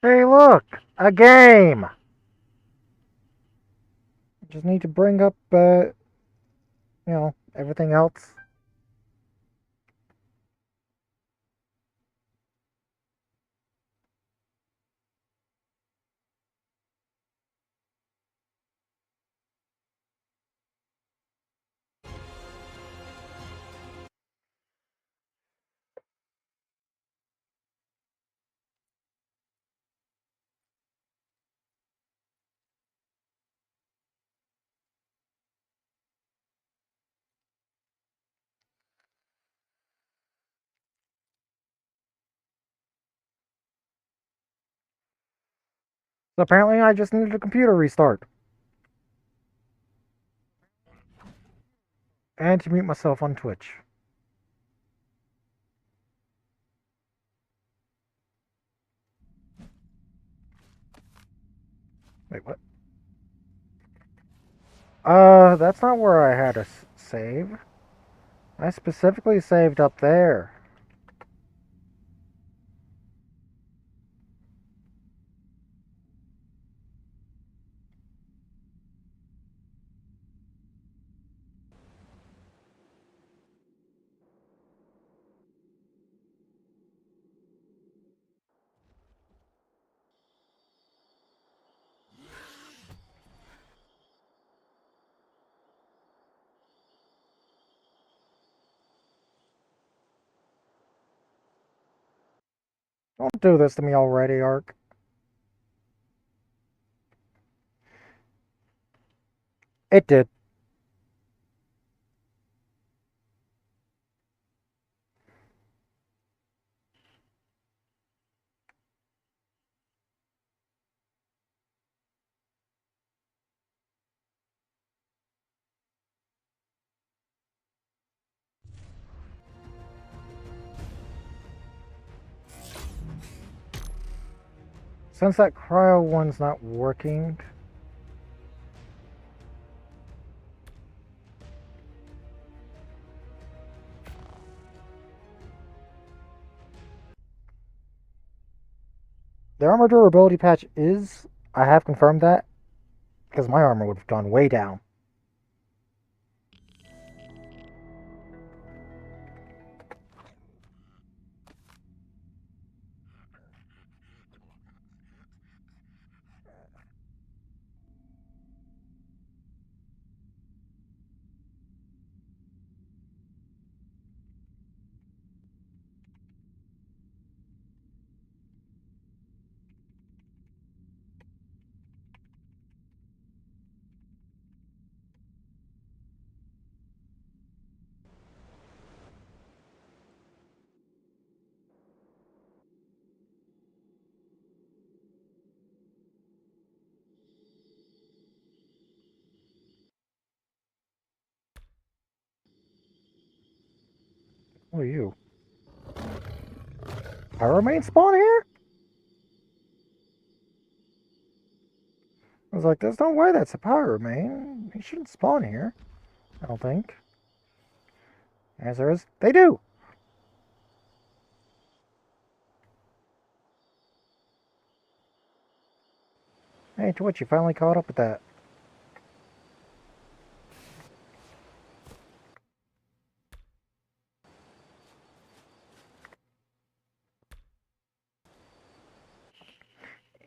Hey, look! A game! Just need to bring up, everything else. So apparently I just needed a computer restart. And to mute myself on Twitch. Wait, what? That's not where I had a save. I specifically saved up there. Don't do this to me already, Ark. It did. Since that cryo one's not working, the armor durability patch is. I have confirmed that, because my armor would have gone way down. Who are you? Pyromane spawn here? I was like, there's no way that's a Pyromane. He shouldn't spawn here. I don't think. Answer is, they do. Hey, Twitch, you finally caught up with that.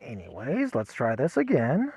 Anyways, let's try this again.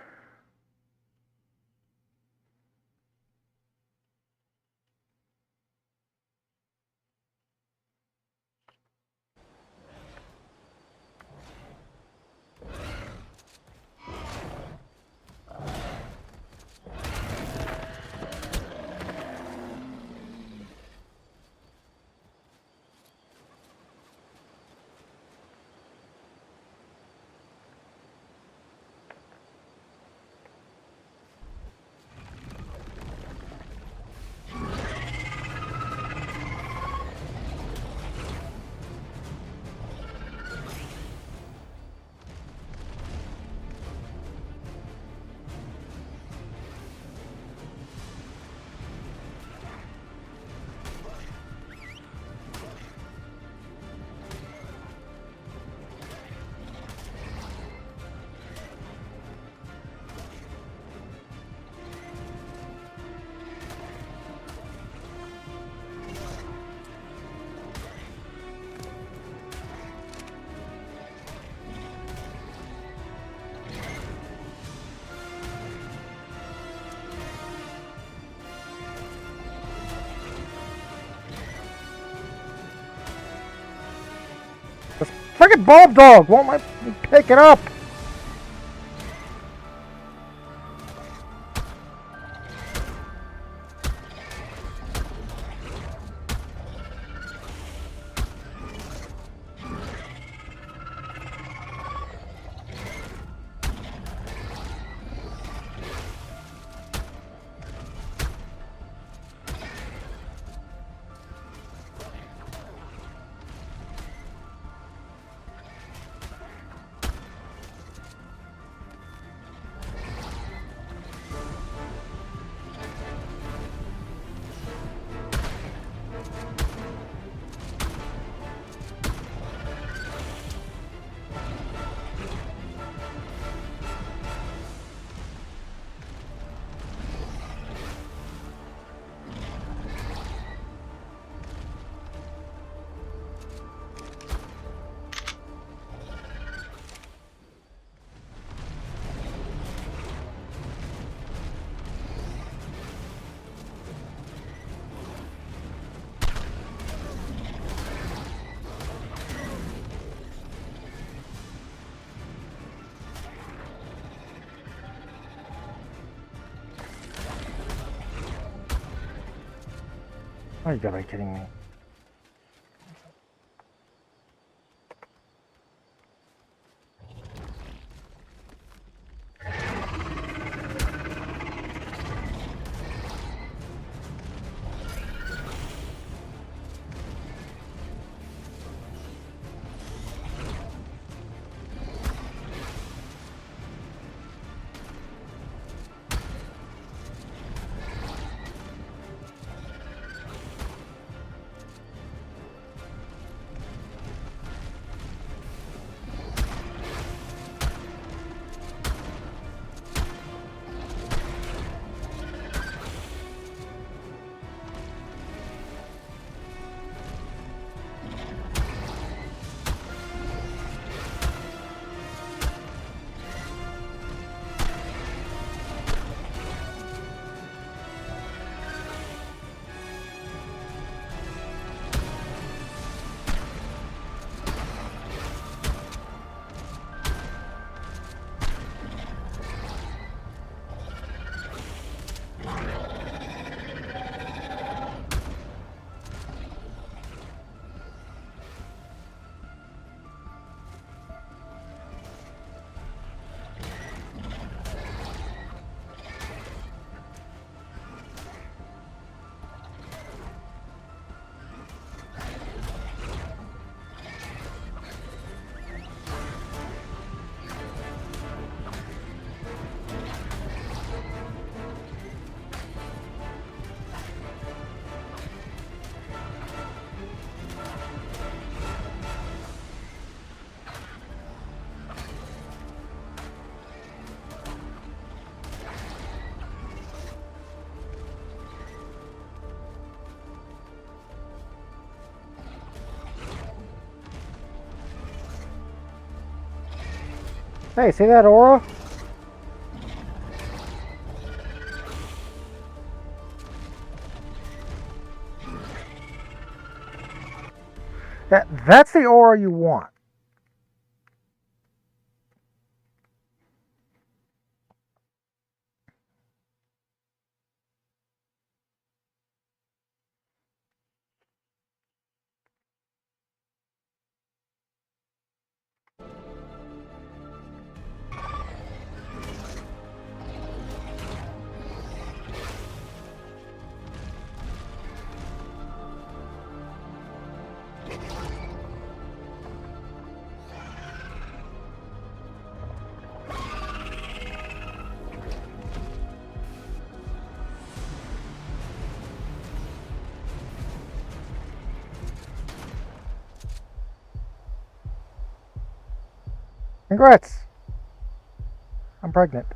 Freaking bulb dog won't let me pick it up. Oh, you gotta be kidding me. Hey, see that aura? That's the aura you want. Congrats! I'm pregnant.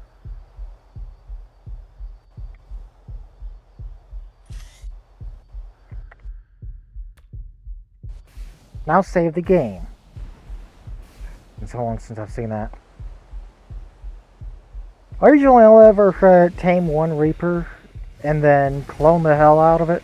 Now save the game. It's so long since I've seen that. I usually only ever tame one Reaper and then clone the hell out of it.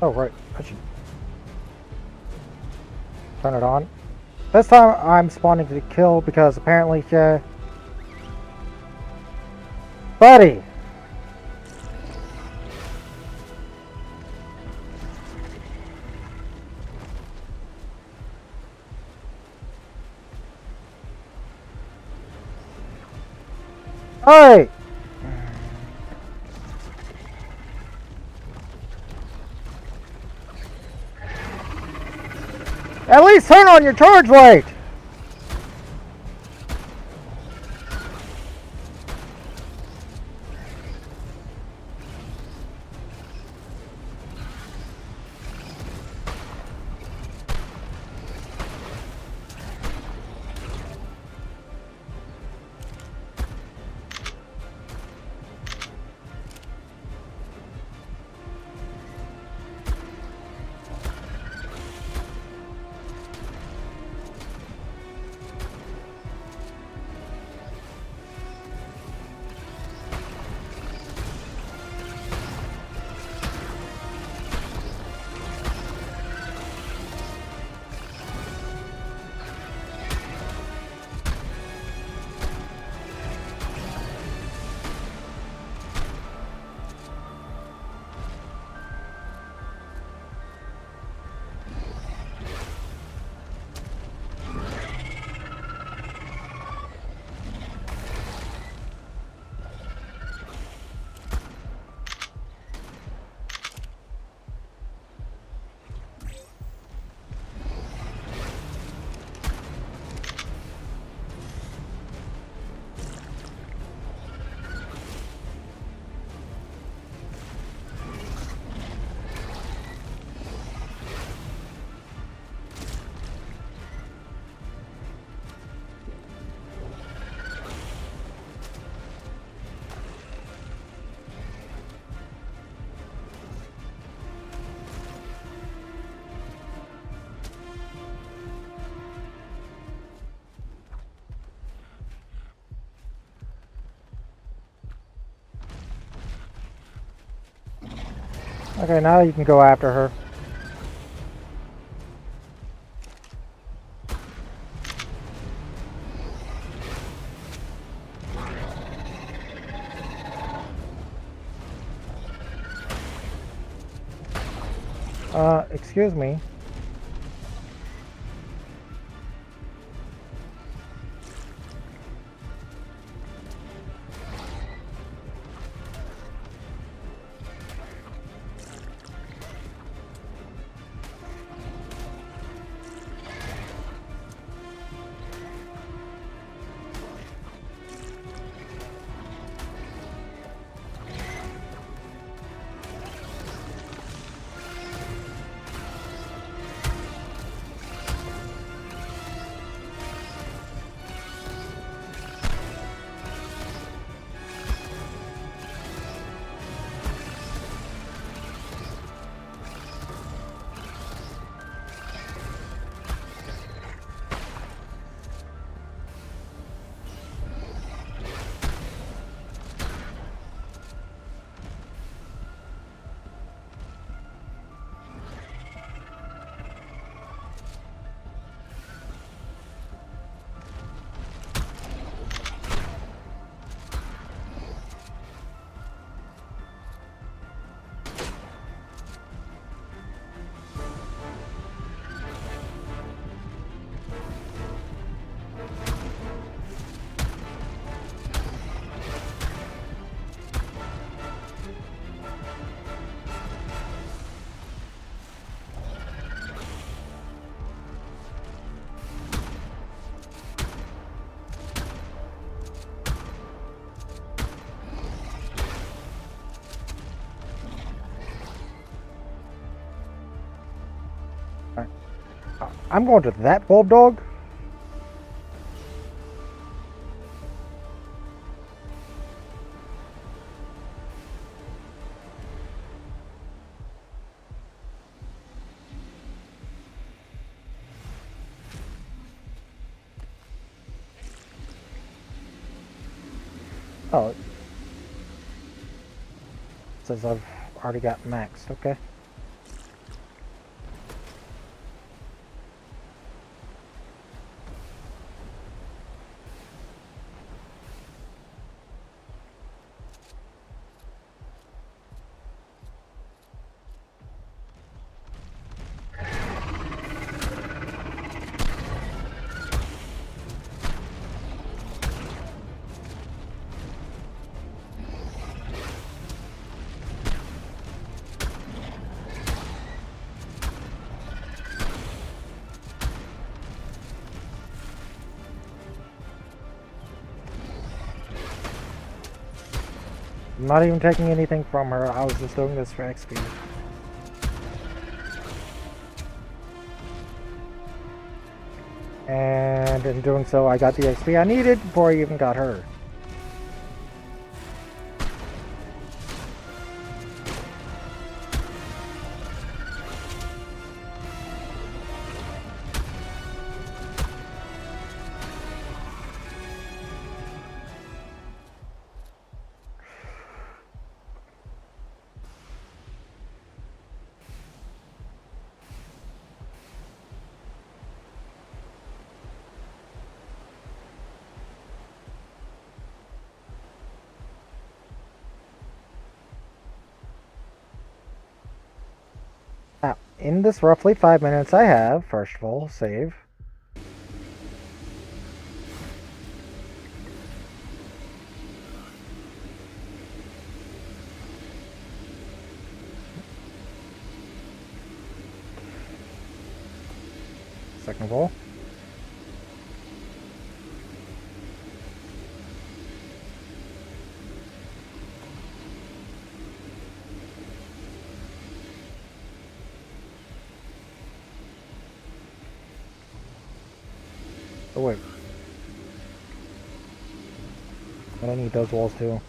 Oh, right. I should turn it on. This time I'm spawning to kill because apparently, buddy! Hey! At least turn on your charge light! Okay, now you can go after her. Excuse me. I'm going to that bulldog. Oh, it says I've already got maxed. Okay. I'm not even taking anything from her. I was just doing this for XP. And in doing so, I got the XP I needed before I even got her. Now, in this roughly 5 minutes I have, first of all, save. Second of all. Oh wait. But I need those walls too.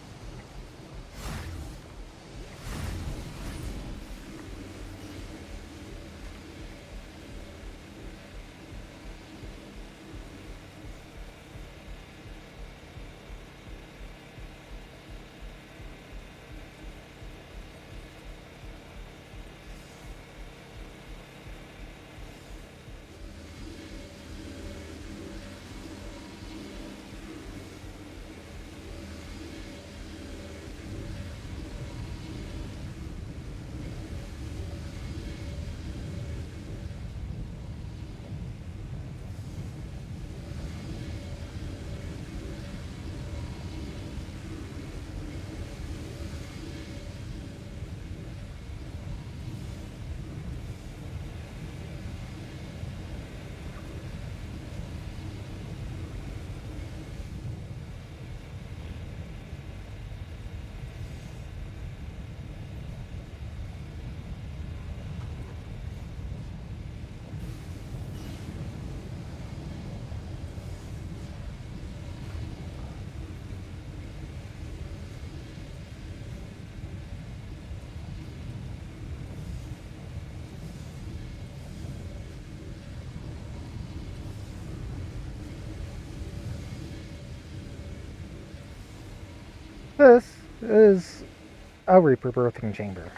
This is a Reaper birthing chamber.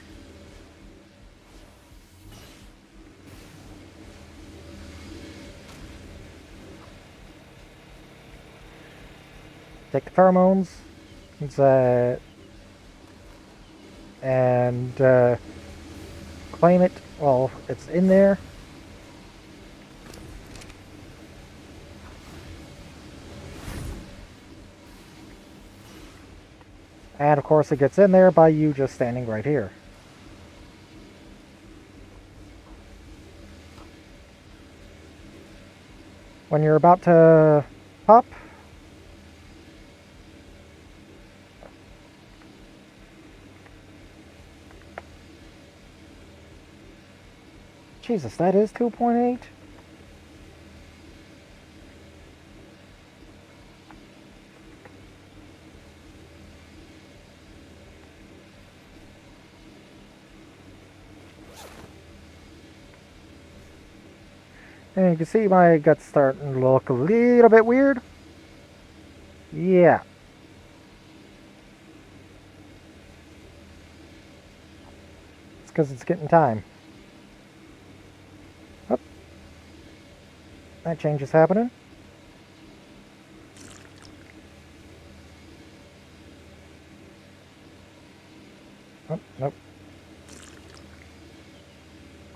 Take the pheromones and claim it while it's in there. And of course it gets in there by you just standing right here. When you're about to pop, Jesus, that is 2.8? And you can see my gut's starting to look a little bit weird. Yeah. It's because it's getting time. Oh. That change is happening. Oh, nope.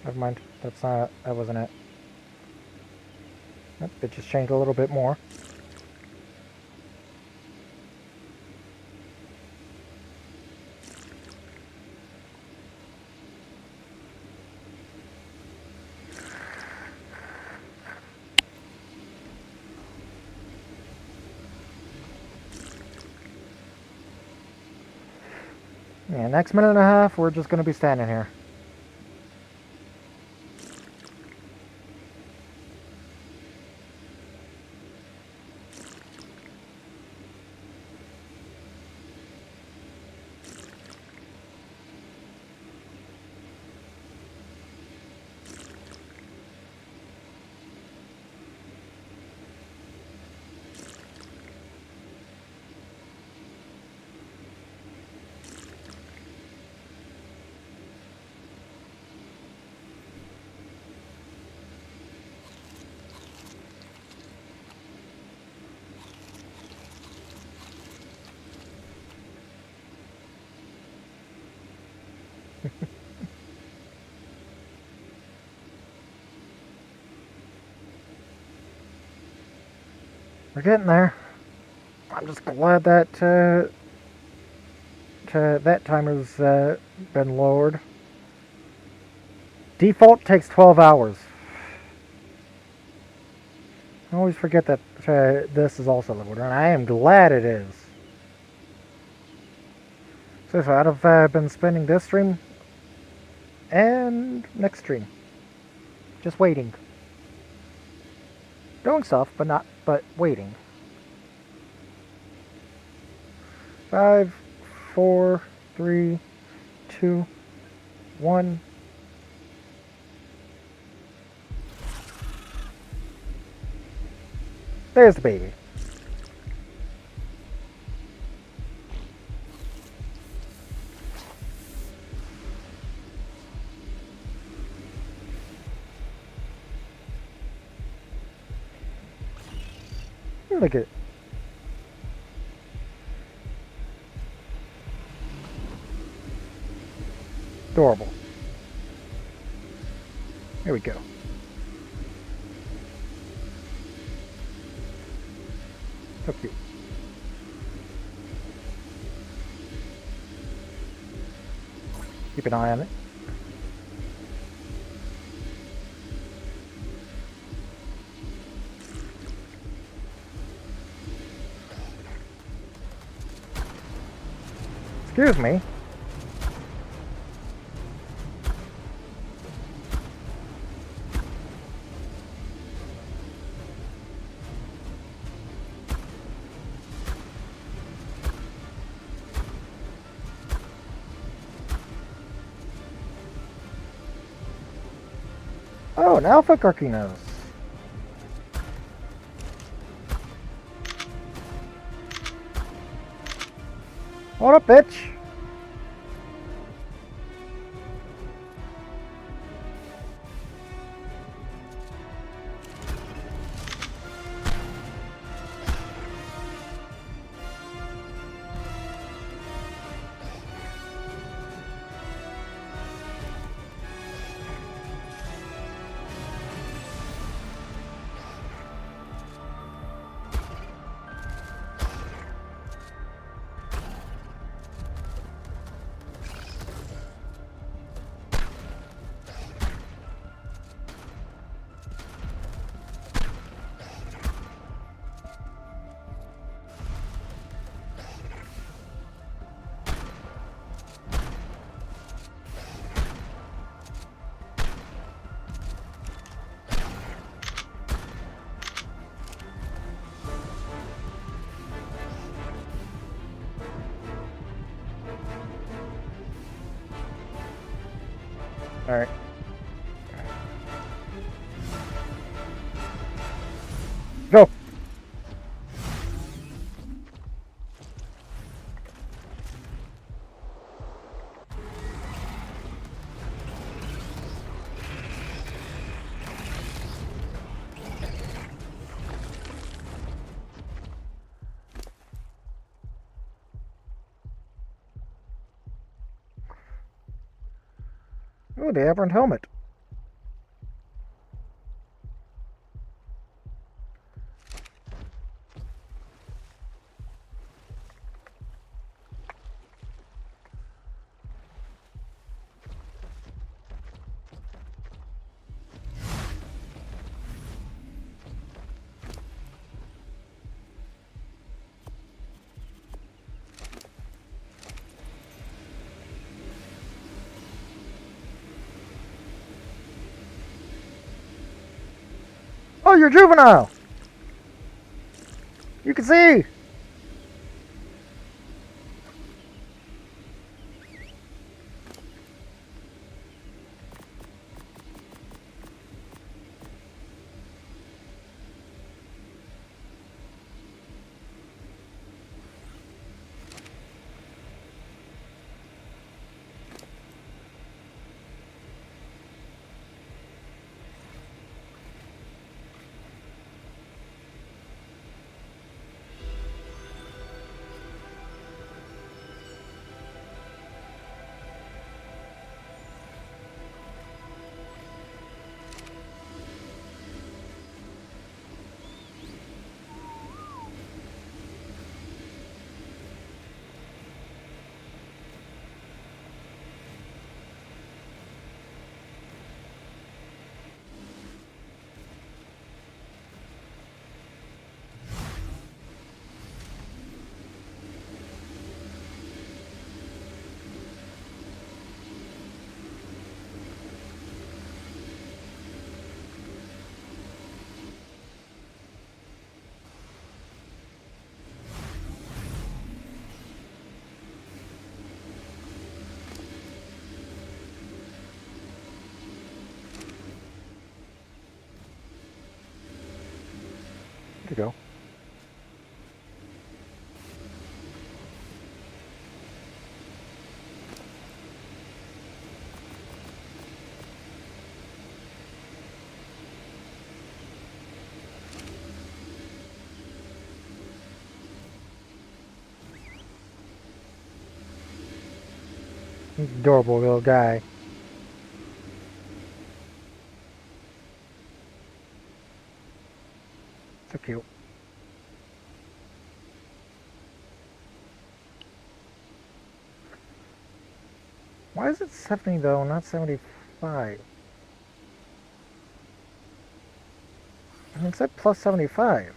Never mind. That wasn't it. Nope, it just changed a little bit more. Yeah, next minute and a half, we're just going to be standing here. We're getting there. I'm just glad that that timer's been lowered. Default takes 12 hours. I always forget that this is also lowered, and I am glad it is. So if I'd have been spending this stream and next stream just waiting. Doing stuff, but waiting. 5, 4, 3, 2, 1. There's the baby. Look at it. Adorable. Here we go. So cute. Keep an eye on it. Excuse me. Oh, an Alpha Carcinos. What up, bitch? Alright. Go! Oh, the aberrant helmet. Oh, you're juvenile! You can see! There you go. He's an adorable little guy. So cute. Why is it 70 though, not 75? I mean, it said plus 75.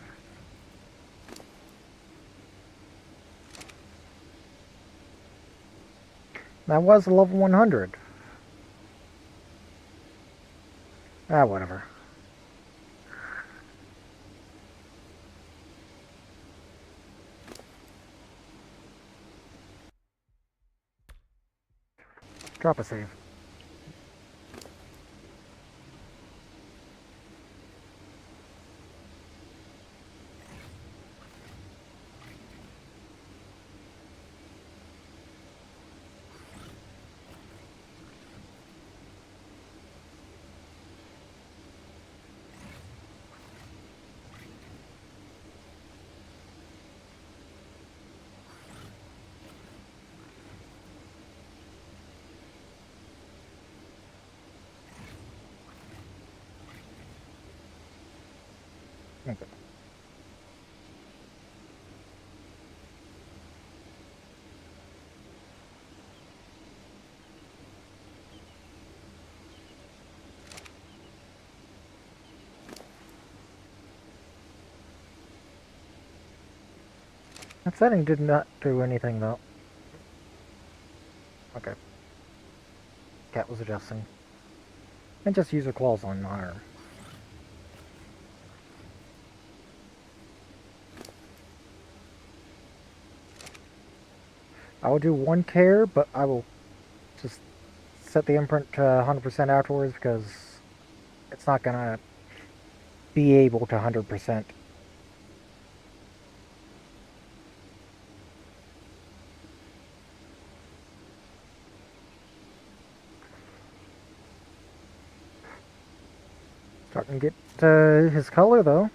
That was a level 100. Ah, whatever. Drop a save. Okay. That setting did not do anything though. Okay. Cat was adjusting. And just use her claws on my arm. I will do one care, but I will just set the imprint to 100% afterwards because it's not gonna be able to 100%. Starting to get his color though.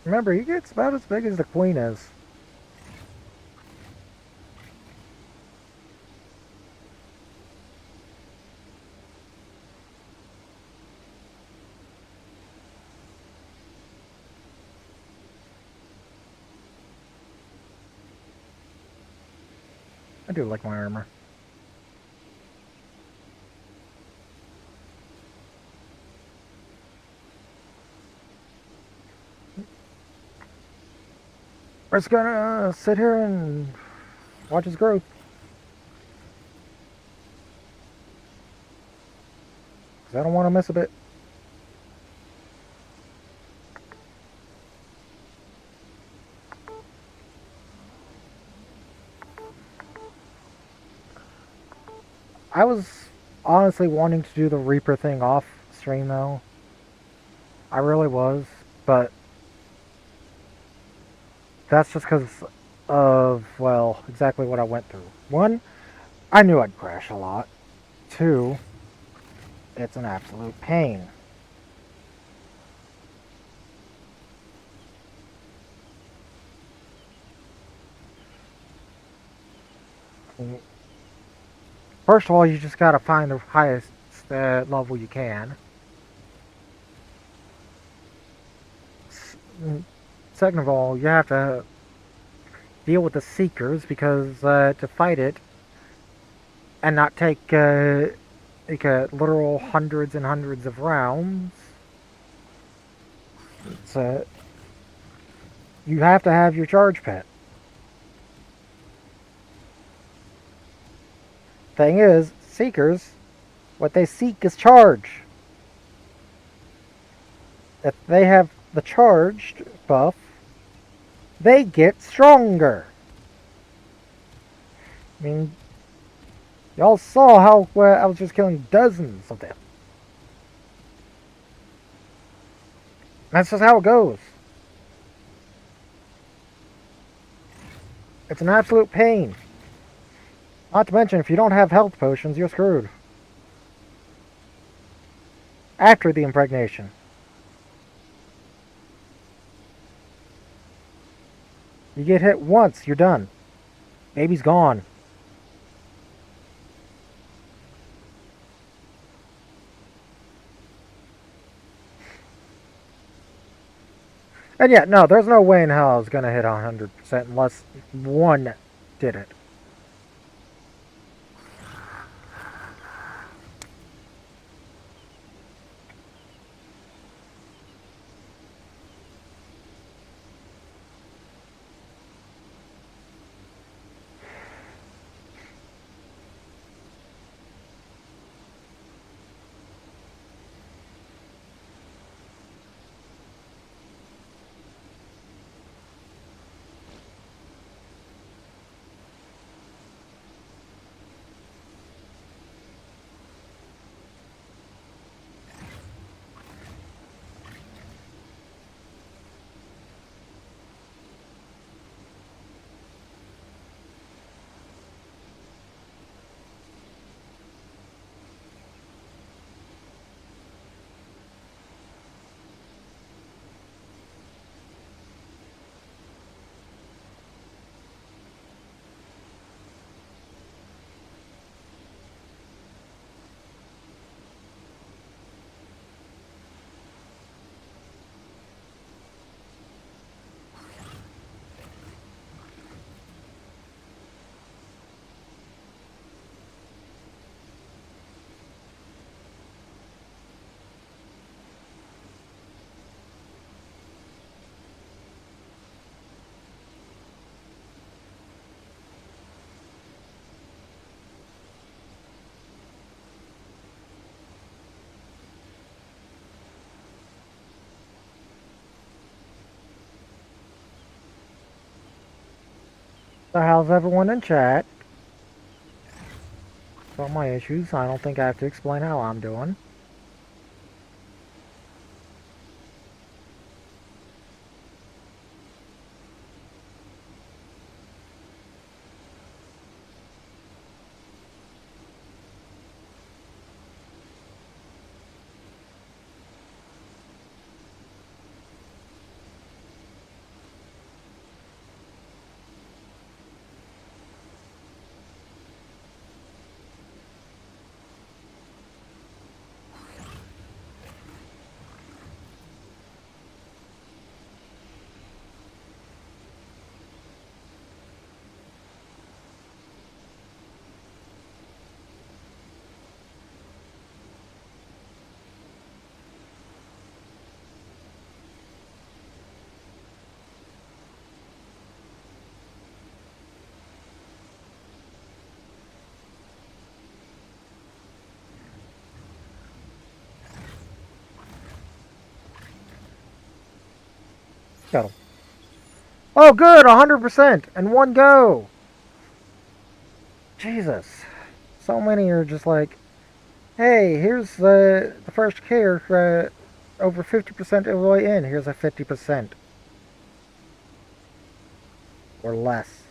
Remember, he gets about as big as the queen is. I do like my armor. We're just gonna sit here and watch his growth. Because I don't want to miss a bit. I was honestly wanting to do the Reaper thing off stream though. I really was. But that's just because of, well, exactly what I went through. One, I knew I'd crash a lot. Two, it's an absolute pain. First of all, you just gotta find the highest level you can. Second of all, you have to deal with the Seekers because to fight it and not take literal hundreds and hundreds of rounds, it's, you have to have your charge pet. Thing is, Seekers, what they seek is charge. If they have the charged buff, they get stronger. I mean, y'all saw how I was just killing dozens of them. That's just how it goes. It's an absolute pain. Not to mention, if you don't have health potions, you're screwed. After the impregnation. You get hit once, you're done. Baby's gone. And yeah, no, there's no way in hell I was gonna hit 100% unless one did it. So how's everyone in chat? About my issues, I don't think I have to explain how I'm doing. got him. Oh, good, 100% in one go. Jesus. So many are just like, hey, here's the first care over 50% of the way in. Here's a 50%. Or less.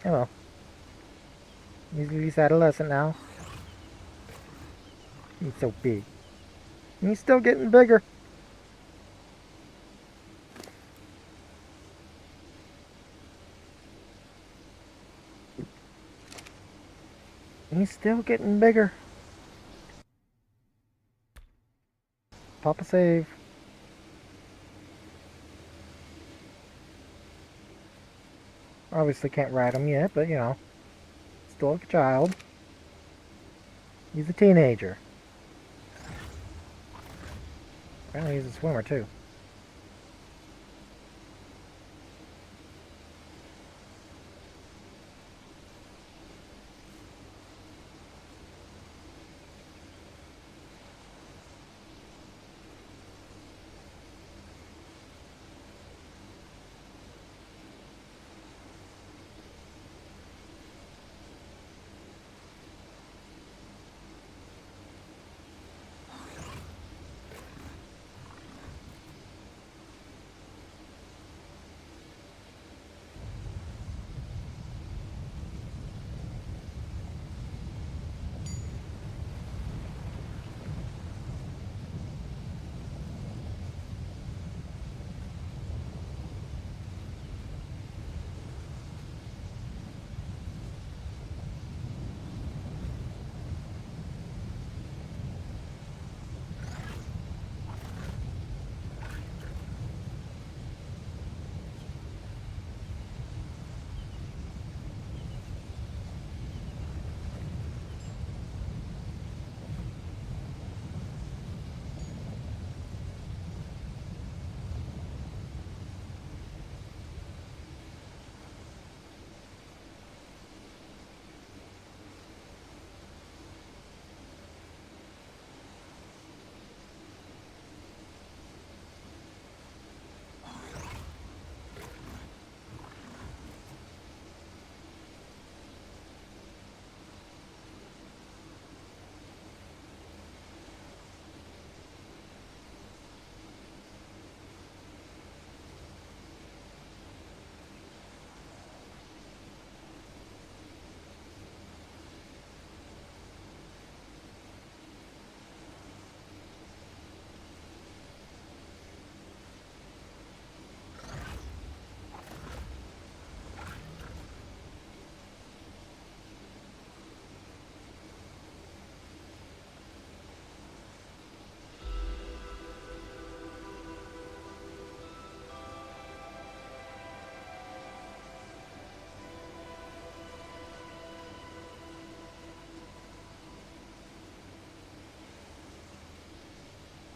Oh well. He's adolescent now. He's so big. And he's still getting bigger. He's still getting bigger. Pop a save. Obviously can't ride him yet, but you know, still a child. He's a teenager. Apparently he's a swimmer too.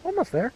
Almost there.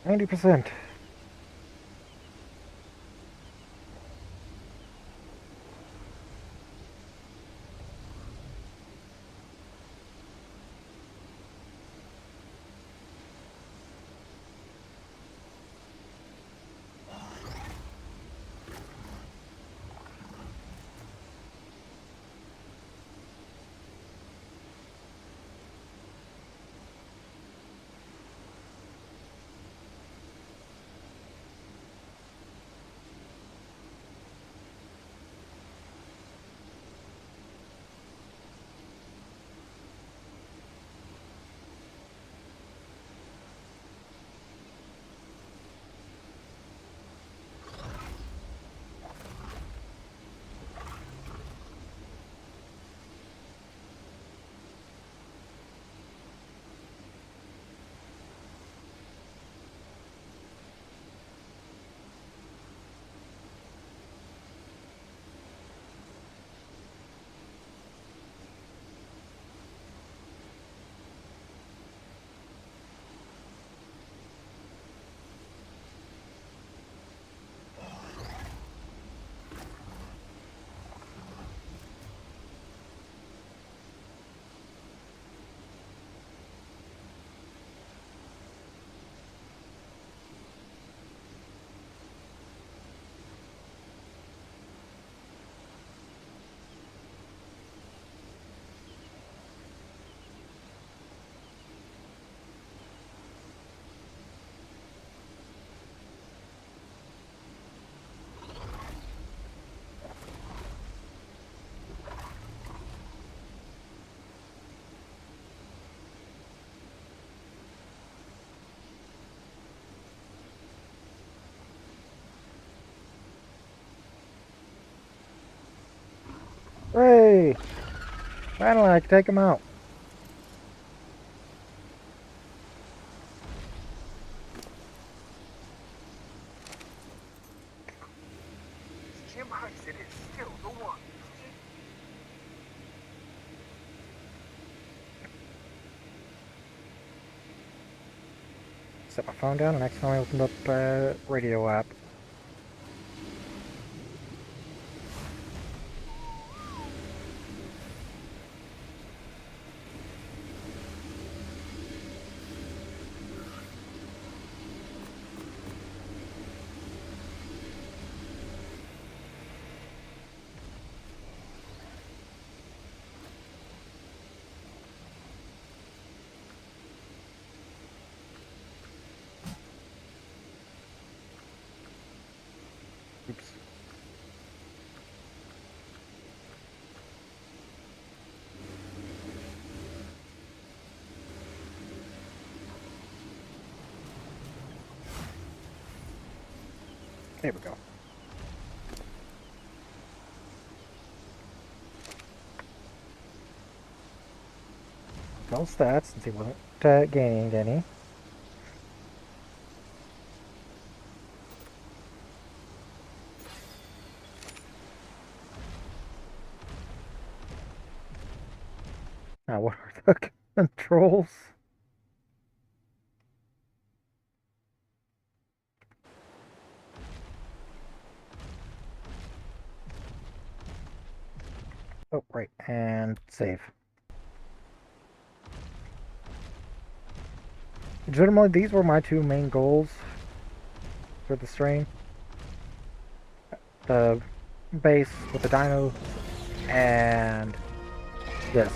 90%. Hooray! Finally, I can take him out. Jim Hudson is still the one. Set my phone down and accidentally opened up a radio app. Oops. There we go. No stats since he wasn't gaining any. Now, what are the controls? Oh, right, and save. Legitimately, these were my two main goals for the stream. The base with the dino and this.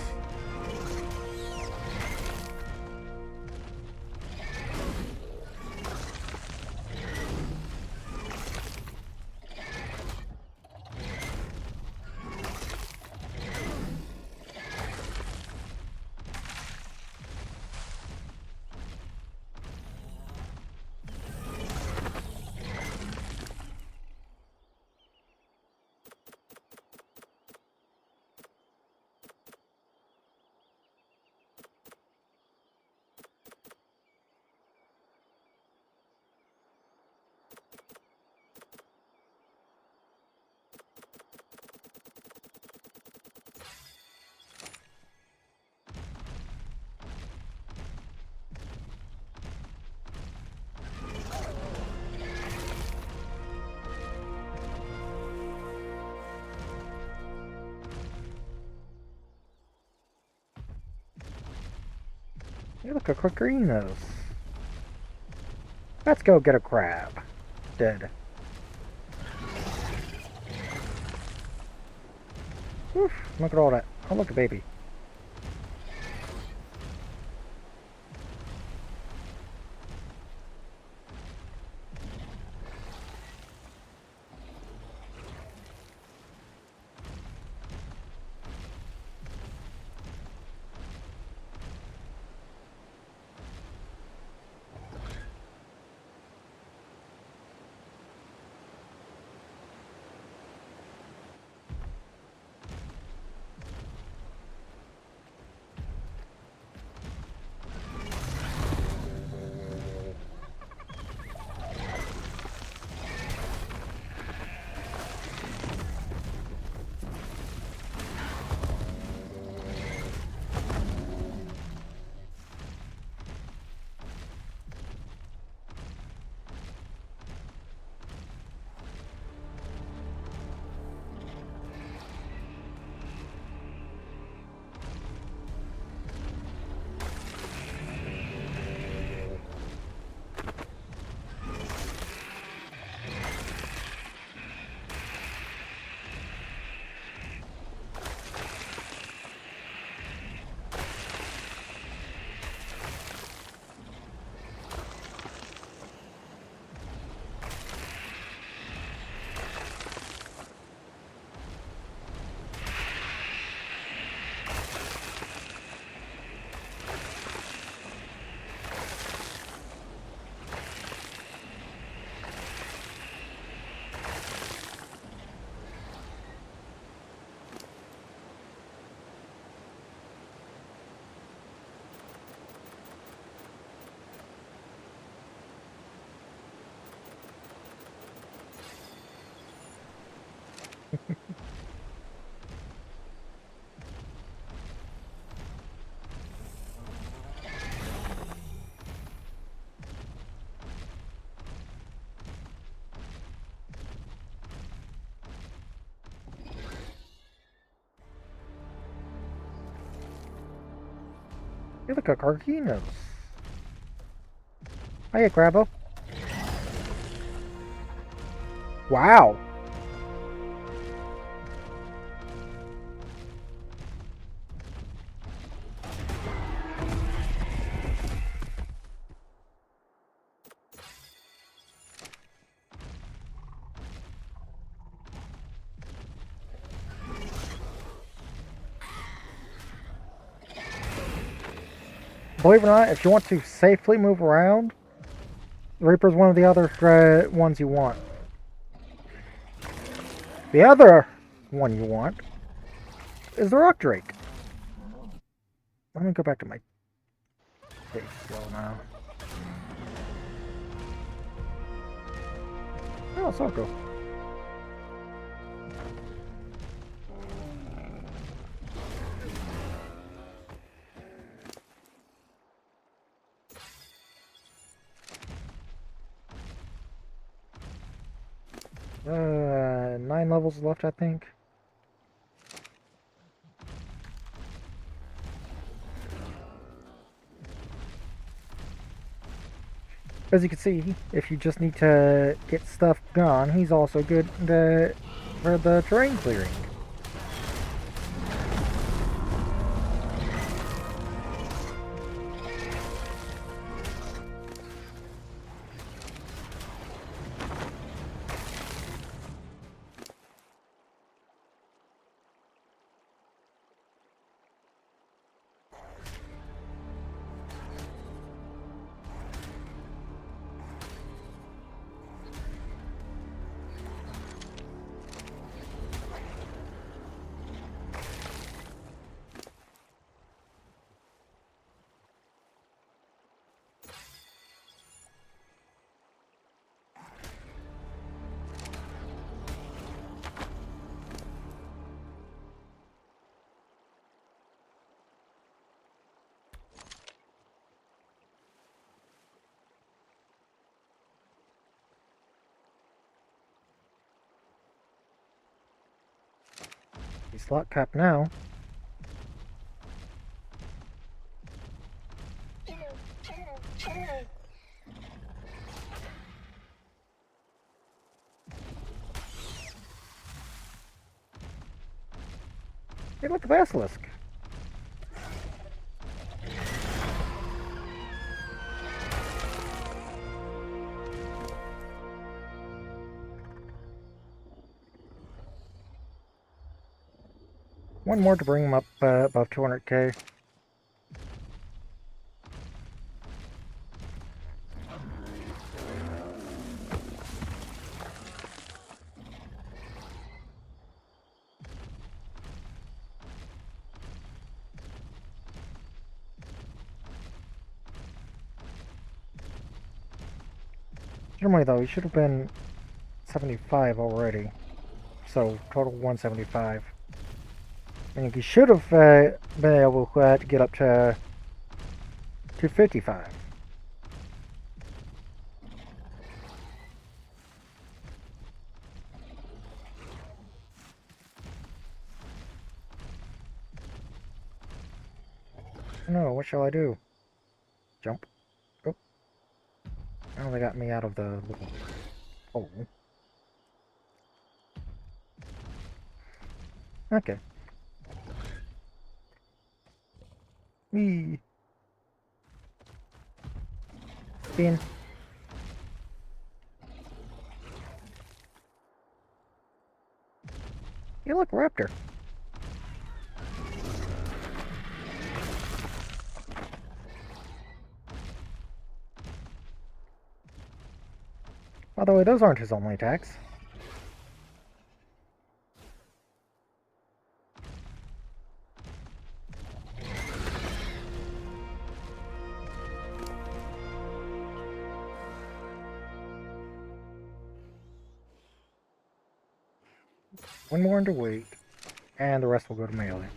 Hey, look, a Cocrinos. Let's go get a crab. Dead. Oof, look at all that. Oh, look, a baby. Hey, look, a Carquinos. Hiya, Crabbo. Wow. Believe it or not, if you want to safely move around, Reaper's one of the other ones you want. The other one you want is the Rock Drake. Let me go back to my face slow now. Oh, Soko. Uh, 9 levels left, I think. As you can see, if you just need to get stuff gone, he's also good for the terrain clearing. He's slot capped now. Hit with the basilisk. One more to bring him up above 200k. Generally though, he should have been 75 already. So total 175. And he should have been able to get up to 255. No, what shall I do? Jump. Oh. Oh, they got me out of the little hole. Okay. Me. Spin. You look, raptor. By the way, those aren't his only attacks. One more into weight, and the rest will go to melee.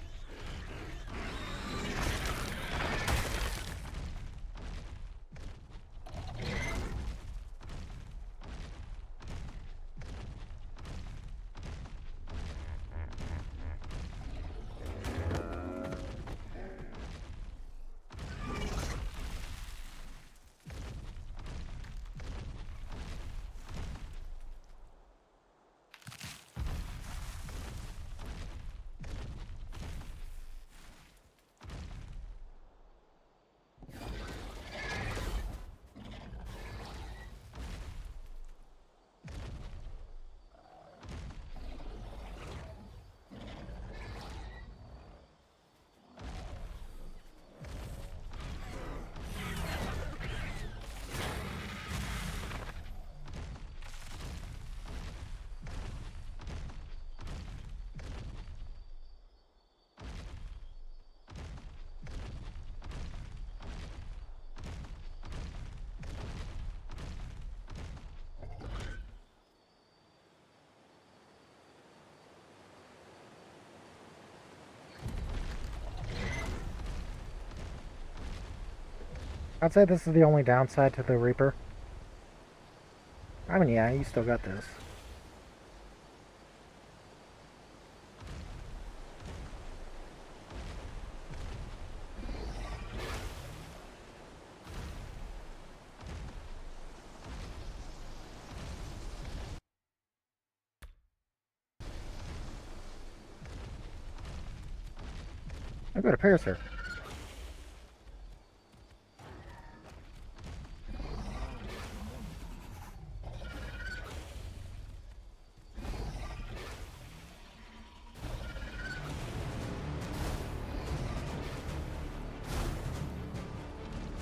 I'd say this is the only downside to the Reaper. I mean, yeah, you still got this. I've got a Piercer.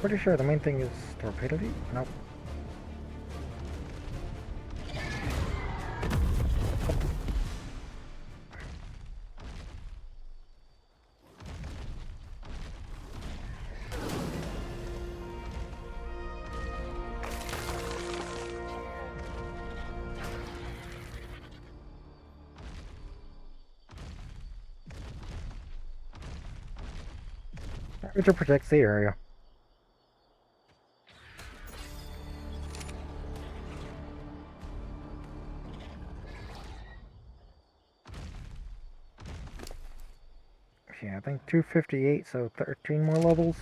Pretty sure the main thing is torpidity? Nope. Which protects the area. Yeah, I think 258, so 13 more levels.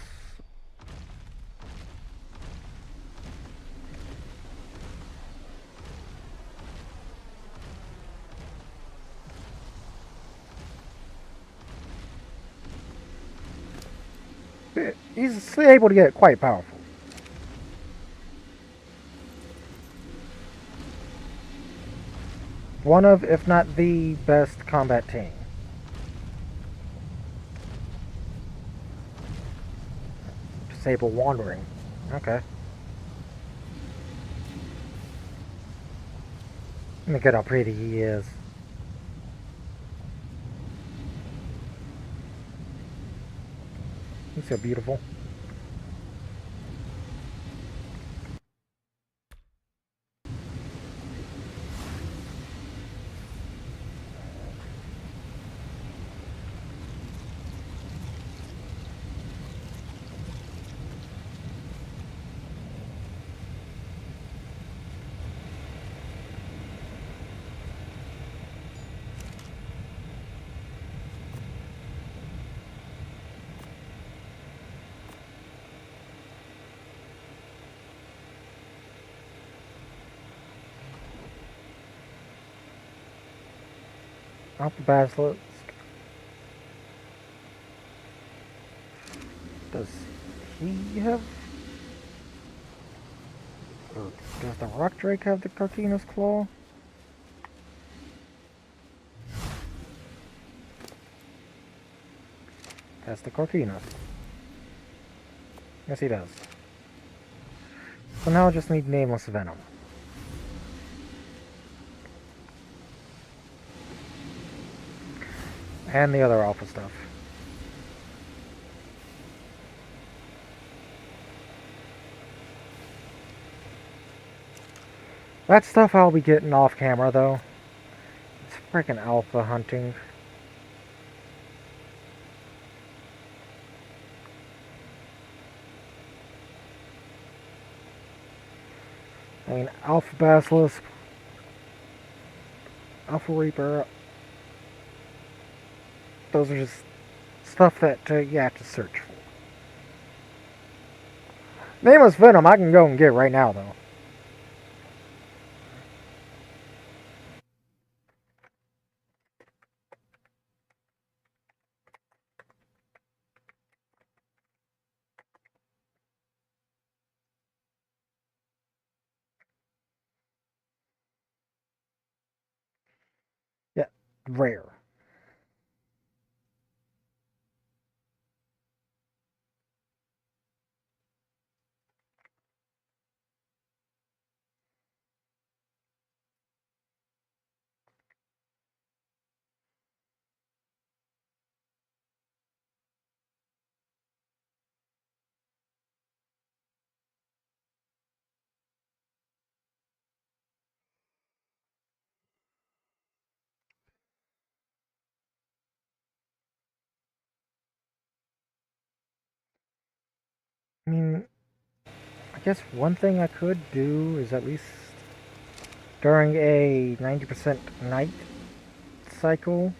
He's able to get quite powerful. One of, if not the best combat team. Disable wandering. Okay. Look at how pretty he is. He's so beautiful. Alpha Basilisk. Does he have... Or does the Rock Drake have the Carquinus Claw? That's the Carquinus. Yes, he does. So now I just need Nameless Venom. And the other alpha stuff. That stuff I'll be getting off camera though. It's freaking alpha hunting. I mean, Alpha Basilisk, Alpha Reaper, those are just stuff that you have to search for. Nameless Venom I can go and get right now though. Yeah, rare. I mean, I guess one thing I could do is at least during a 90% night cycle,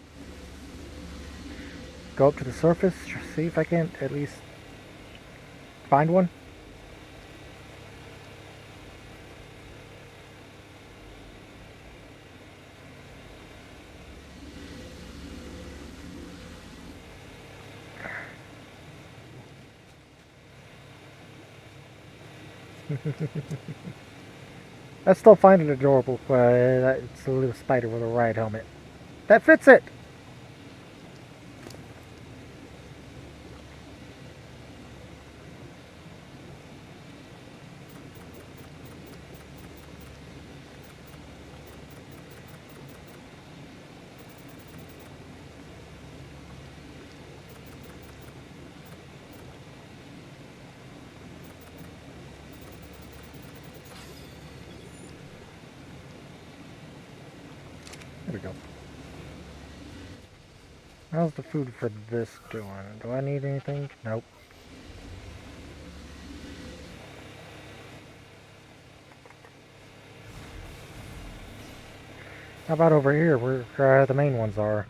go up to the surface, see if I can at least find one. I still find it adorable. It's a little spider with a riot helmet. That fits it! There we go. How's the food for this doing? Do I need anything? Nope. How about over here where the main ones are?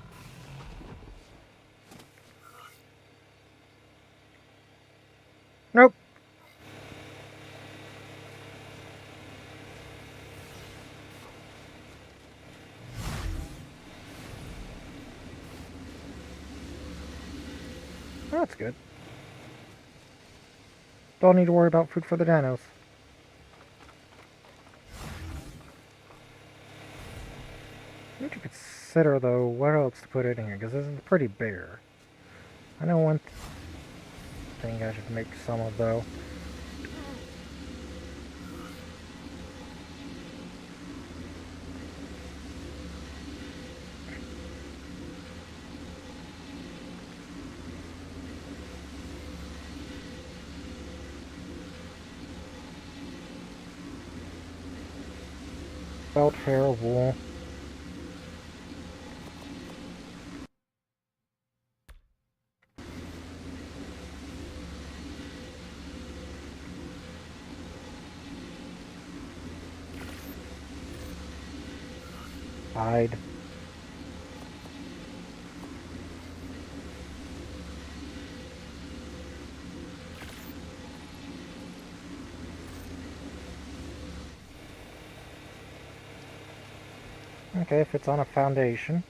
Nope. Oh, that's good. Don't need to worry about food for the dinos. I need to consider, though, what else to put in here, because this is pretty bare. I know one thing I should make some of, though. Felt, hair, wool. Hide. Okay, if it's on a foundation.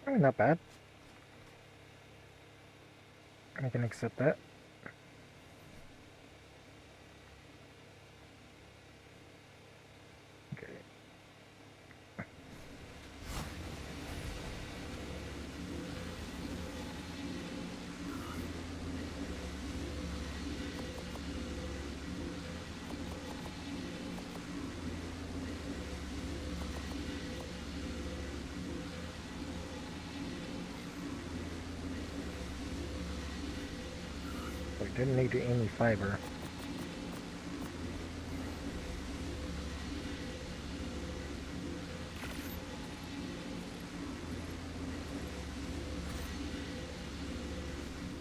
I mean, not bad. I can accept that. Okay. So I didn't need any fiber.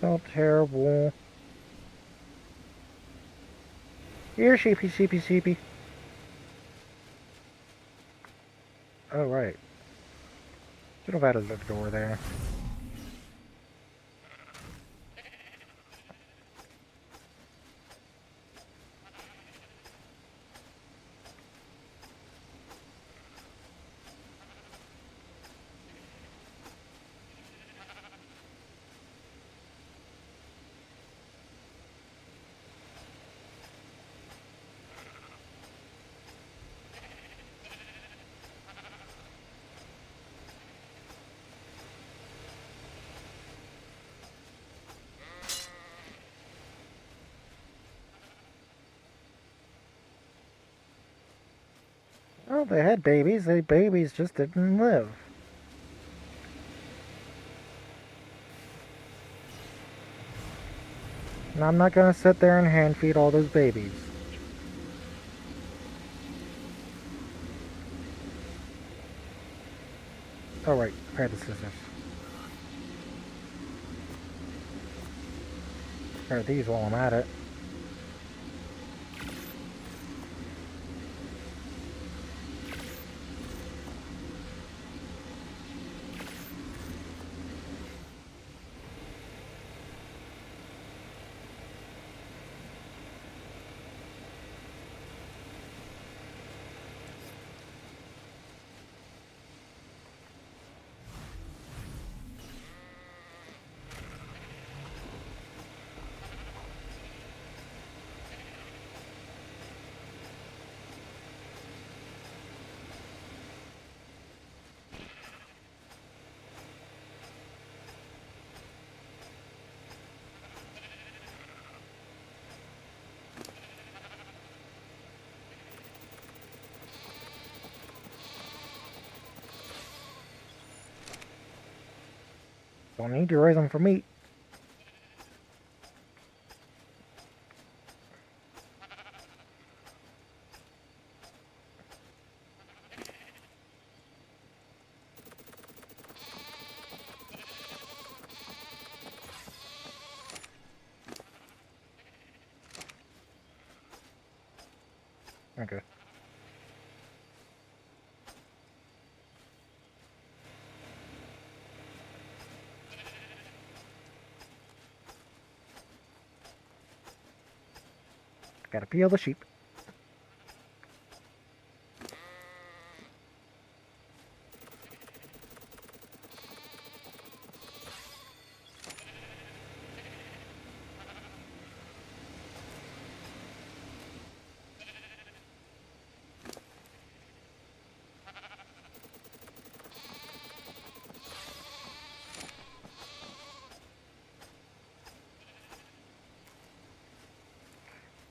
Felt, hair, wool. Here, sheepy, sheepy, sheepy. Oh, right. Should have added the door there. Oh, they had babies. The babies just didn't live. And I'm not gonna sit there and hand feed all those babies. Oh, right. I had the scissors. Grab these while I'm at it. Don't need to raise them for meat. Okay. Gotta peel the sheep.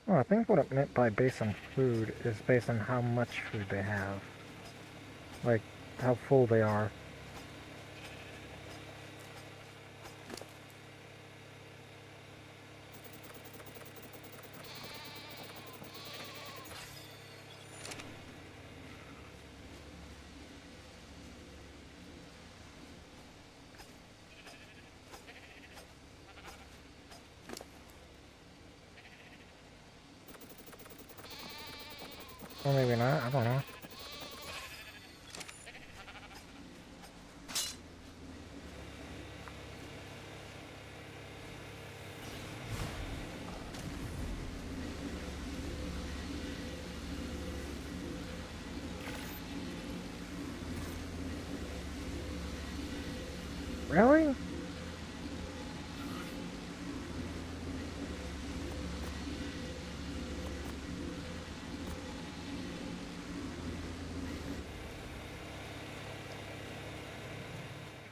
Oh, I think what it meant by based on food is based on how much food they have. Like, how full they are. Or maybe not, I don't know. Really?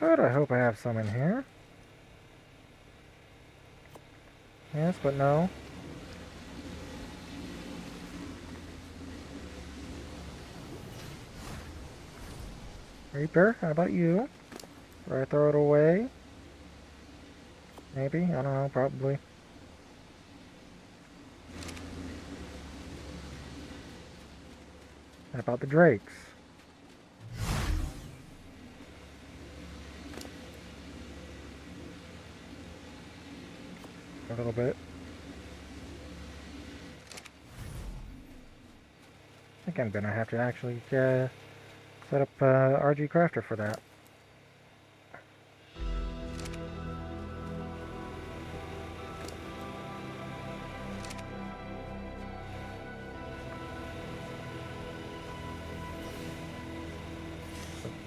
Good, I hope I have some in here. Yes, but no. Reaper, how about you? Or I throw it away? Maybe? I don't know, probably. How about the drakes? A little bit. I think I'm gonna have to actually set up RG Crafter for that.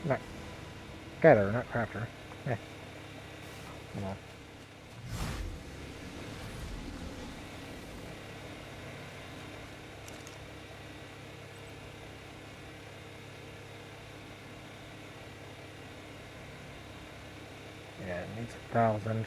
Not Gather, not Crafter. Eh, come on. Yeah, it needs 1,000.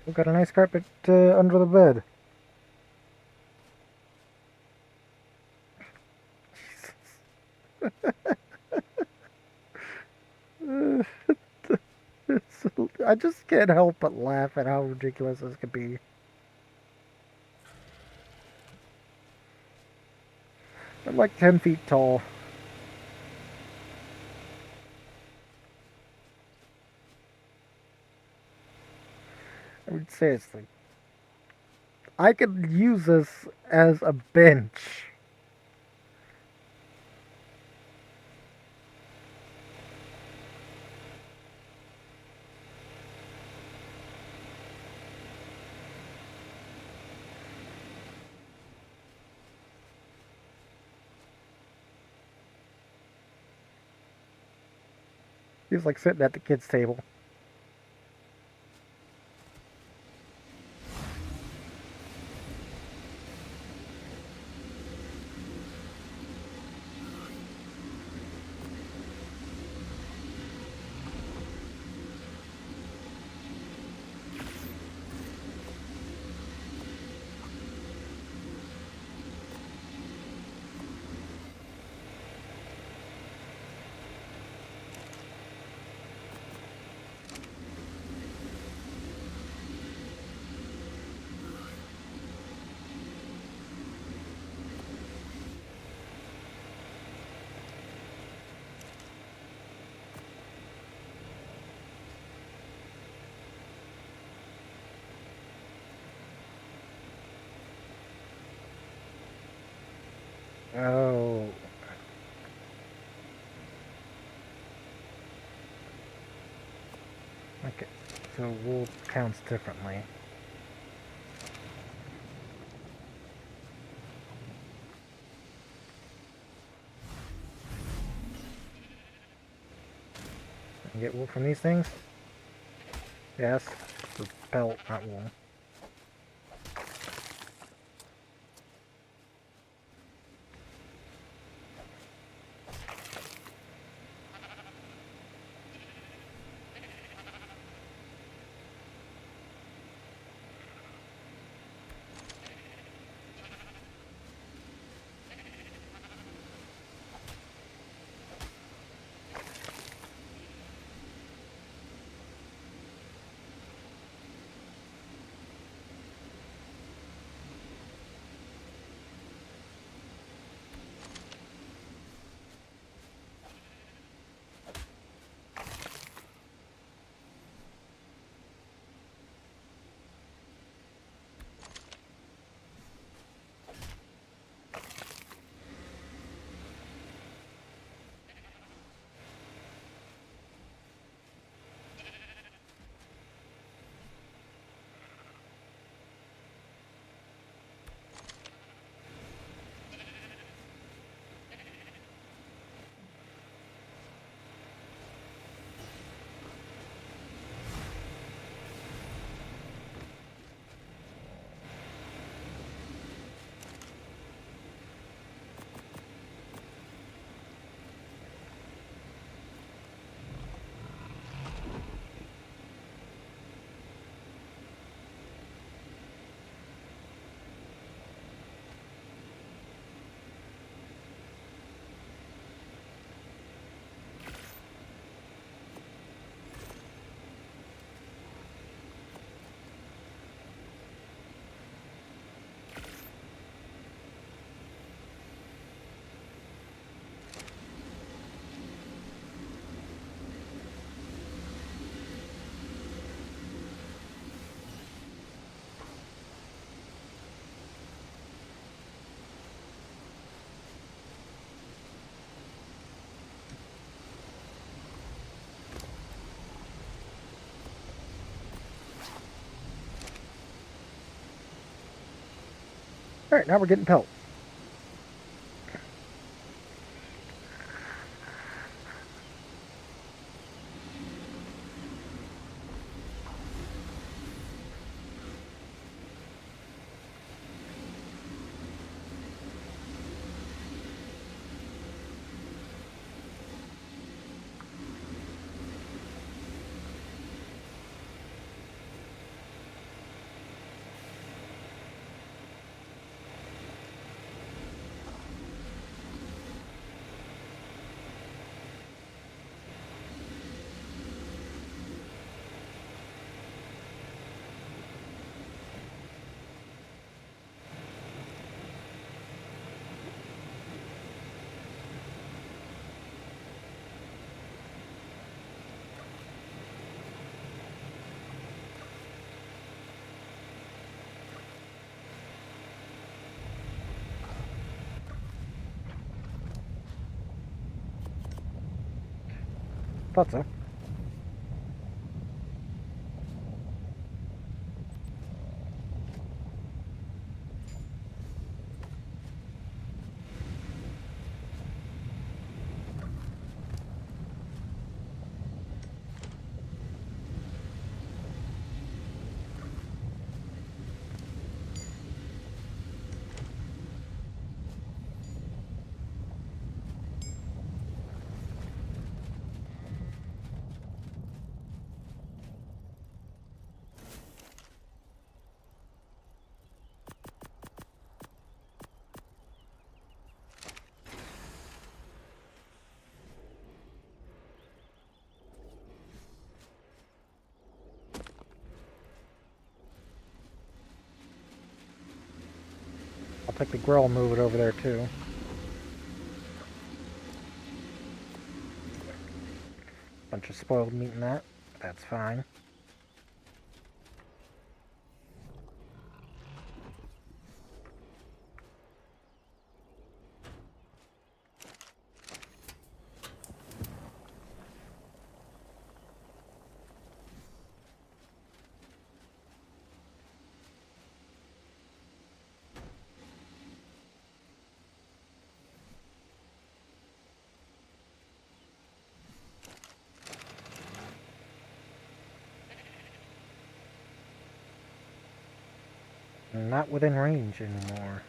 We've got a nice carpet under the bed. It's I just can't help but laugh at how ridiculous this could be. I'm like 10 feet tall. I mean, seriously. I could use this as a bench. He's like sitting at the kids' table. Oh. Okay. So wool counts differently. Can I get wool from these things? Yes. The pelt, not wool. Alright, now we're getting pelt. Thought so. I'll take the grill and move it over there too. Bunch of spoiled meat in that. That's fine. Not within range anymore.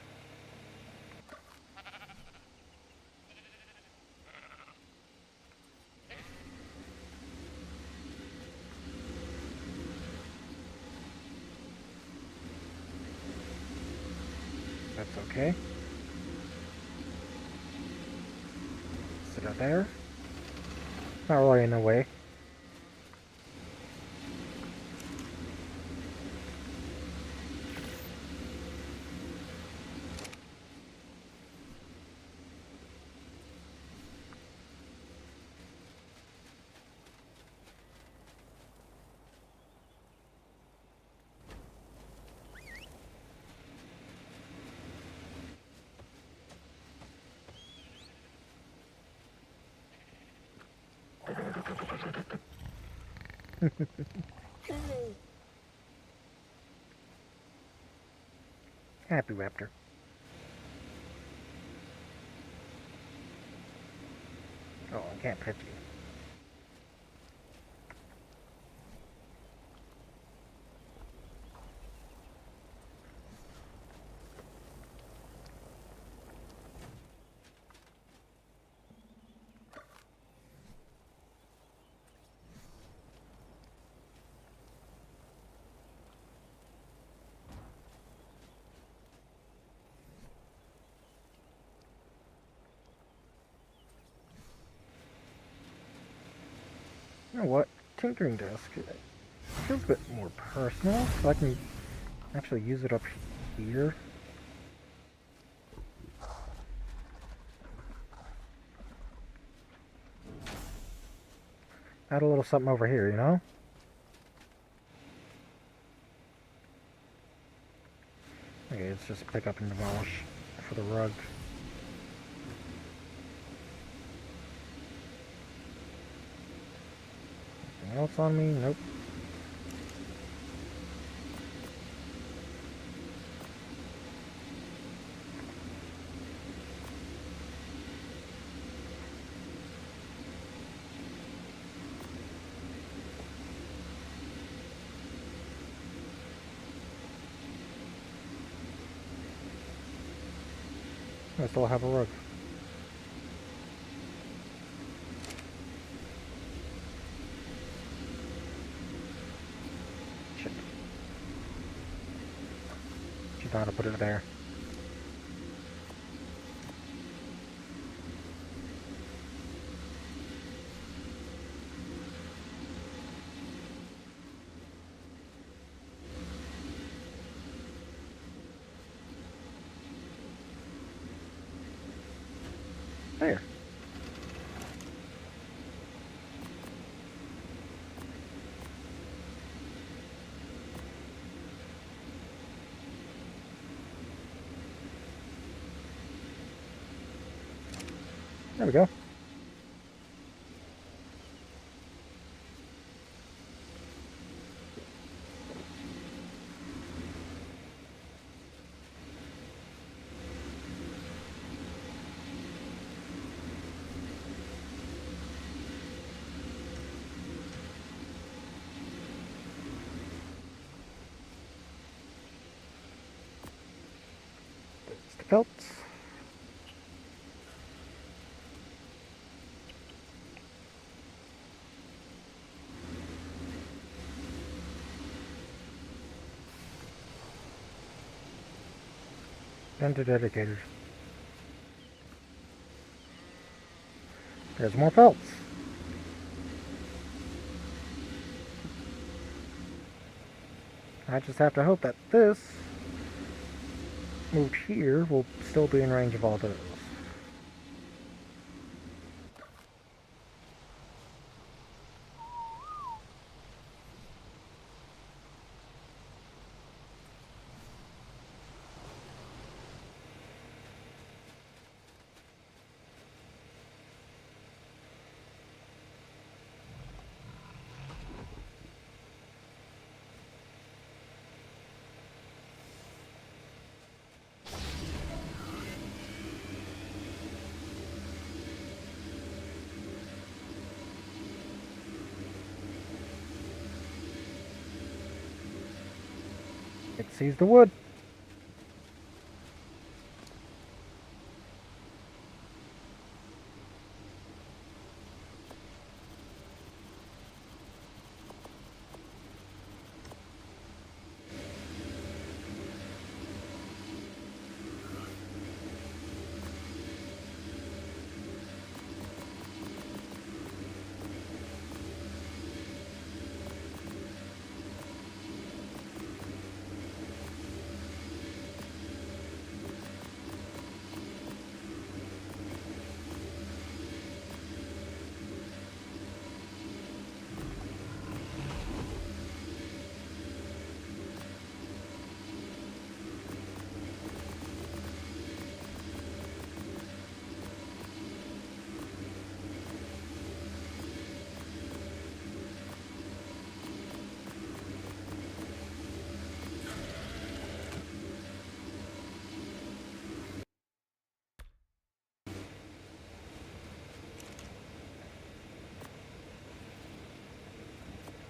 That's okay. Sit out there. Not really in the way. Happy Raptor. Oh, I can't pet you. You know what? Tinkering desk. It feels a bit more personal, so I can actually use it up here. Add a little something over here, you know? Okay, let's just pick up and demolish for the rug. Anything else on me? Nope. I still have a rug. Shit. Should know how to put it there. There. There we go. felts. And to dedicated. There's more felts. I just have to hope that this moved here will still be in range of all those. It sees the wood.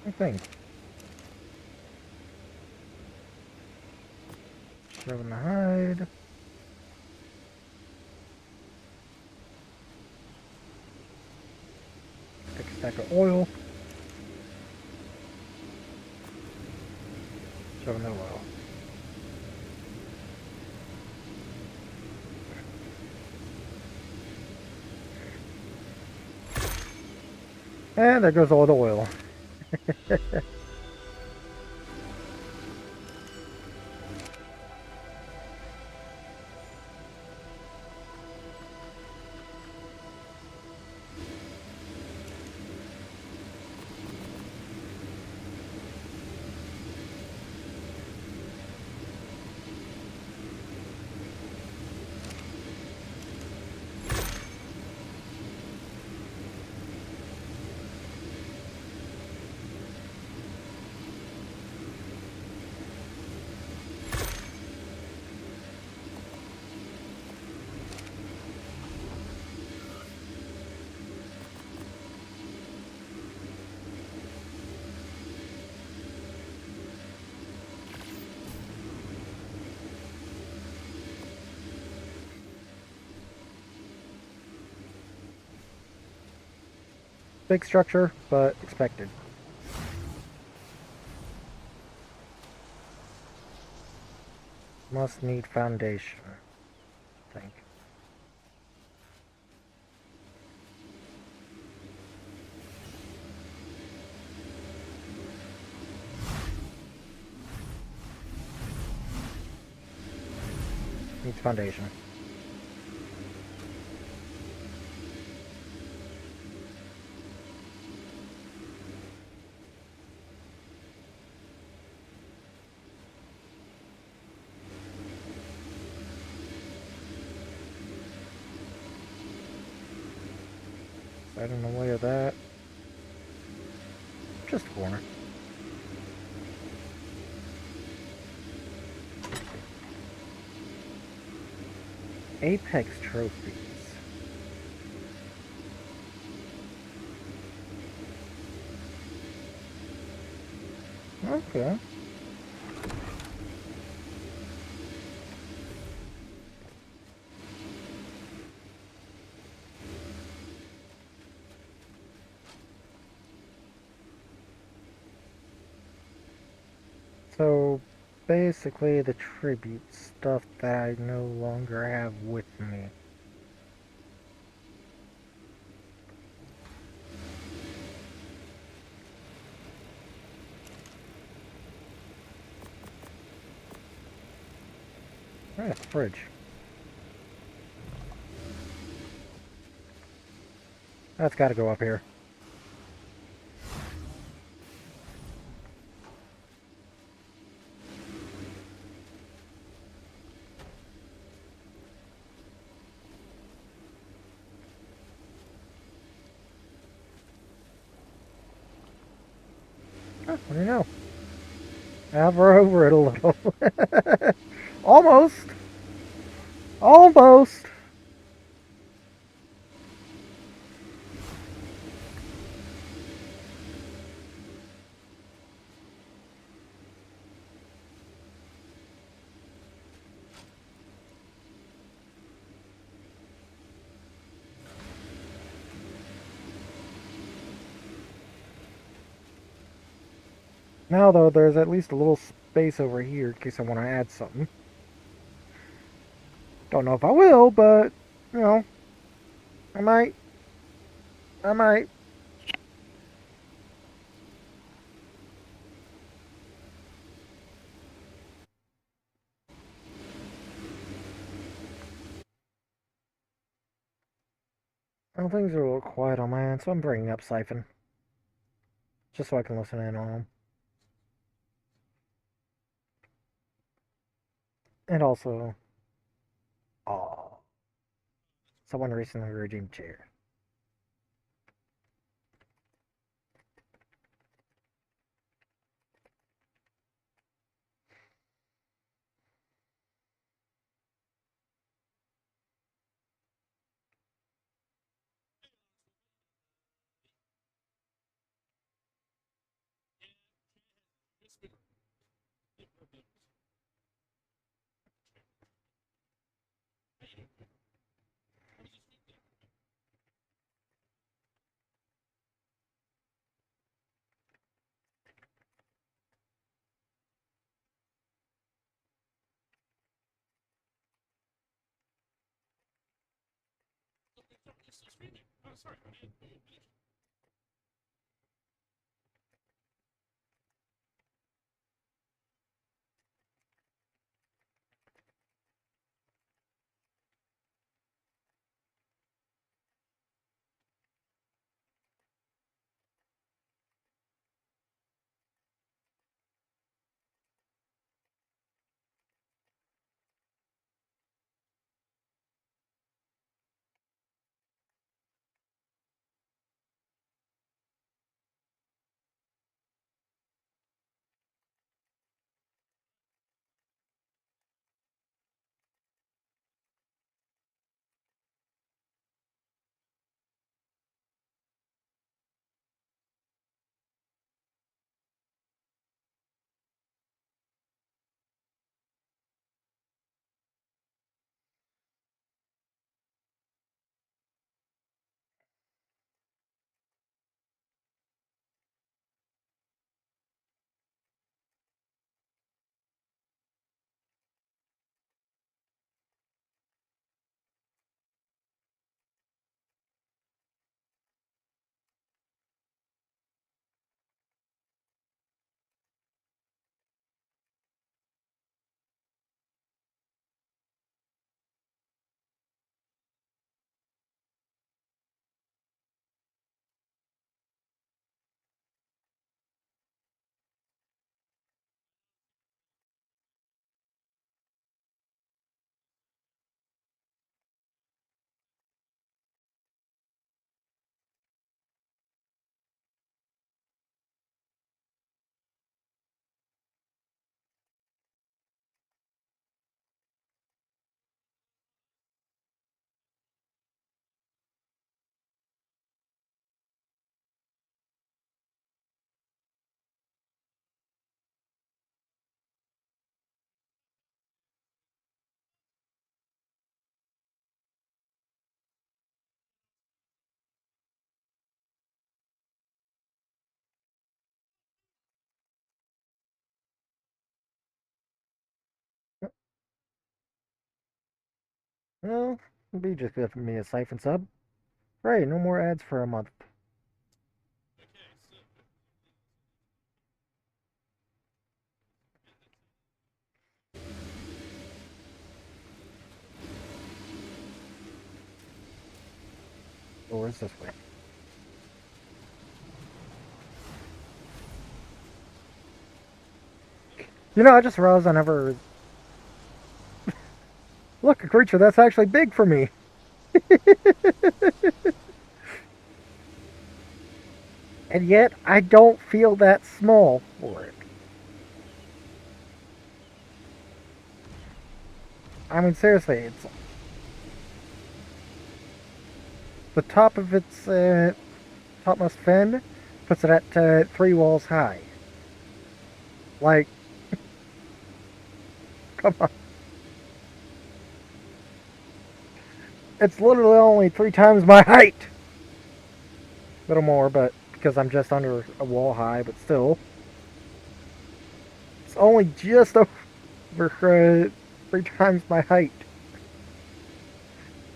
I think. Shoving the hide. Take a stack of oil. Shoving the oil. And there goes all the oil. Big structure, but expected. Must need foundation, I think. Needs foundation. Right in the way of that. Just a corner. Apex trophies. Okay. So basically the tribute stuff that I no longer have with me. Where's the fridge? That's gotta go up here. Oh, what do you know? Hover over it a little. Almost! Almost! Now, though, there's at least a little space over here in case I want to add something. Don't know if I will, but, you know, I might. I might. Well, things are a little quiet on my end, so I'm bringing up Siphon. Just so I can listen in on them. And also, oh, someone recently redeemed chair. Well, it'd be just good for me a siphon sub. Right, no more ads for a month. Or is this way? You know, I just realized I never... Look, a creature that's actually big for me. And yet, I don't feel that small for it. I mean, seriously, it's... The top of its topmost fin puts it at 3 walls high. Like, come on. It's literally only 3 times my height. A little more, but because I'm just under a wall high, but still. It's only just over 3 times my height.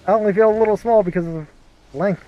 I only feel a little small because of length.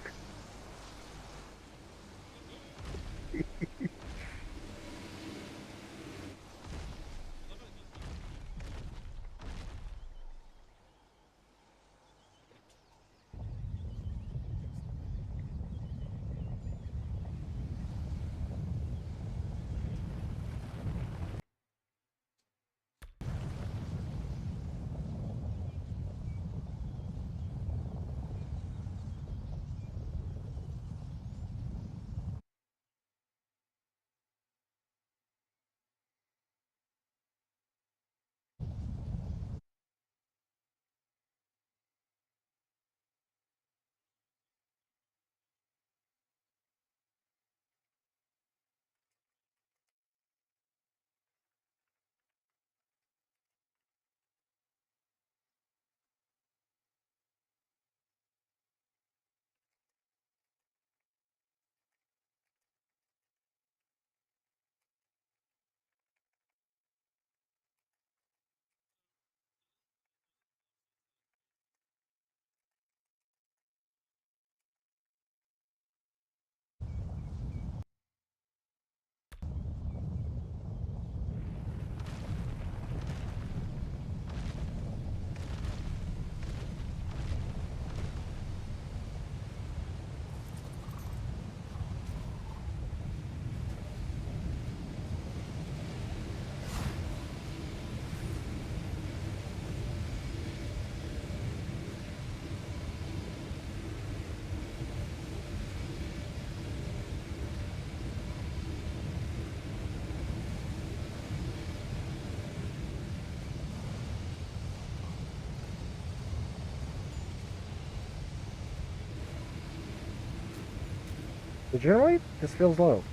But generally, this feels low.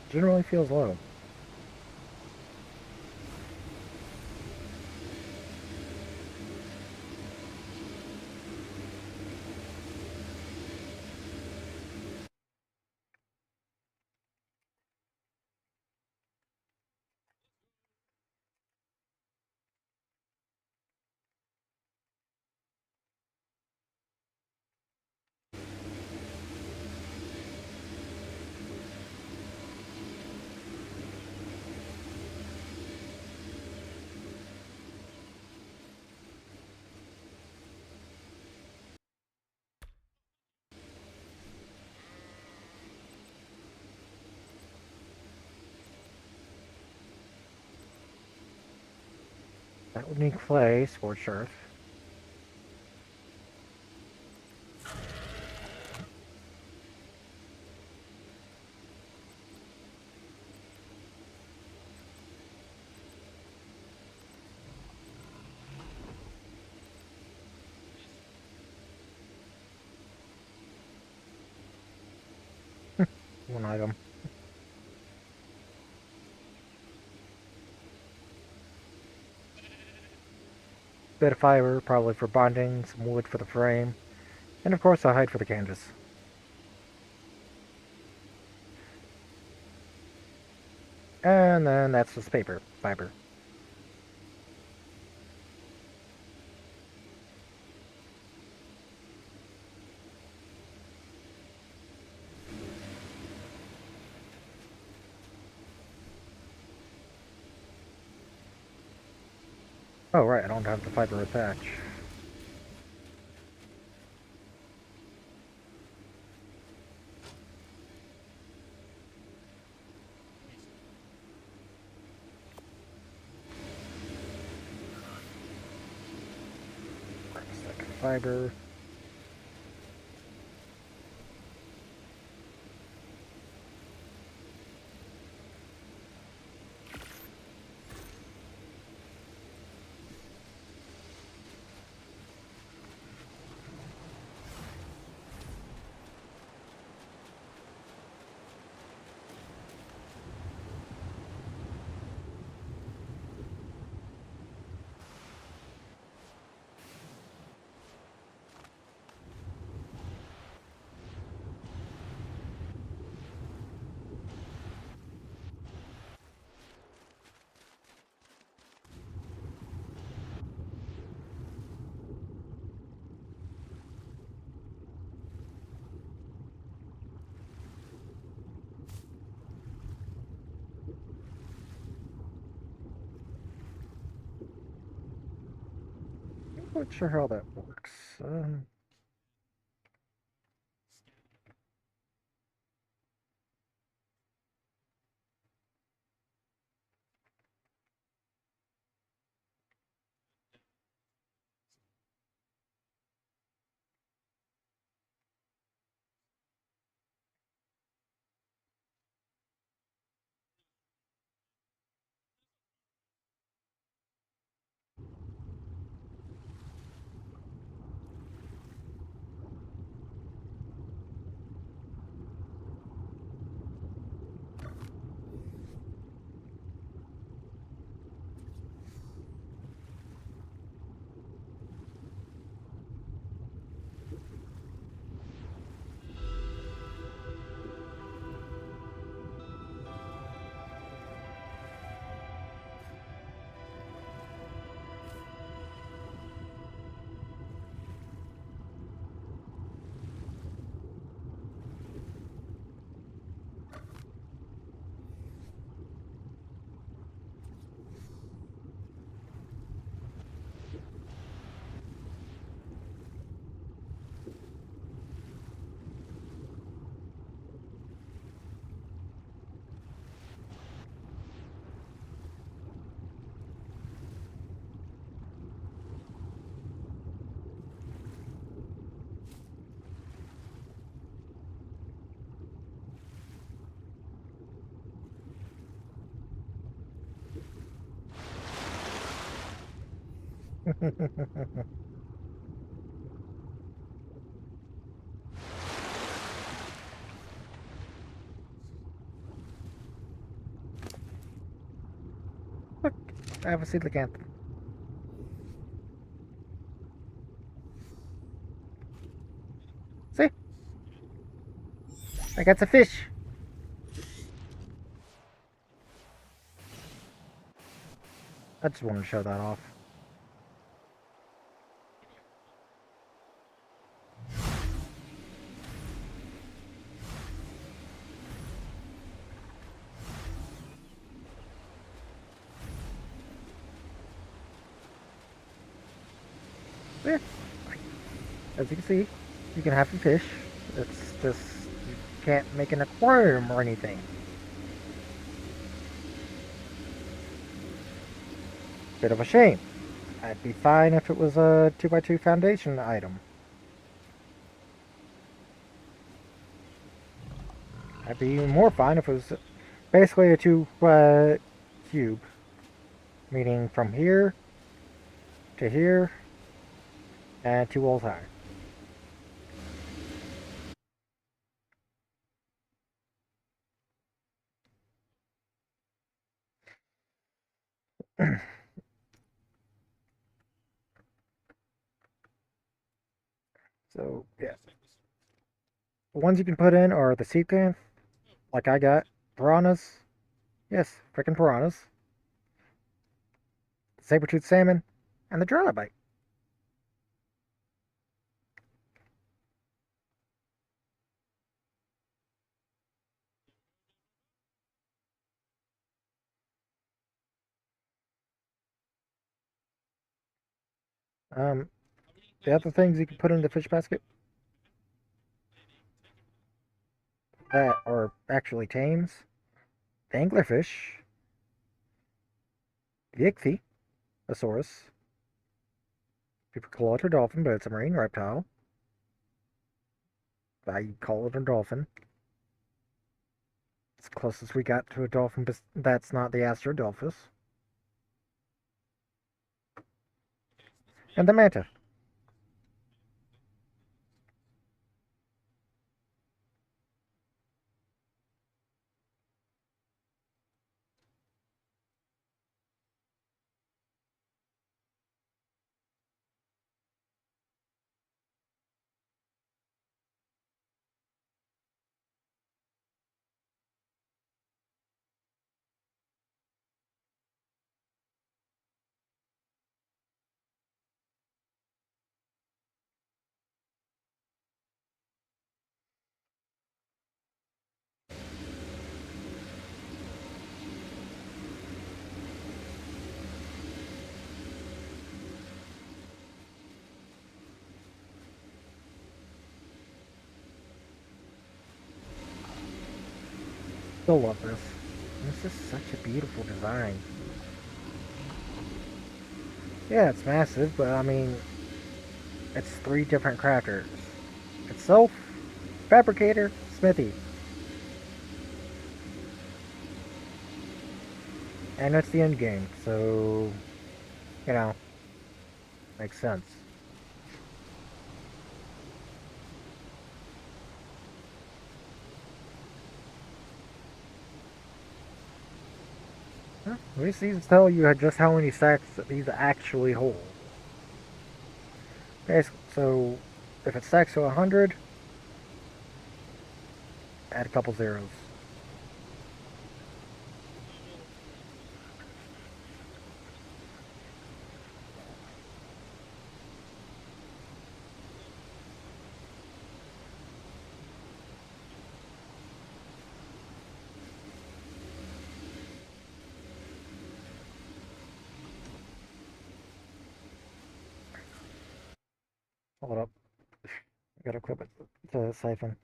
Generally feels low. That would need clay, scorched earth. One item. Bit of fiber, probably for bonding, some wood for the frame, and of course a hide for the canvas. And then that's just paper, fiber. Oh, right, I don't have the fiber attached. Second fiber. I'm not sure how that works. Look, I have a seedling anthem. See? I got the fish. I just wanted to show that off. Yeah. As you can see, you can have a fish. It's just you can't make an aquarium or anything. Bit of a shame. I'd be fine if it was a 2x2 foundation item. I'd be even more fine if it was basically a 2 cube. Meaning from here to here and 2 walls high. So, yeah. The ones you can put in are the sea thing, like I got, piranhas. Yes, freaking piranhas. Saber-toothed salmon, and the trilobite. The other things you can put in the fish basket that are actually tames: the anglerfish, the ichthyosaurus, people call it a dolphin, but it's a marine reptile. I call it a dolphin. It's the closest we got to a dolphin, but that's not the Astrodolphus. And the manta. Still love this. This is such a beautiful design. Yeah, it's massive, but I mean, it's 3 different crafters. Itself, fabricator, smithy. And it's the end game, so, you know, makes sense. Huh? These seasons tell you just how many stacks these actually hold. Okay, so if it stacks to 100, add a couple zeros. Hold up. Gotta equip it to siphon.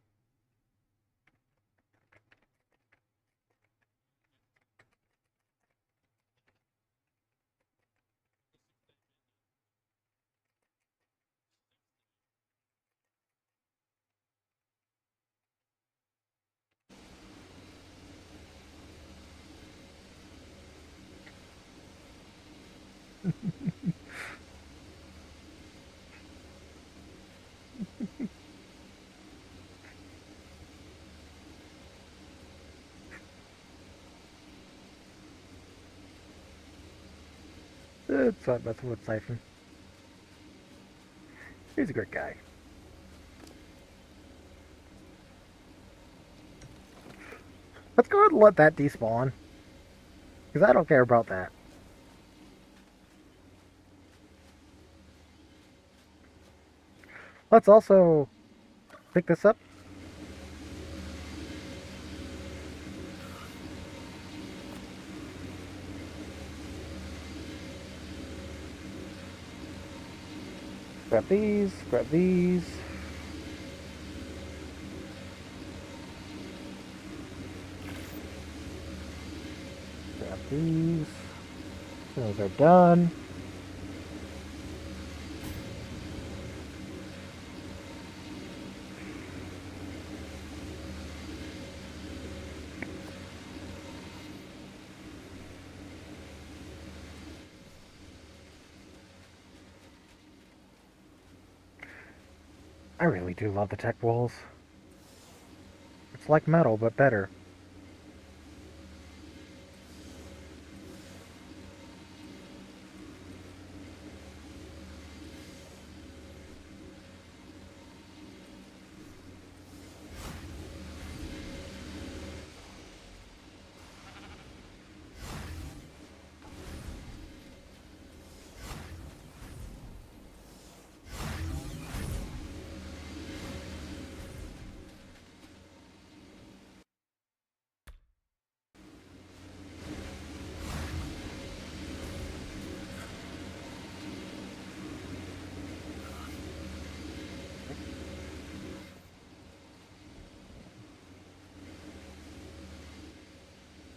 That's what siphon. He's a great guy. Let's go ahead and let that despawn. Because I don't care about that. Let's also pick this up. Grab these, grab these. Grab these. Those are done. I really do love the tech walls. It's like metal, but better.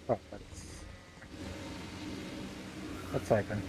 Oh, that's siphon.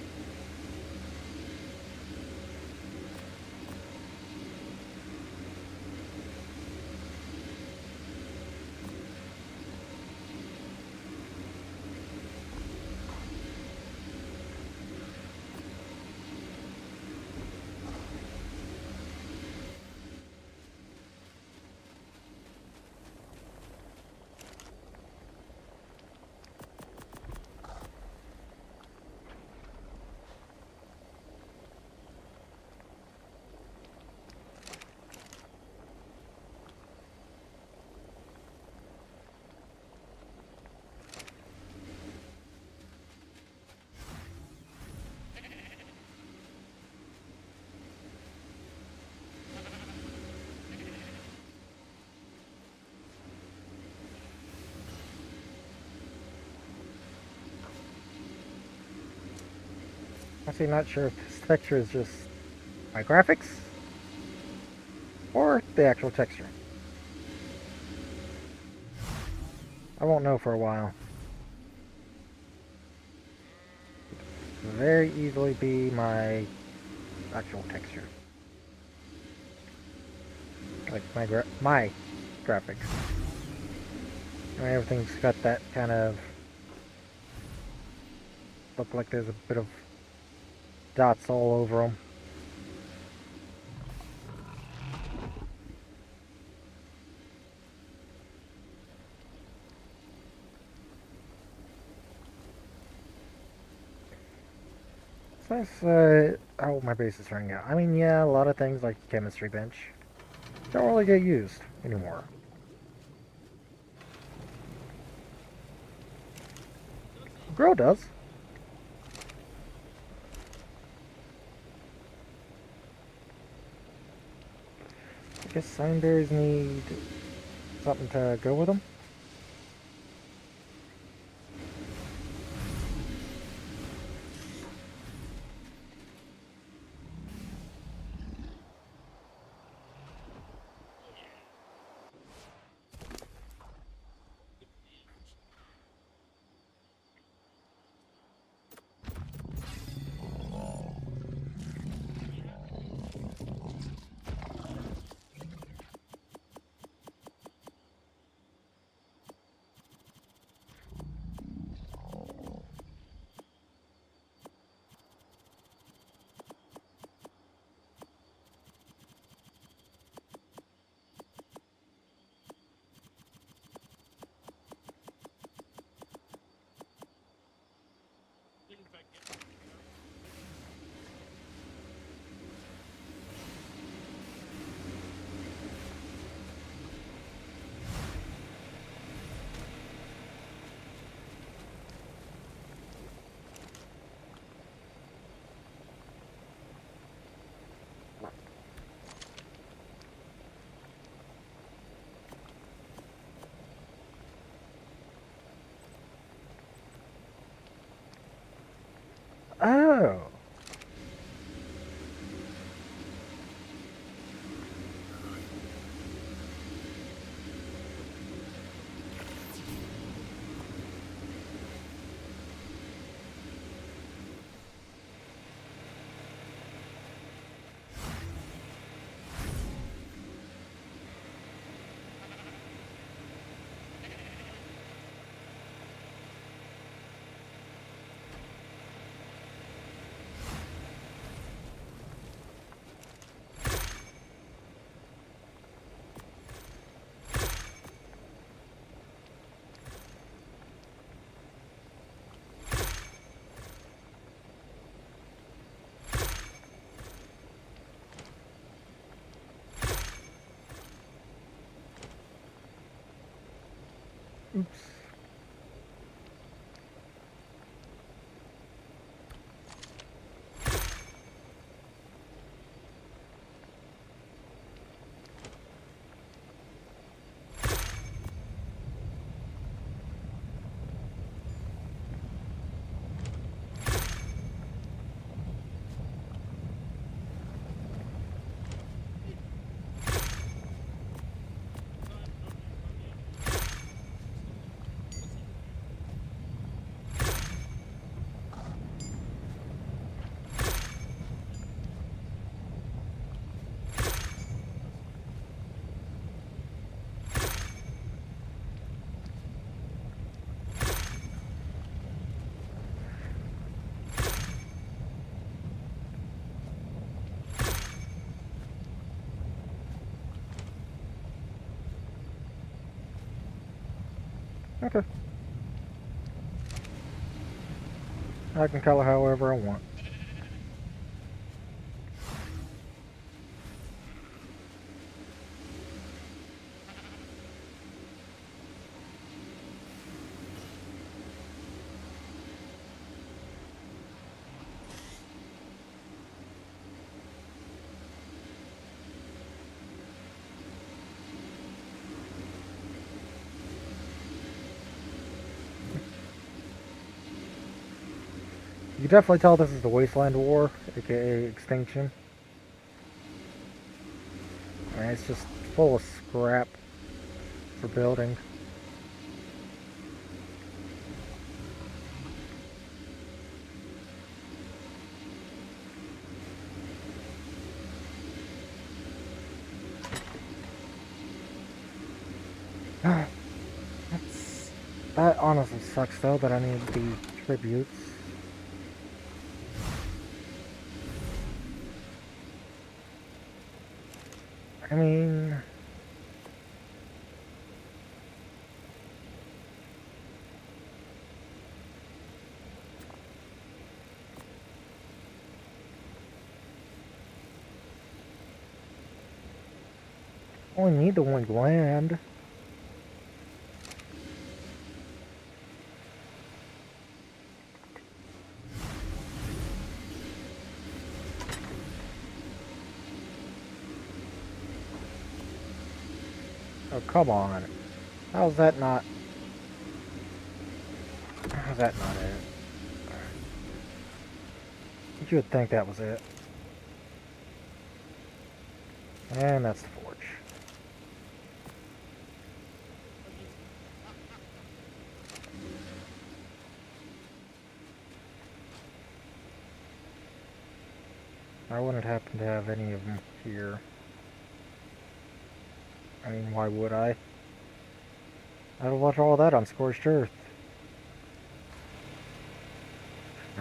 Honestly, not sure if this texture is just my graphics or the actual texture. I won't know for a while. Could very easily be my actual texture. Like my graphics. I mean, everything's got that kind of look like there's a bit of dots all over them. So that's how my base is turning out. I mean, yeah, a lot of things like chemistry bench don't really get used anymore. Grow does. I guess sign berries need something to go with them. Oh. Oops. Okay. I can color however I want. You can definitely tell this is the Wasteland War, aka Extinction. I mean, it's just full of scrap for building. That's, that honestly sucks though that I need the tributes. I mean, only need the one gland. Oh, come on. How's that not... How's that not it? You would think that was it. And that's the forge. I wouldn't happen to have any of them here. I mean, why would I? I'd watch all that on Scorched Earth.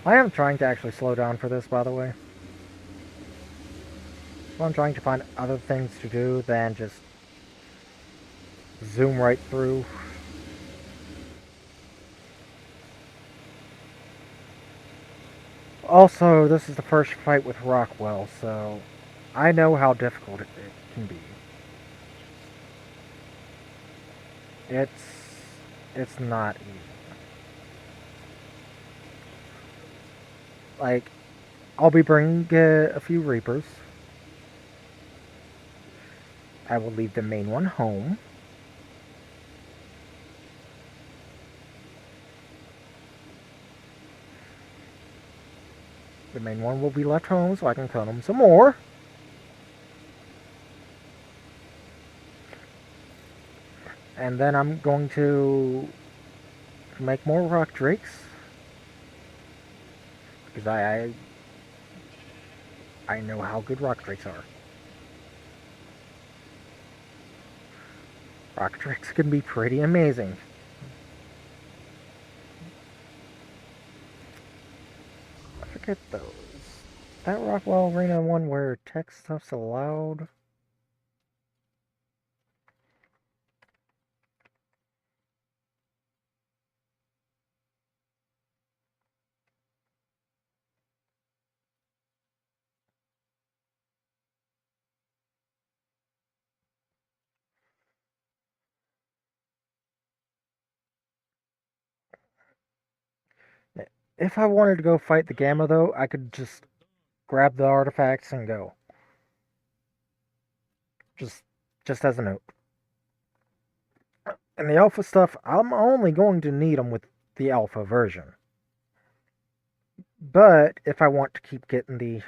I am trying to actually slow down for this, by the way. So I'm trying to find other things to do than just zoom right through. Also, this is the first fight with Rockwell, so I know how difficult it can be. It's not easy. Like, I'll be bringing a few Reapers. I will leave the main one home. The main one will be left home so I can cut them some more. And then I'm going to make more rock drakes. Because I know how good rock drakes are. Rock drakes can be pretty amazing. I forget those. That Rockwell Arena one where tech stuff's allowed. If I wanted to go fight the Gamma though, I could just grab the artifacts and go. Just just as a note. And the alpha stuff, I'm only going to need them with the alpha version. But if I want to keep getting the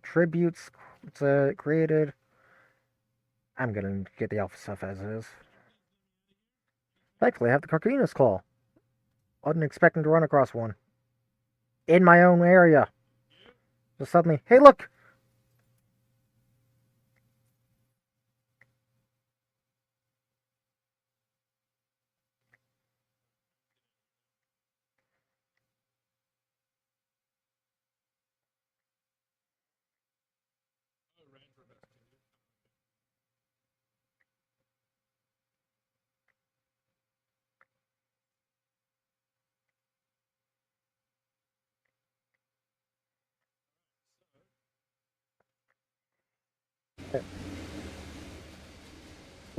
tributes created, I'm gonna get the alpha stuff as is. Thankfully, I have the Carquinus Claw. Wasn't expecting to run across one. In my own area. Just suddenly, hey look!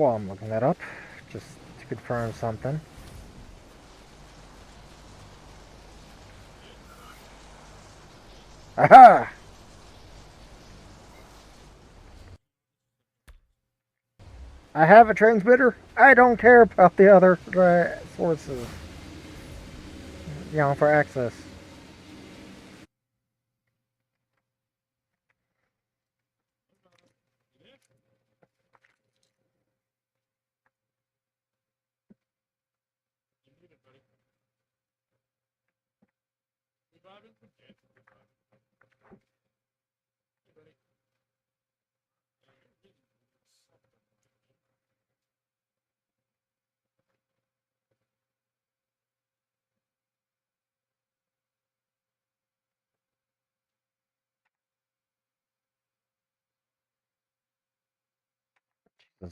Well, I'm looking that up just to confirm something. Aha! I have a transmitter. I don't care about the other sources, for access.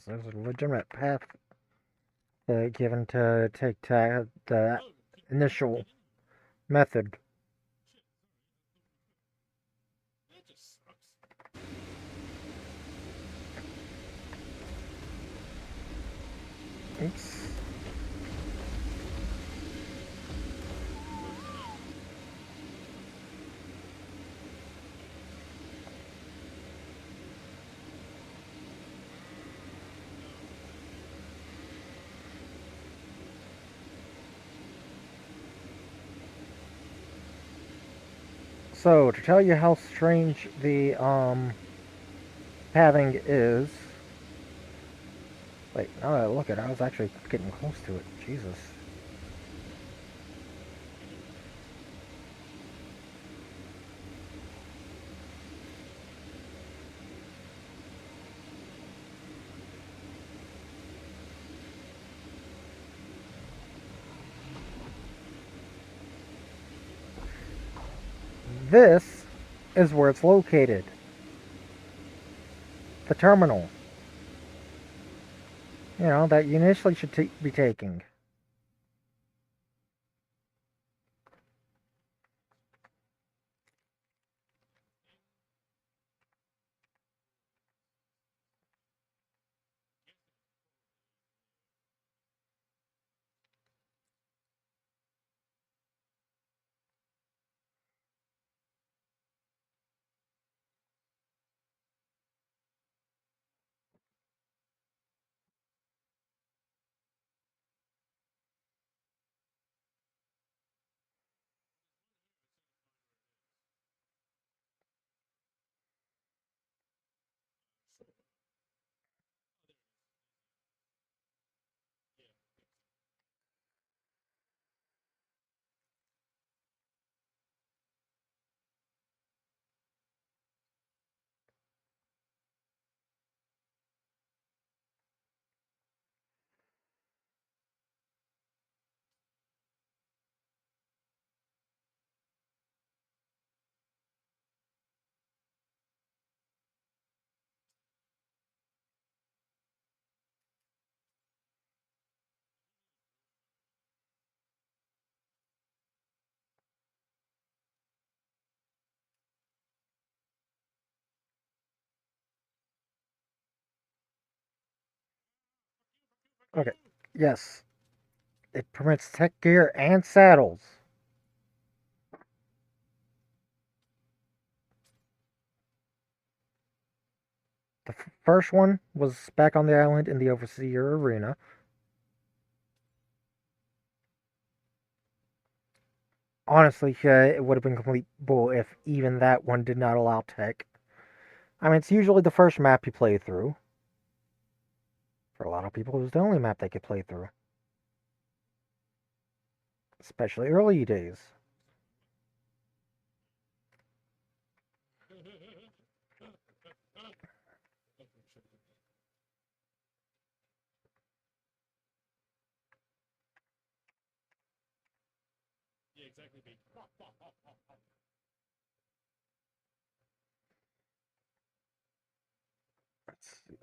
There's a legitimate path given to take the initial method. Oops. So, to tell you how strange the pathing is. Wait, now that I look at it, I was actually getting close to it. Jesus. This is where it's located. The terminal. That you initially should be taking. Okay. Yes. It permits tech gear and saddles. The first one was back on the island in the Overseer Arena. Honestly, it would have been complete bull if even that one did not allow tech. I mean, it's usually the first map you play through. For a lot of people, it was the only map they could play through. Especially early days. Let's see.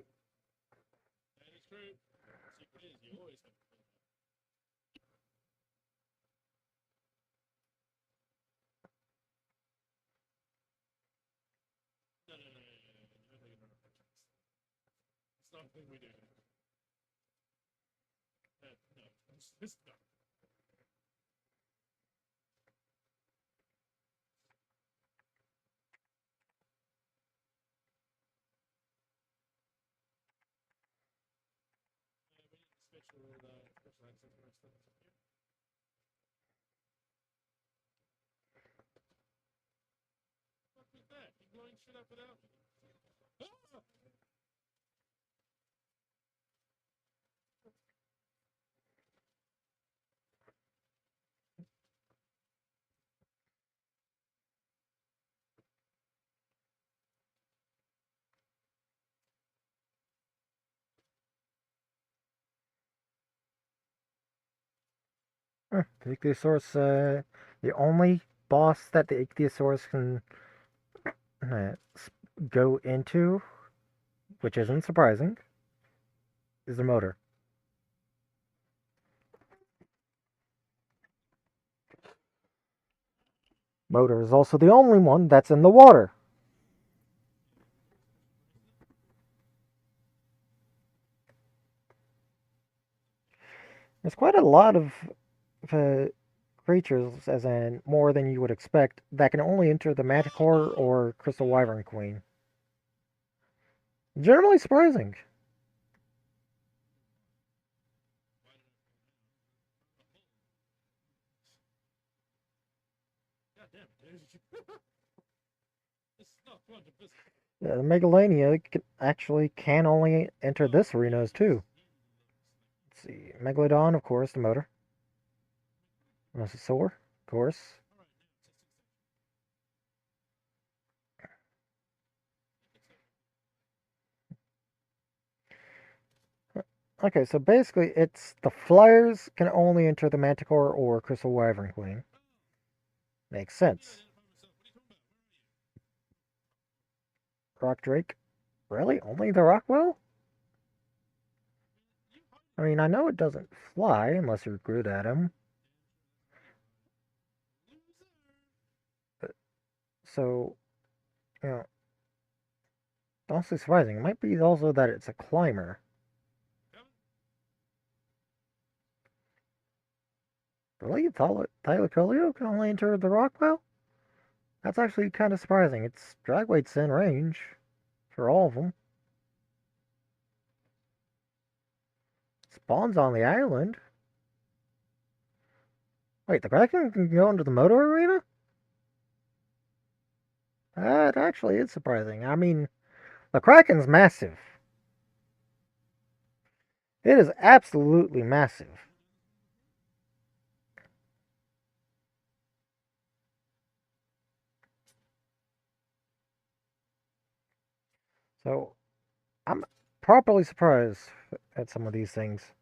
The Ichthyosaurus, the only boss that the Ichthyosaurus can go into, which isn't surprising, is the motor. Motor is also the only one that's in the water. There's quite a lot of creatures, as in more than you would expect, that can only enter the Manticore or Crystal Wyvern Queen. Generally surprising. The Megalania actually can only enter this arena too. Let's see. Megalodon, of course, the motor. Mosasaur, of course. Okay, so basically it's the Flyers can only enter the Manticore or Crystal Wyvern Queen. Makes sense. Rock Drake? Really? Only the Rockwell? I mean, I know it doesn't fly unless you're good at him. So, you know, honestly surprising. It might be also that it's a climber. Really? Thylacoleo can only enter the Rockwell? That's actually kind of surprising. Its drag weight's in range for all of them. Spawns on the island. Wait, the Kraken can go into the motor arena? That actually is surprising. I mean, the Kraken's massive. It is absolutely massive. So, I'm properly surprised at some of these things.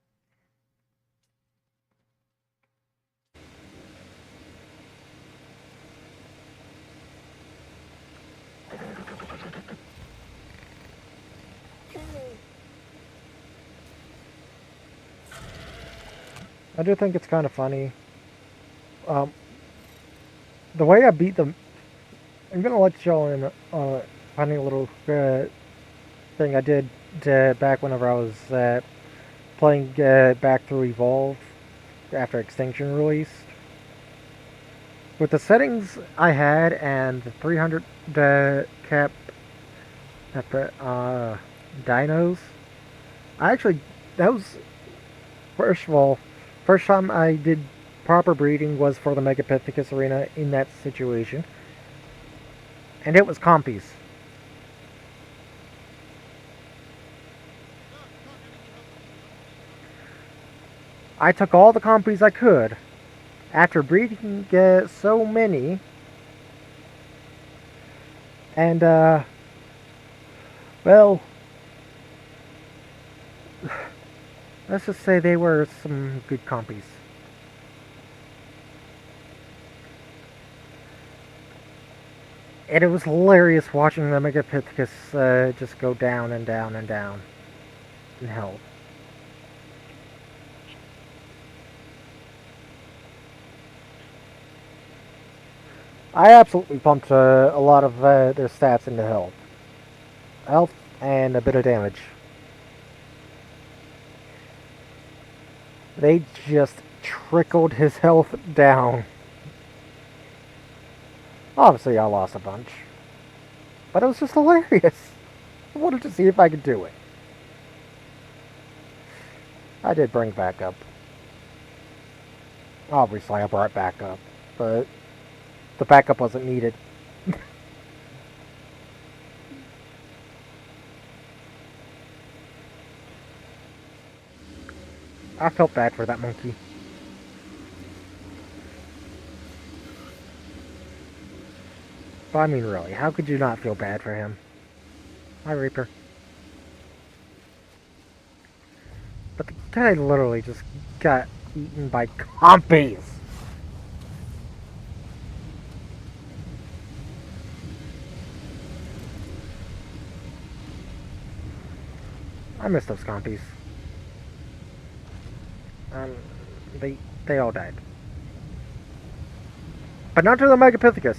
I do think it's kind of funny. The way I beat them, I'm gonna let y'all in funny little thing I did back whenever I was playing back through Evolve after Extinction released. With the settings I had and the 300 cap dinos, I actually, that was, first of all, first time I did proper breeding was for the Megapithecus arena in that situation. And it was compies. I took all the compies I could. After breeding so many, and well, let's just say they were some good compies. And it was hilarious watching the Megapithecus just go down and down and down in hell. I absolutely pumped a lot of their stats into health, and a bit of damage. They just trickled his health down. Obviously, I lost a bunch. But it was just hilarious. I wanted to see if I could do it. I did bring back up. Obviously, I brought back up. But the backup wasn't needed. I felt bad for that monkey. But I mean, really, how could you not feel bad for him? Hi, Reaper. But the guy literally just got eaten by compies. I miss those compies. Um, they all died. But not to the Megapithecus.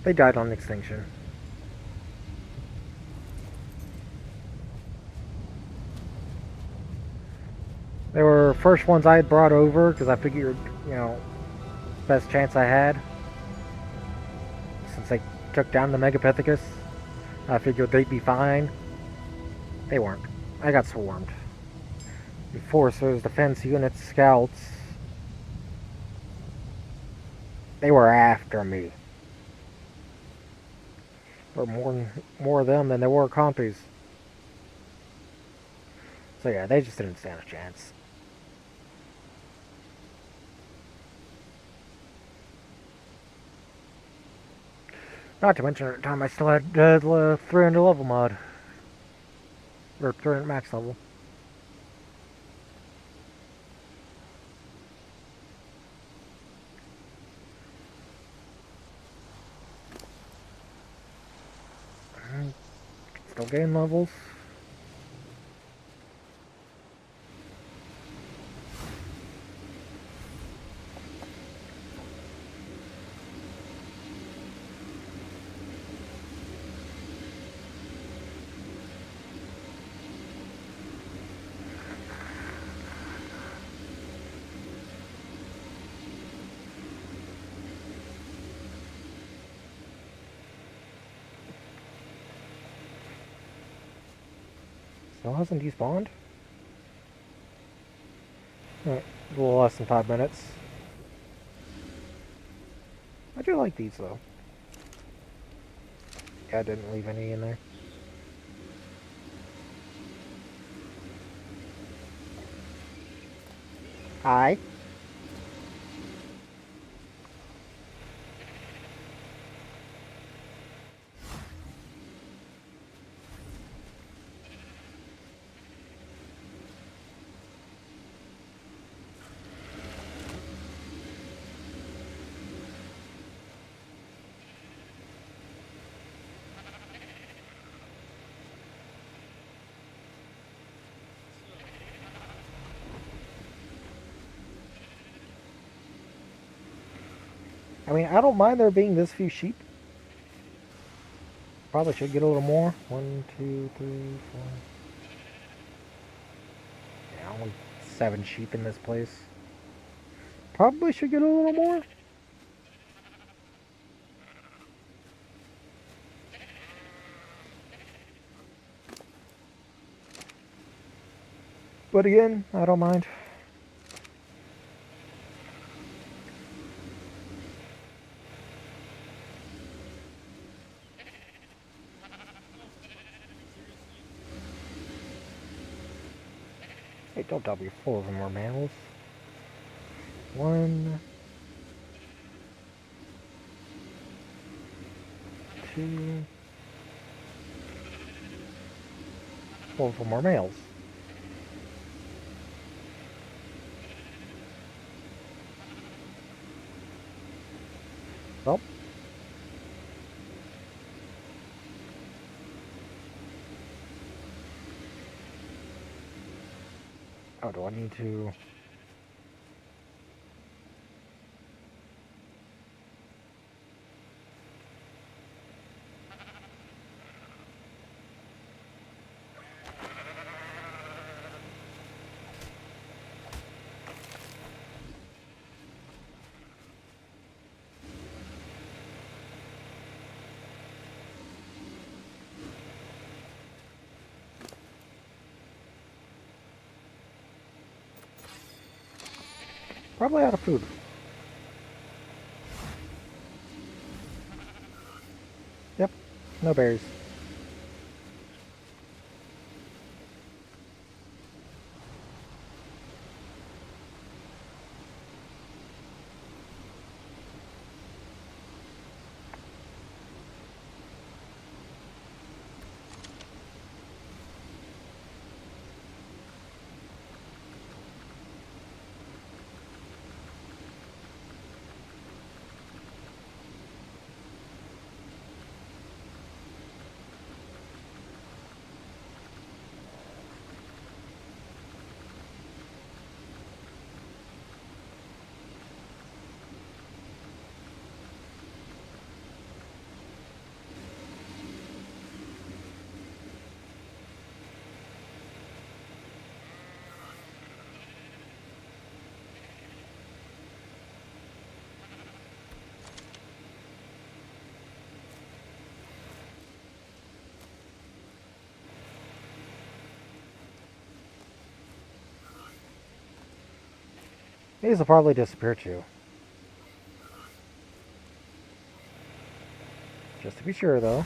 They died on extinction. They were first ones I had brought over because I figured, best chance I had. Since they took down the Megapithecus, I figured they'd be fine. They weren't. I got swarmed. Enforcers, defense units, scouts. They were after me. There were more of them than there were compies. So yeah, they just didn't stand a chance. Not to mention at the time I still had 300 level mod. Or 300 max level. Still gain levels. Still hasn't despawned? A little less than 5 minutes. I do like these though. Yeah, I didn't leave any in there. Hi. I mean, I don't mind there being this few sheep. Probably should get a little more. 1, 2, 3, 4. Yeah, only 7 sheep in this place. Probably should get a little more. But again, I don't mind. Hey, don't tell me 4 of them were mammals. 1, 2, 4 of them were males. Well. Oh, do I need to... Probably out of food. Yep, no berries. These will probably disappear too. Just to be sure though.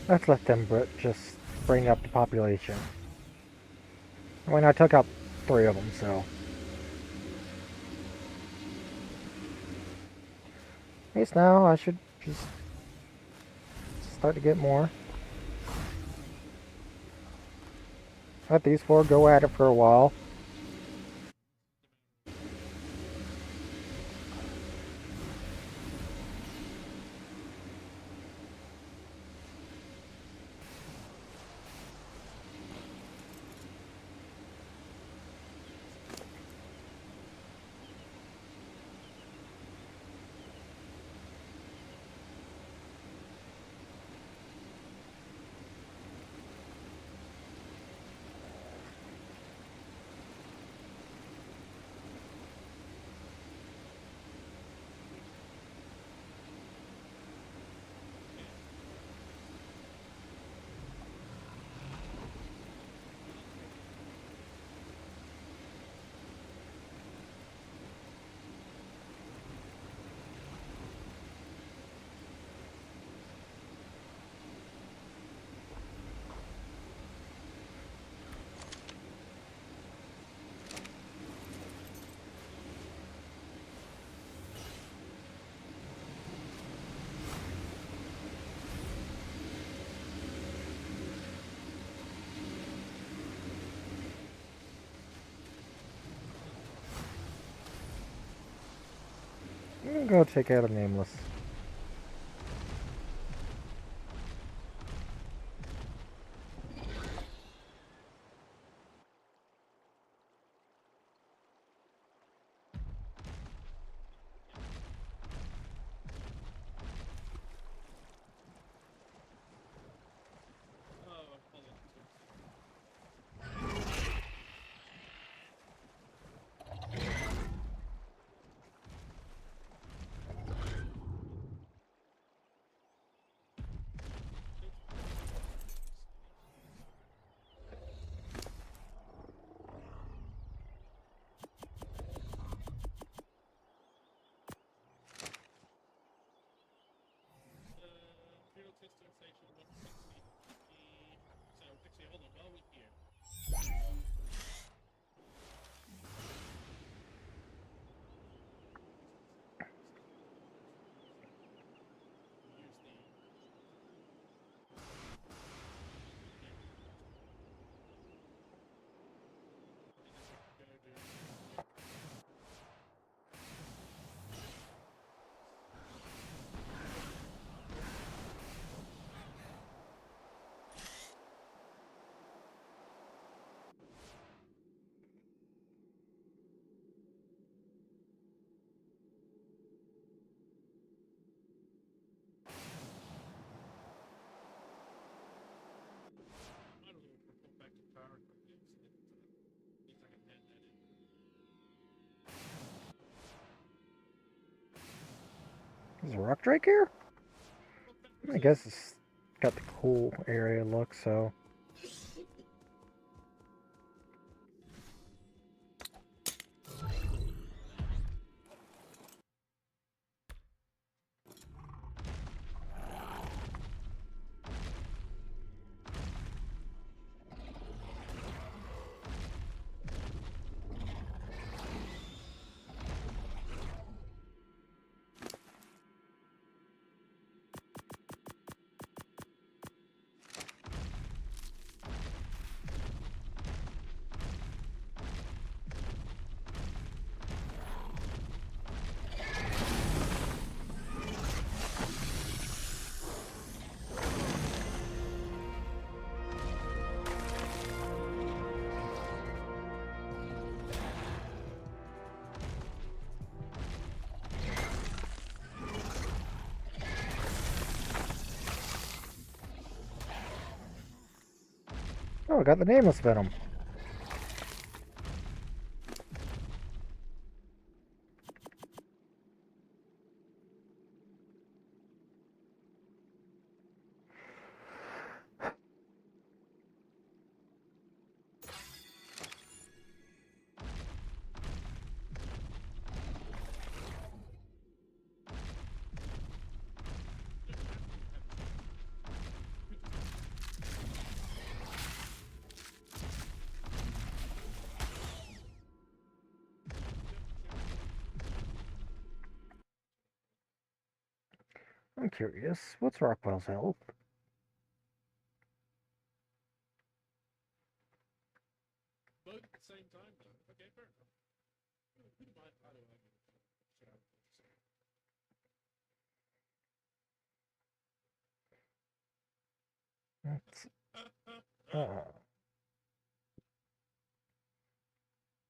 Let's let them just bring up the population. I mean, I took out 3 of them, so. I guess now I should just start to get more. Let these 4 go at it for a while. I'm gonna go take out a nameless. Is a rock drake here? I guess it's got the cool area look, so. Oh, I got the nameless venom. I'm curious, what's Rockwell's health? Let's, uh,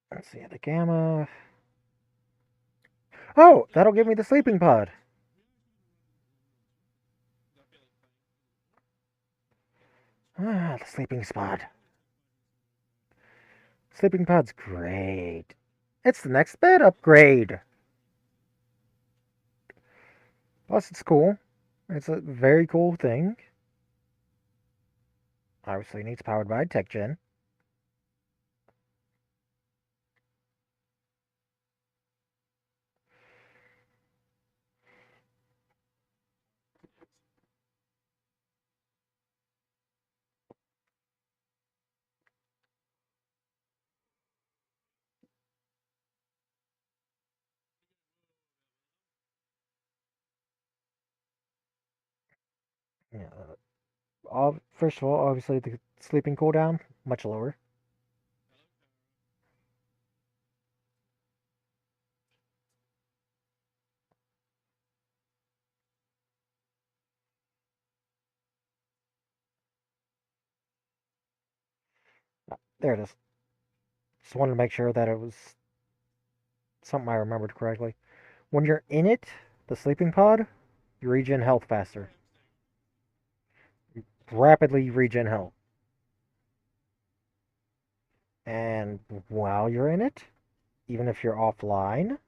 let's see, the gamma. Oh, that'll give me the sleeping pod. Ah, the sleeping pod. Sleeping pod's great. It's the next bed upgrade. Plus, it's cool. It's a very cool thing. Obviously, needs powered by tech gen. Yeah. First of all, obviously the sleeping cooldown much lower. There it is. Just wanted to make sure that it was something I remembered correctly. When you're in it, the sleeping pod, you regen health faster. You rapidly regen health. And while you're in it, even if you're offline,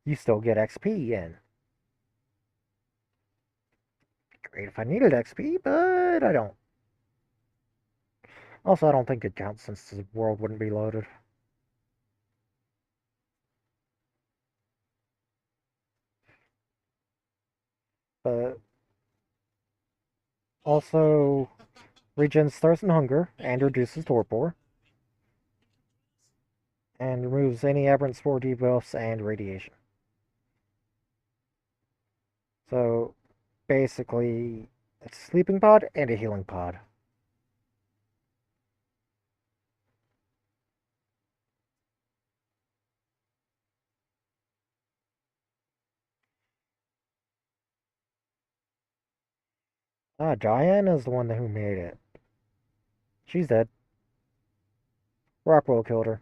you still get XP in. Great if I needed XP, but I don't. Also, I don't think it counts since the world wouldn't be loaded. But also regens thirst and hunger and reduces torpor. And removes any aberrant spore debuffs and radiation. So basically, it's a sleeping pod and a healing pod. Diane is the one who made it. She's dead. Rockwell killed her.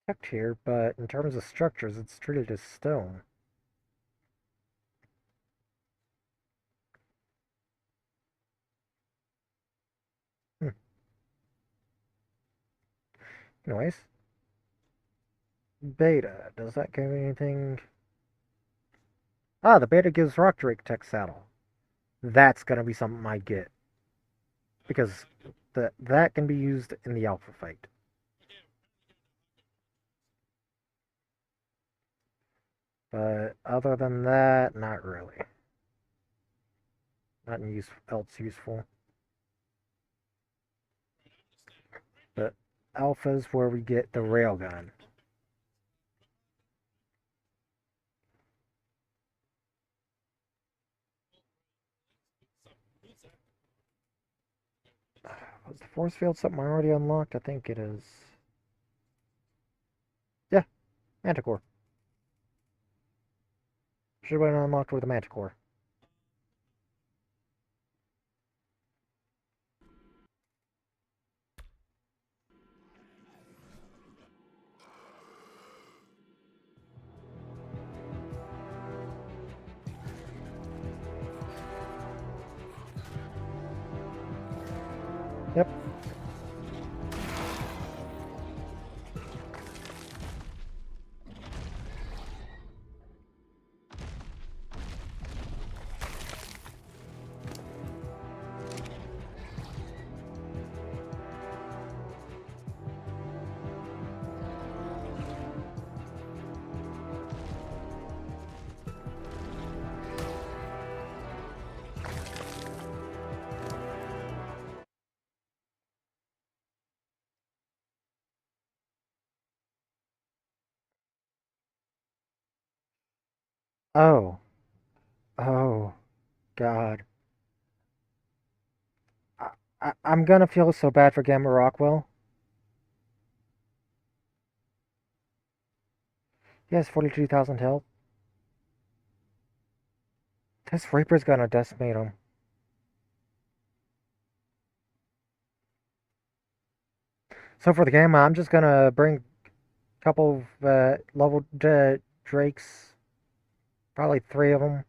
Kept here, but in terms of structures, it's treated as stone. Hmm. Anyways, beta. Does that give anything? The beta gives Rock Drake Tech Saddle. That's gonna be something I get. Because that can be used in the alpha fight. But other than that, not really. Nothing else useful. But alpha's where we get the railgun. Was the force field something I already unlocked? I think it is. Yeah, Manticore. Should have been unlocked with a Manticore. Yep. Oh. Oh. God. I'm gonna feel so bad for Gamma Rockwell. He has 42,000 health. This Reaper's gonna decimate him. So for the game, I'm just gonna bring a couple of level Drakes. Probably 3 of them.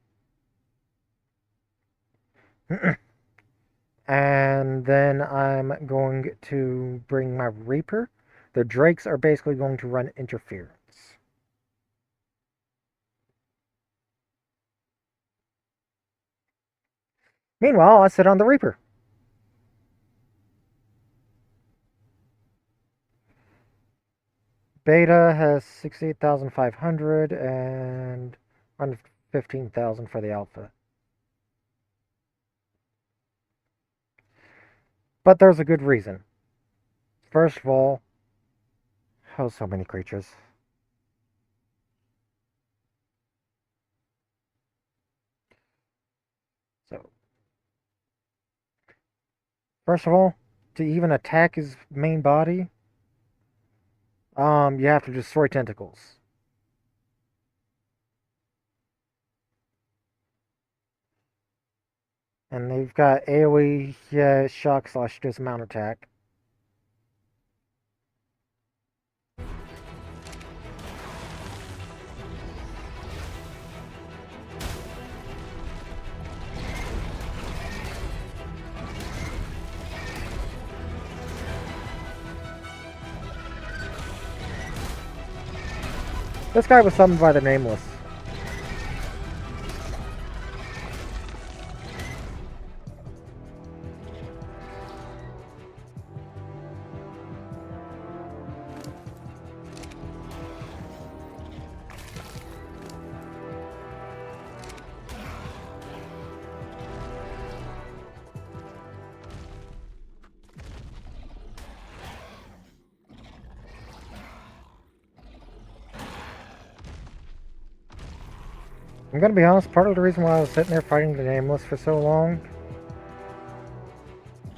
And then I'm going to bring my Reaper. The Drakes are basically going to run interference. Meanwhile, I sit on the Reaper. Beta has 68,500 and 115,000 for the Alpha. But there's a good reason. First of all, oh, so many creatures. First of all, to even attack his main body, you have to destroy tentacles. And they've got AoE shock slash dismount attack. This guy was summoned by the Nameless. I'm gonna be honest, part of the reason why I was sitting there fighting the Nameless for so long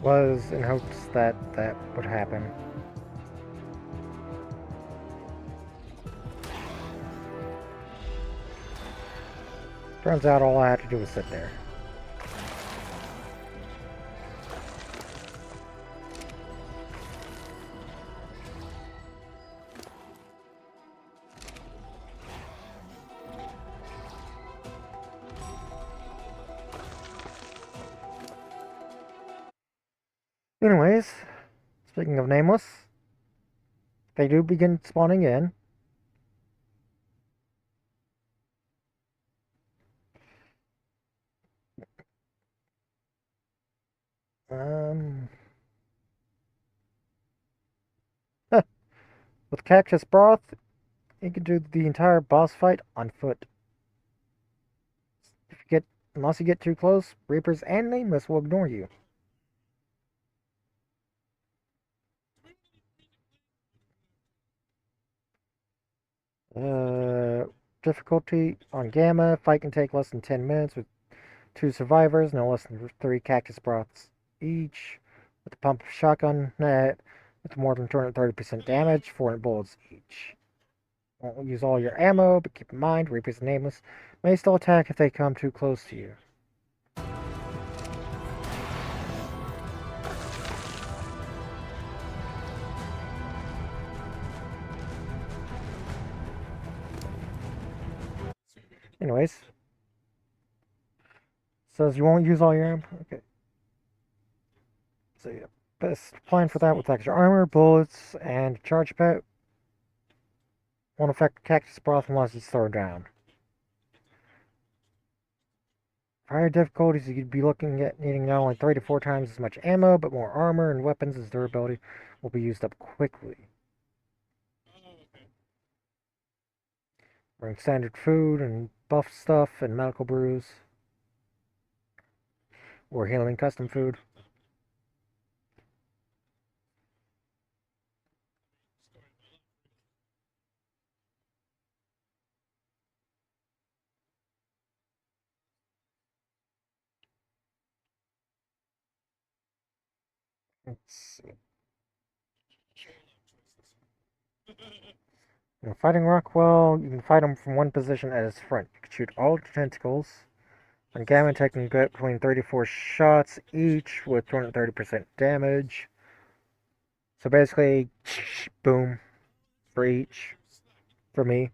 was in hopes that that would happen. Turns out all I had to do was sit there. Anyways, speaking of Nameless, they do begin spawning in. Um, with Cactus Broth, you can do the entire boss fight on foot. If you get, unless you get too close, Reapers and Nameless will ignore you. Uh, Difficulty on Gamma, fight can take less than 10 minutes with 2 survivors, no less than 3 Cactus Broths each. With the pump shotgun, with more than 230% damage, 400 bullets each. Won't use all your ammo, but keep in mind, Reapers and Nameless may still attack if they come too close to you. Anyways, says you won't use all your ammo. Okay. So yeah, best plan for that with extra armor, bullets, and charge pet won't affect Cactus Broth unless it's thrown down. For higher difficulties, you'd be looking at needing not only 3 to 4 times as much ammo, but more armor and weapons as durability will be used up quickly. Bring standard food and buff stuff and medical brews. Or healing custom food. Let's see. Fighting Rockwell, you can fight him from one position at his front. You can shoot all the tentacles. On Gamma, taking between 34 shots each with 230% damage. So basically, boom, for each, for me.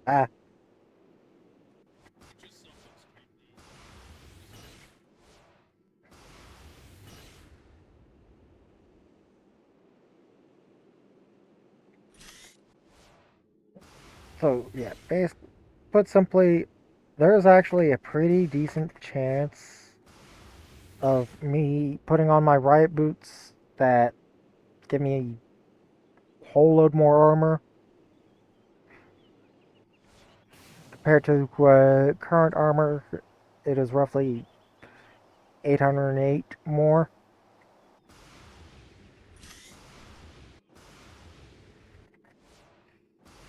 Ah. So yeah, basically, put simply, there is actually a pretty decent chance of me putting on my riot boots that give me a whole load more armor compared to current armor. It is roughly 808 more,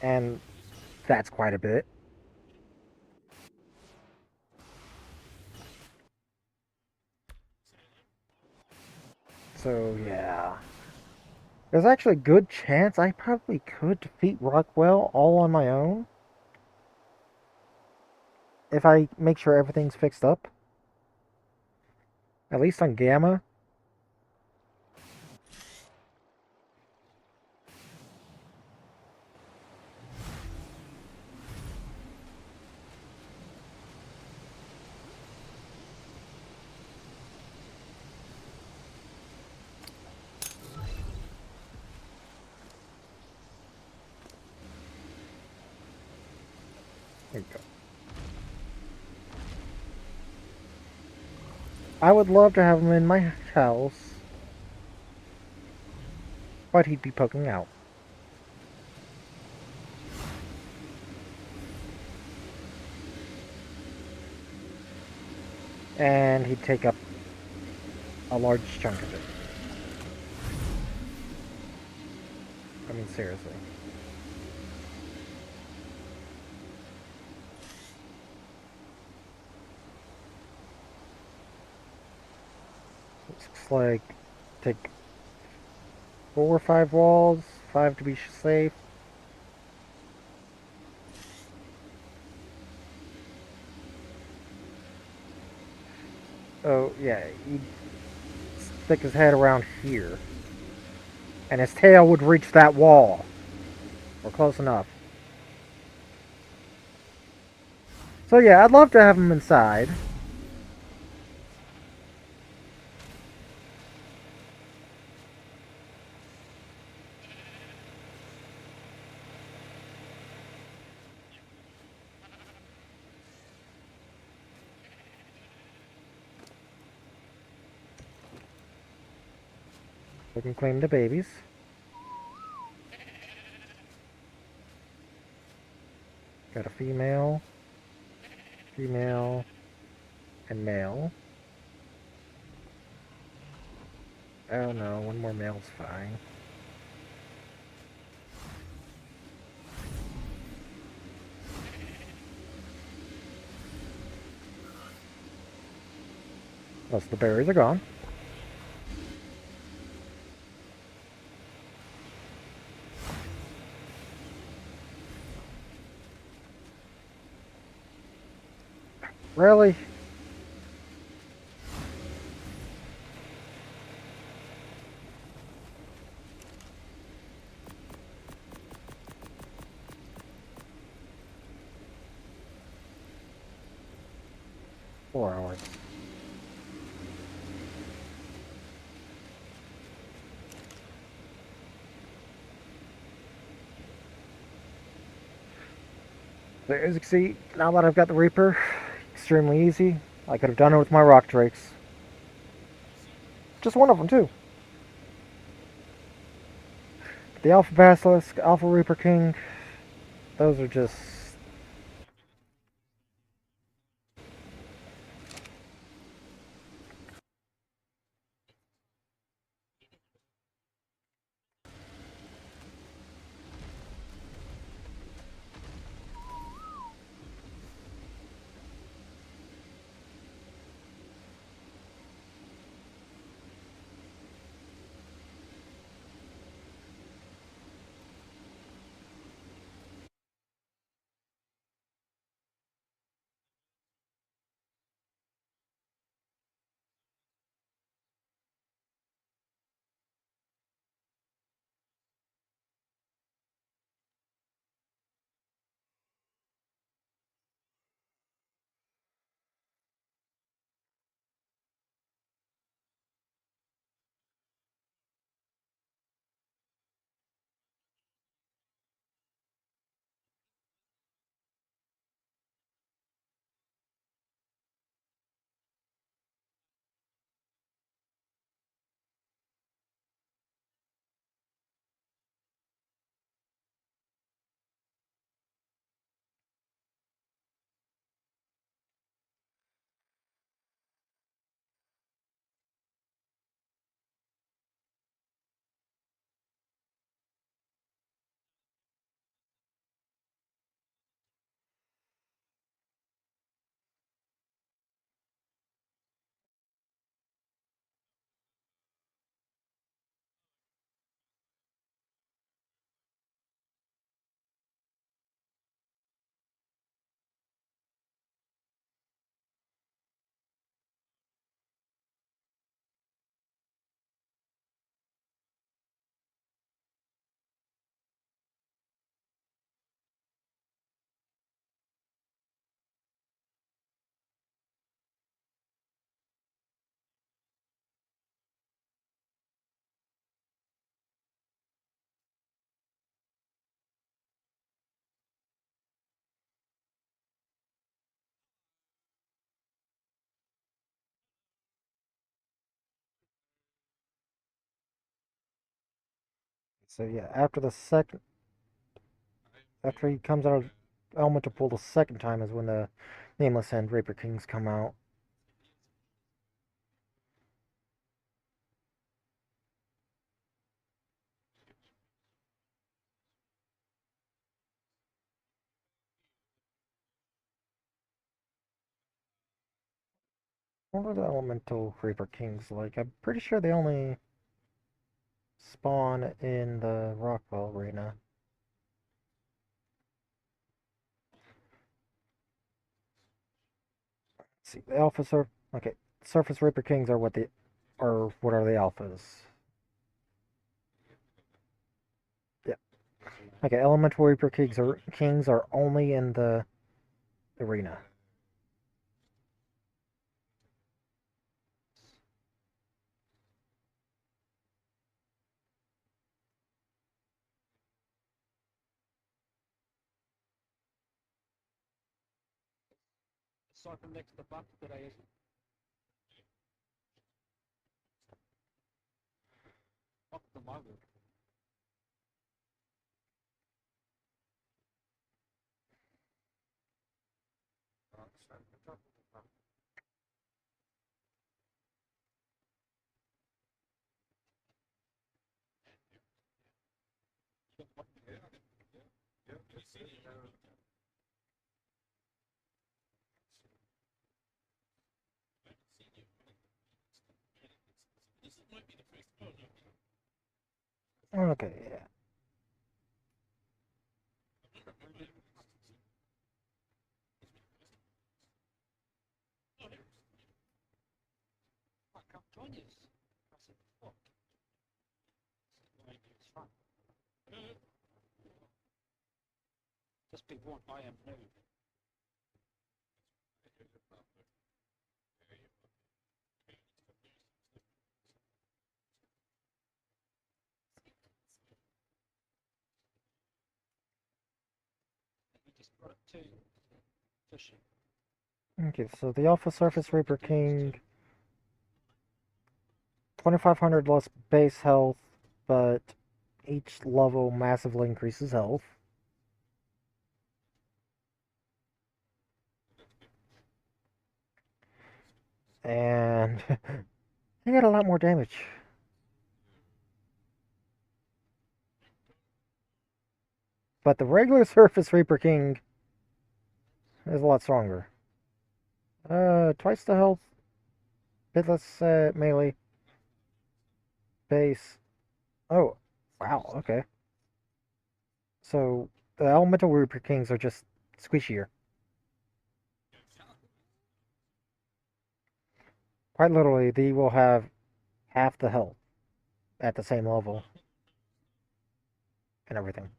and that's quite a bit. So yeah, there's actually a good chance I probably could defeat Rockwell all on my own if I make sure everything's fixed up. At least on Gamma. There you go. I would love to have him in my house, but he'd be poking out. And he'd take up a large chunk of it. I mean, seriously. Looks like take 4 or 5 walls, 5 to be safe. Oh, yeah, he'd stick his head around here. And his tail would reach that wall. Or close enough. So yeah, I'd love to have him inside. We can claim the babies. Got a female, female, and male. Oh no, one more male's fine. Most of the berries are gone. Really? $4. So as you can see, now that I've got the Reaper, extremely easy. I could have done it with my Rock Drakes. Just one of them, too. The Alpha Basilisk, Alpha Reaper King, those are just So yeah, after he comes out of elemental pool the second time is when the Nameless and Raper Kings come out. What are the elemental Reaper Kings like? I'm pretty sure they only spawn in the Rockwell arena. Let's see, the alphas are okay. Surface Reaper Kings are what are the alphas? Yeah. Okay, elemental Reaper Kings are only in the arena. Aside from next to buff today, isn't off the moment. Okay, yeah. I can't join you. I said, what? It's fun. Just be warned, I am new. We just got it too. Fishing. Okay, so the Alpha Surface Reaper King, 2,500 less base health, but each level massively increases health. And they get a lot more damage. But the regular Surface Reaper King is a lot stronger. Twice the health, bit less melee, base. Oh, wow, okay. So the Elemental Reaper Kings are just squishier. Quite literally, they will have half the health at the same level and everything.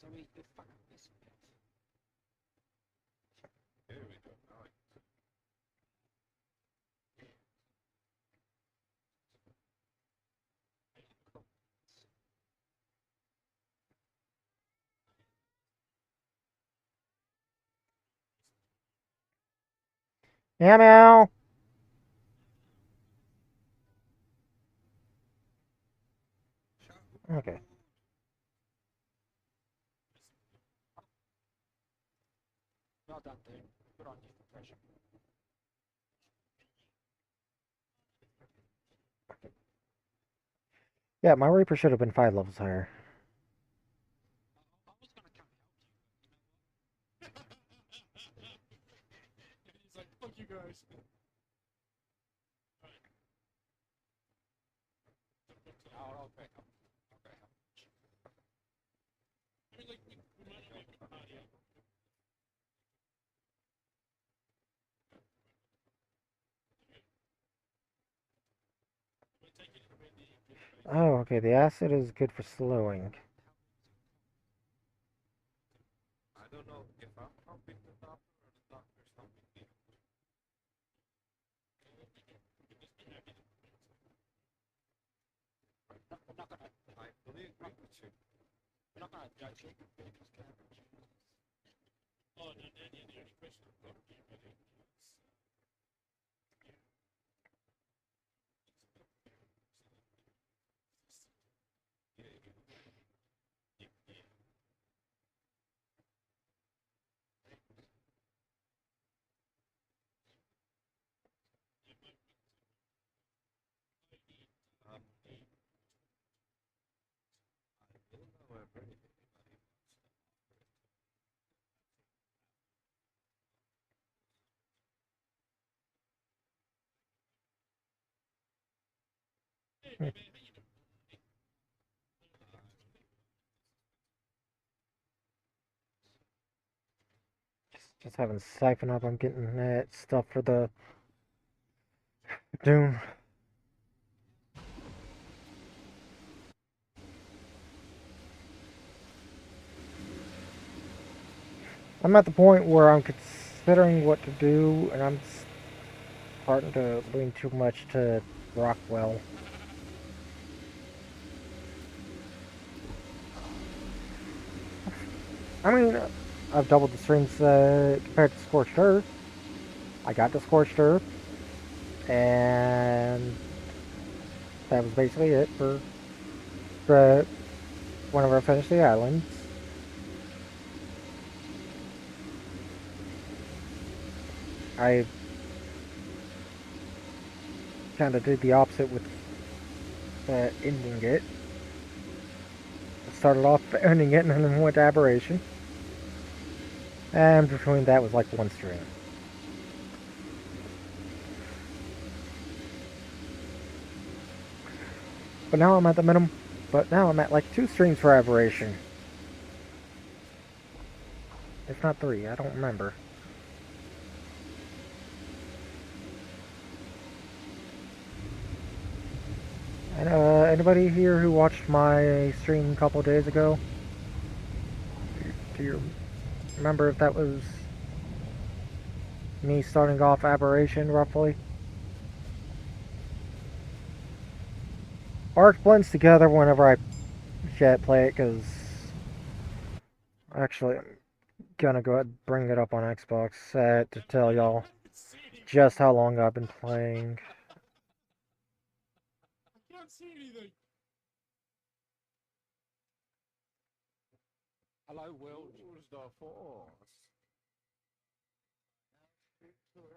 So we fuck up this. Yeah, meow. Okay. Well done, dude. Good on you for pressure. Yeah, my Reaper should have been 5 levels higher. I was gonna come help you. He's like, fuck you guys. I'll back up. I'll back up. I mean, like, we might not be a party up. Oh, okay, the acid is good for slowing. I don't know if I'm helping the doctor or the doctor's helping me. I'm not gonna. I fully agree with you. I'm not gonna judge you because oh, no, Nanny, the only question I've got for you, buddy, is Um, I will, however, if anybody wants to offer it to me, hey, baby, how you doing? Just having siphon up. I'm getting that stuff for the Dune. I'm at the point where I'm considering what to do, and I'm starting to lean too much to Rockwell. I mean, I've doubled the streams compared to Scorched Earth. I got to Scorched Earth, and that was basically it for whenever I finished the islands. I kind of did the opposite with ending it. I started off ending it and then went to Aberration. And between that was like one stream. But now I'm at the minimum. But now I'm at like 2 streams for Aberration. If not 3, I don't remember. And anybody here who watched my stream a couple of days ago? Do you remember if that was me starting off Aberration roughly? Arc blends together whenever I play it because actually I'm gonna go ahead and bring it up on Xbox to tell y'all just how long I've been playing. I can't see anything. Hello, world. use the force.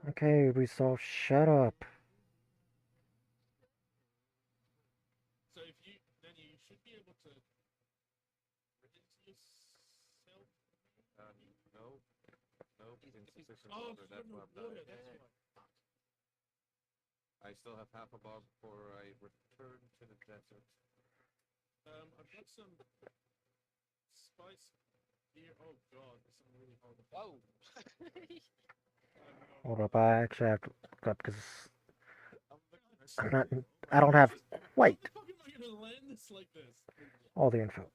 Okay, Ubisoft, shut up. So if you, then you should be able to release yourself. No, no, insufficient Oh, water. That's no what I've water. done. That's why. I still have half a bar before I return to the desert. I've got some spice here. Oh god, there's some really horrible. Whoa. Hold up, I actually have to look up because I'm I'm not. I don't have quite How the fuck am I gonna land this like this? all the info.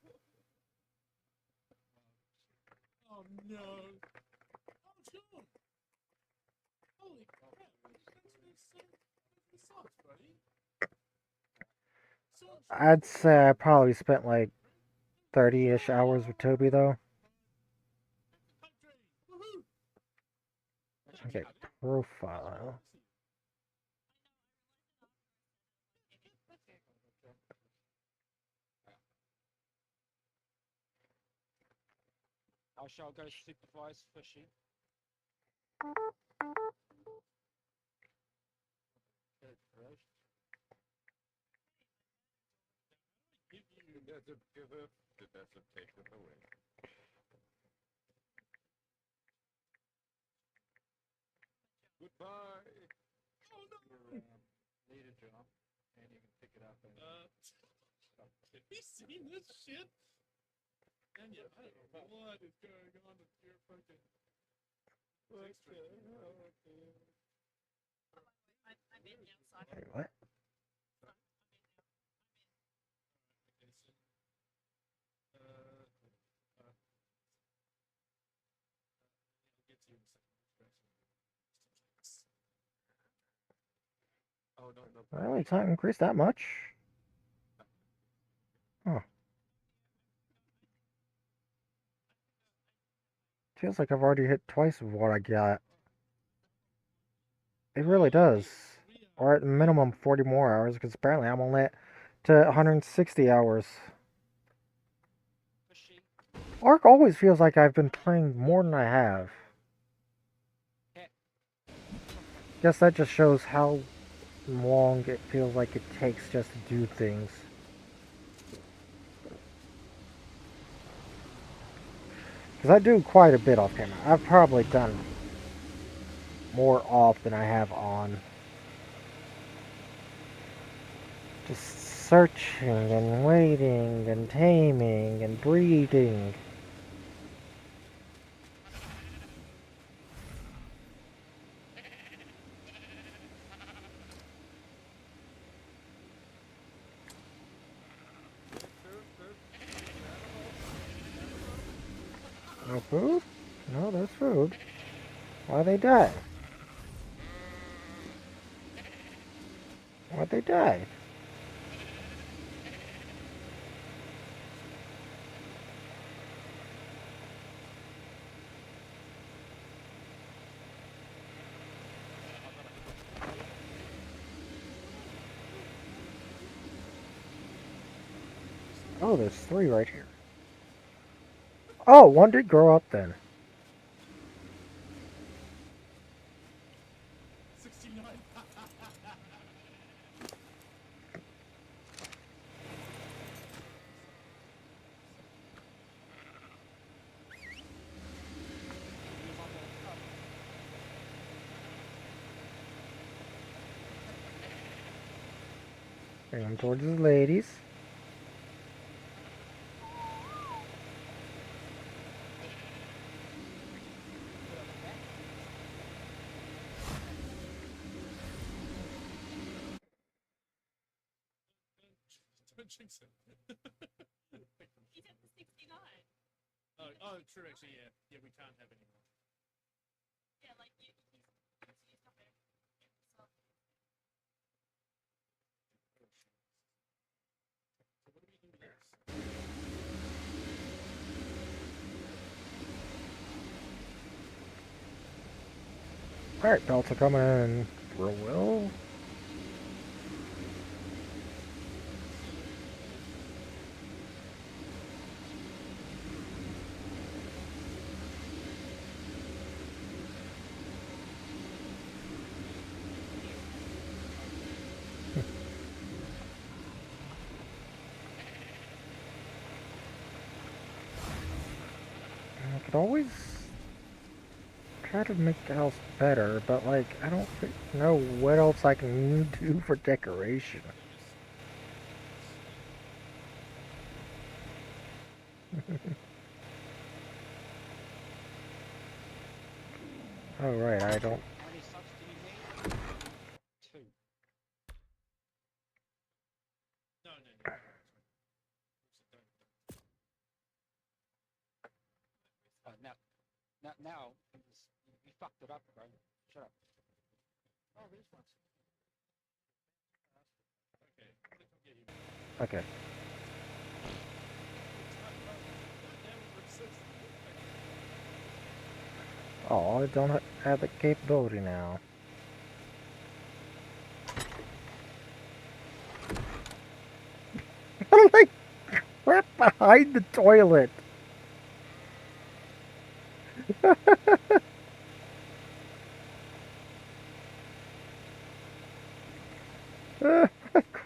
Oh no. Oh, Sean. Holy crap. This sucks, buddy. So, I'd say I probably spent like 30-ish hours with Toby though. woohoo. Okay, profile. I shall go supervise fishing. Give you The desert giveth, the desert taketh away. Goodbye. oh no. Need a job, and you can pick it up and Have you seen this shit? And yeah, I don't know what is going on with your fucking. What the hell? I'm in now, so Wait, what? Oh, no, no. Really? It's not increased that much? Huh. Feels like I've already hit twice of what I got. It really does. Or at minimum 40 more hours, because apparently I'm only at to 160 hours. Pushy. Ark always feels like I've been playing more than I have. Guess that just shows how long it feels like it takes just to do things. Because I do quite a bit off camera. I've probably done more off than I have on. Just searching and waiting and taming and breeding. No food? No, there's food. Why they die? Why'd they die? Oh, there's 3 right here. Oh, one did grow up then. 69. Bring them towards the ladies. Don't jinx it. He's at the 69. Oh, true, actually, yeah. Yeah, we can't have any more. Yeah, like he's used up it. So, So what do we do with this? Alright, belts are coming in real well. I could always try to make the house better, but like, I don't know what else I can do for decoration. Oh right, I don't. How many subs do you need? 2. No. Oh, now, you fucked it up, bro. Shut up. Oh, these ones. Okay, click on get him. Okay. Oh, I don't have the capability now. I'm like right behind the toilet.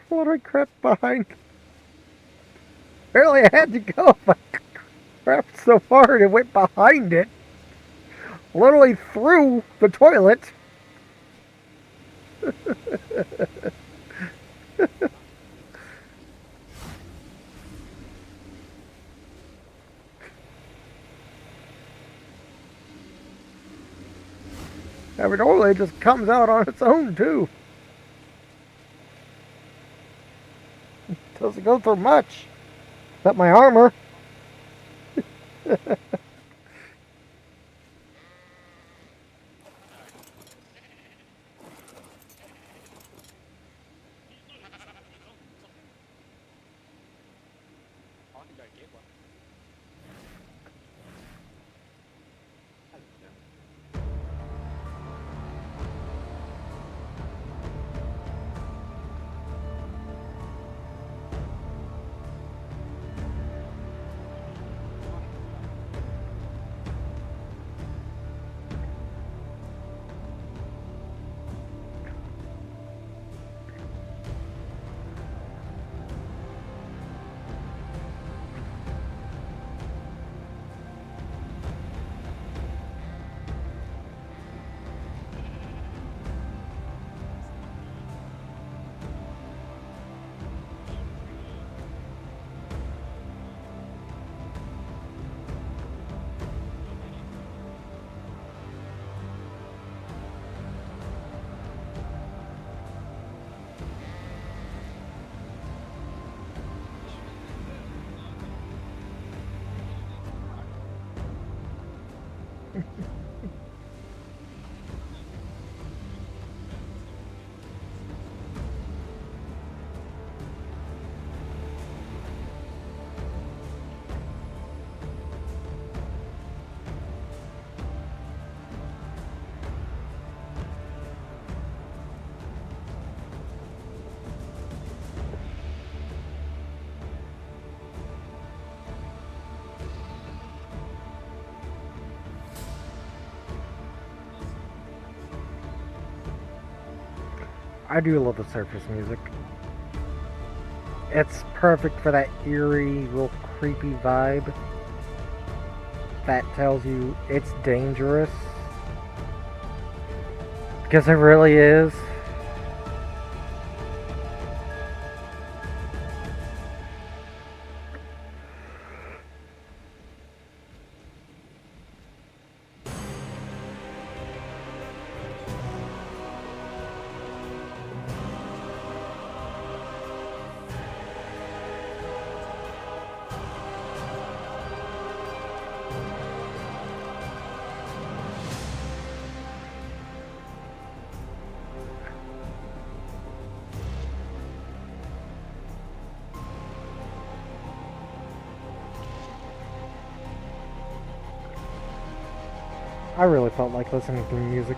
What I crept behind. Apparently I had to go. I crept so hard it went behind it. Literally through the toilet. I mean, normally it just comes out on its own too. Doesn't go through much. Except my armor. I can go get one. I do love the surface music. It's perfect for that eerie, real creepy vibe that tells you it's dangerous. Because it really is. I really felt like listening to music.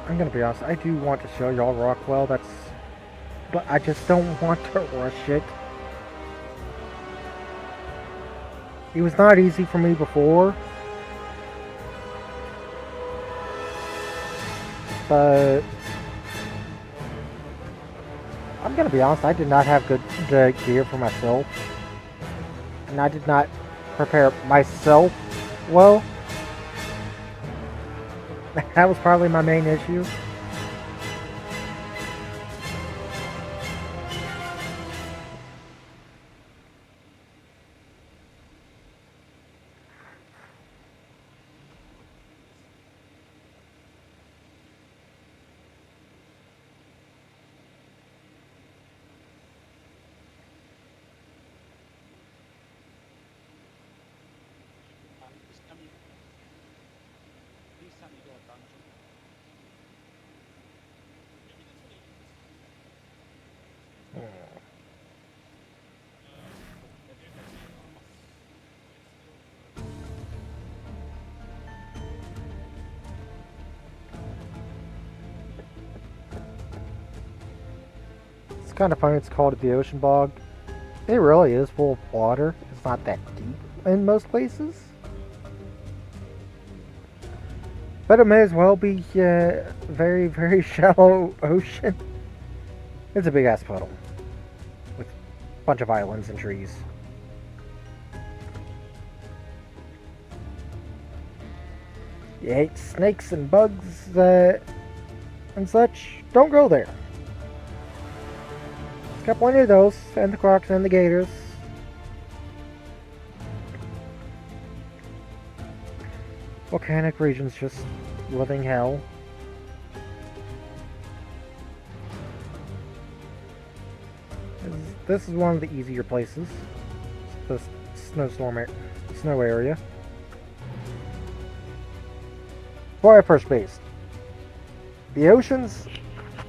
I'm gonna be honest, I do want to show y'all Rockwell, but I just don't want to rush it. It was not easy for me before, but I'm gonna be honest, I did not have good gear for myself, and I did not prepare myself well. That was probably my main issue. This time please tell me you go a dungeon. It's kind of funny, it's called the Ocean Bog. It really is full of water. It's not that deep in most places. But it may as well be very, very shallow ocean. It's a big ass puddle with a bunch of islands and trees. You hate snakes and bugs and such, don't go there. It's got plenty of those, and the crocs and the gators. Volcanic region's just living hell. This is one of the easier places. The snow area. Where I first based. The ocean's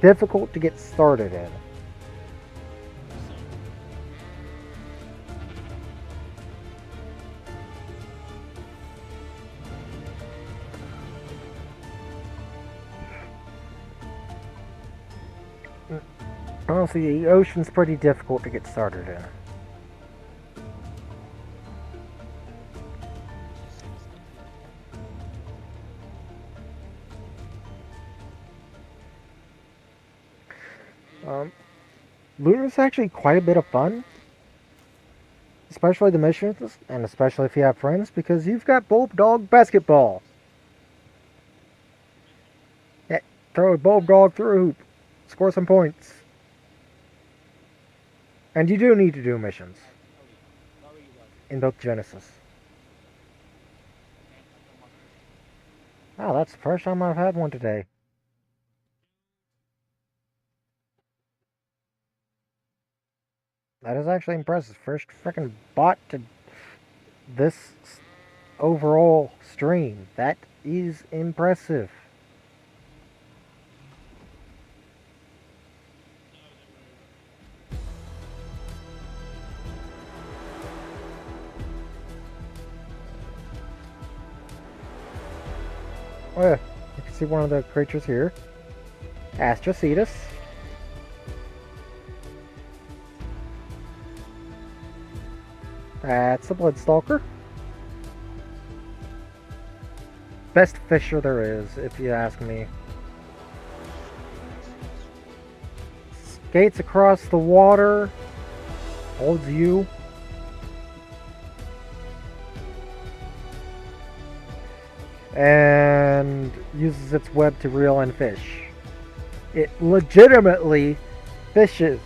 difficult to get started in. Honestly, the ocean's pretty difficult to get started in. Lunar's actually quite a bit of fun. Especially the missions, and especially if you have friends, because you've got Bulldog basketball. Yeah, throw a Bulldog through a hoop. Score some points. And you do need to do missions in both Genesis. Oh, that's the first time I've had one today. That is actually impressive. First freaking bot to this overall stream. That is impressive. Oh yeah, you can see one of the creatures here. Astrocetus. That's a Bloodstalker. Best fisher there is, if you ask me. Skates across the water. Holds you. And uses its web to reel in fish. It legitimately fishes.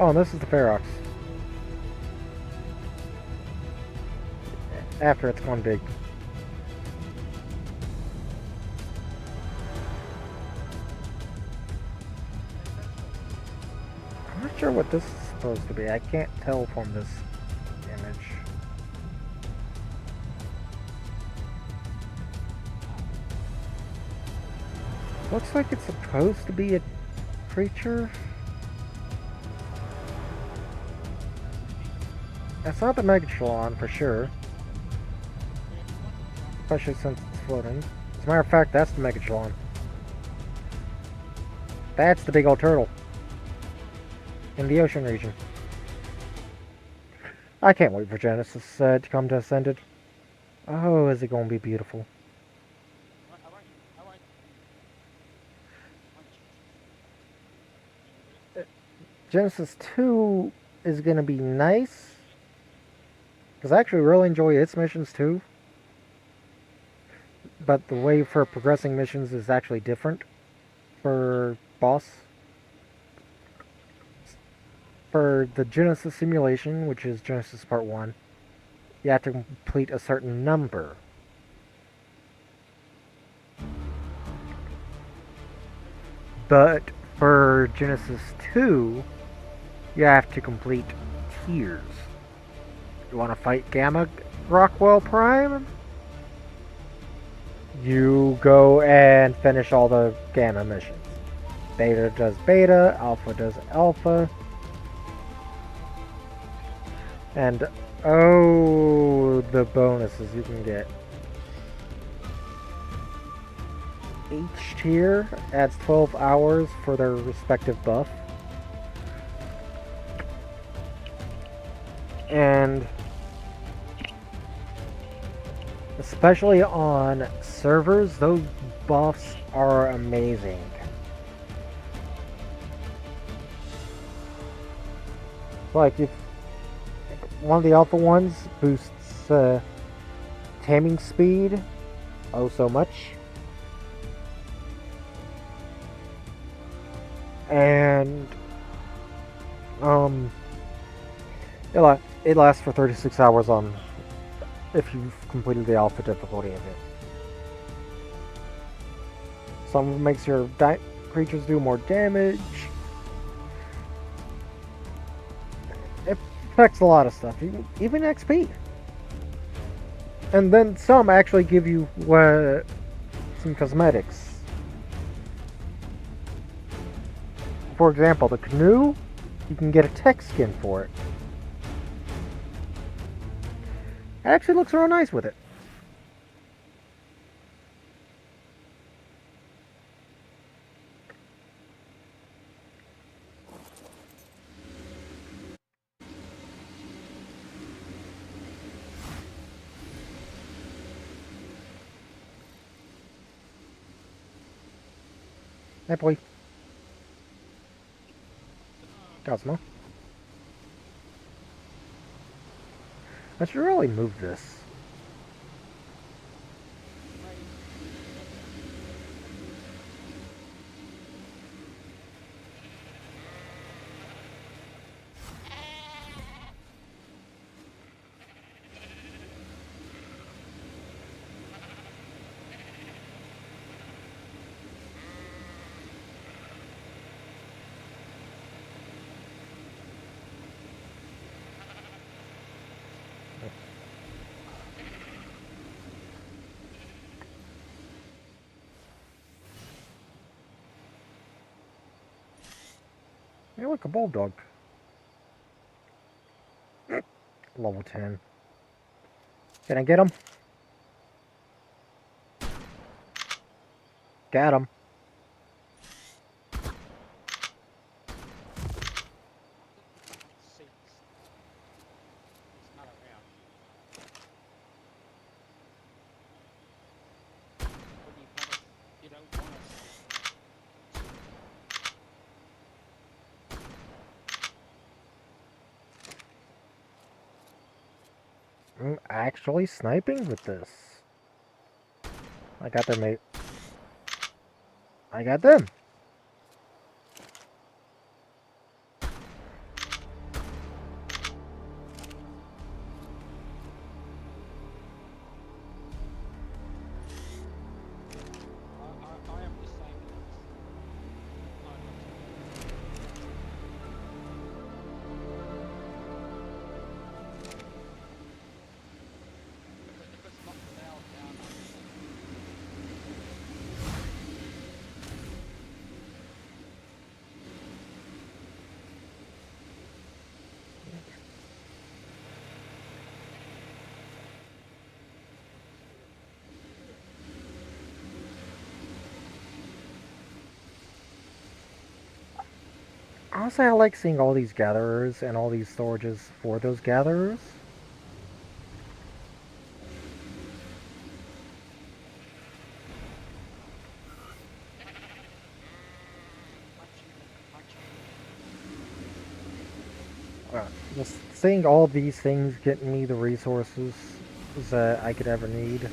Oh, and this is the Ferox. After it's gone big. I'm not sure what this is supposed to be. I can't tell from this image. Looks like it's supposed to be a creature. That's not the Megatron for sure. Especially since it's floating. As a matter of fact, that's the Megatron. That's the big old turtle. In the ocean region. I can't wait for Genesis to come to Ascended. Oh, is it going to be beautiful. Genesis 2 is going to be nice. Because I actually really enjoy its missions too. But the way for progressing missions is actually different for boss. For the Genesis simulation, which is Genesis Part 1, you have to complete a certain number. But for Genesis 2, you have to complete tiers. You want to fight Gamma Rockwell Prime? You go and finish all the Gamma missions. Beta does Beta, Alpha does Alpha. And, oh, the bonuses you can get. Each tier adds 12 hours for their respective buff. And especially on servers, those buffs are amazing. Like if one of the alpha ones boosts taming speed, oh so much. And it lasts for 36 hours on if you've completed the alpha difficulty of it. Some makes your creatures do more damage. It affects a lot of stuff, even XP. And then some actually give you some cosmetics. For example, the canoe, you can get a tech skin for it. It actually looks real nice with it. Hey, boy. Cosmo. I should really move this. Hey, look, a bulldog. Level 10. Can I get him? Got him. See, it's not around. What do you want us? You don't want us. I'm actually sniping with this. I got them, mate. I got them. I am just saying that if it's not nailed down, Honestly, I like seeing all these gatherers and all these storages for those gatherers. Just seeing all these things getting me the resources that I could ever need.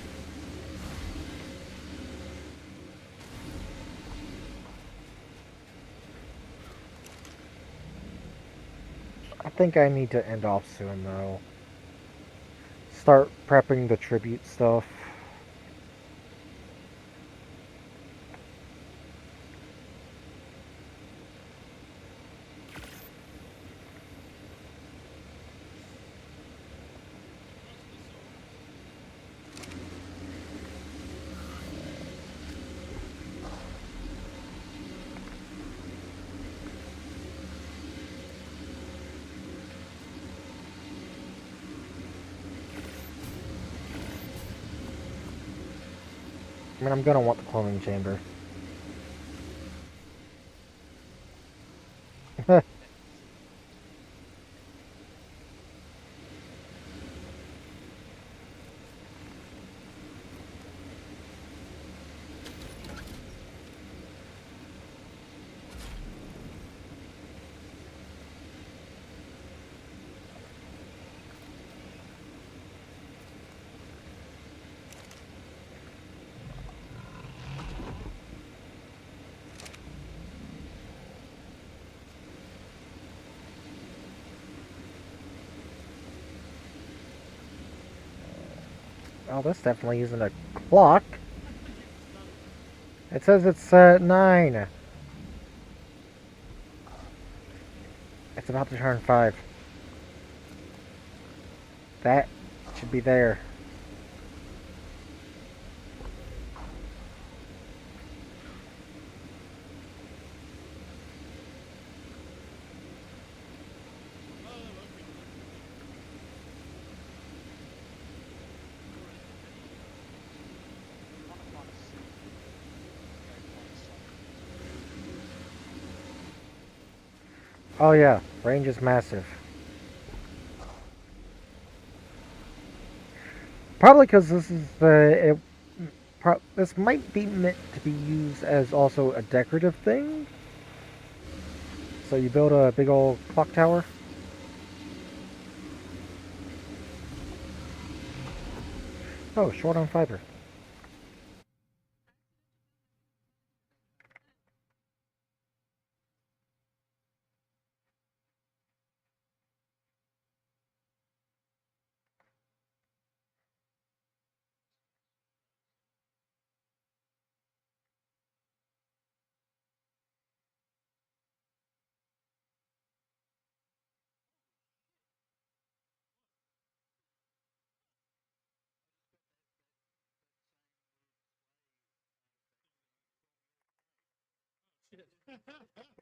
I think I need to end off soon, though. Start prepping the tribute stuff. I mean, I'm gonna want the cloning chamber. Oh, this definitely isn't a clock. It says it's 9. It's about to turn 5. That should be there. Oh yeah, range is massive. Probably because this is the This might be meant to be used as also a decorative thing. So you build a big old clock tower. Oh, short on fiber.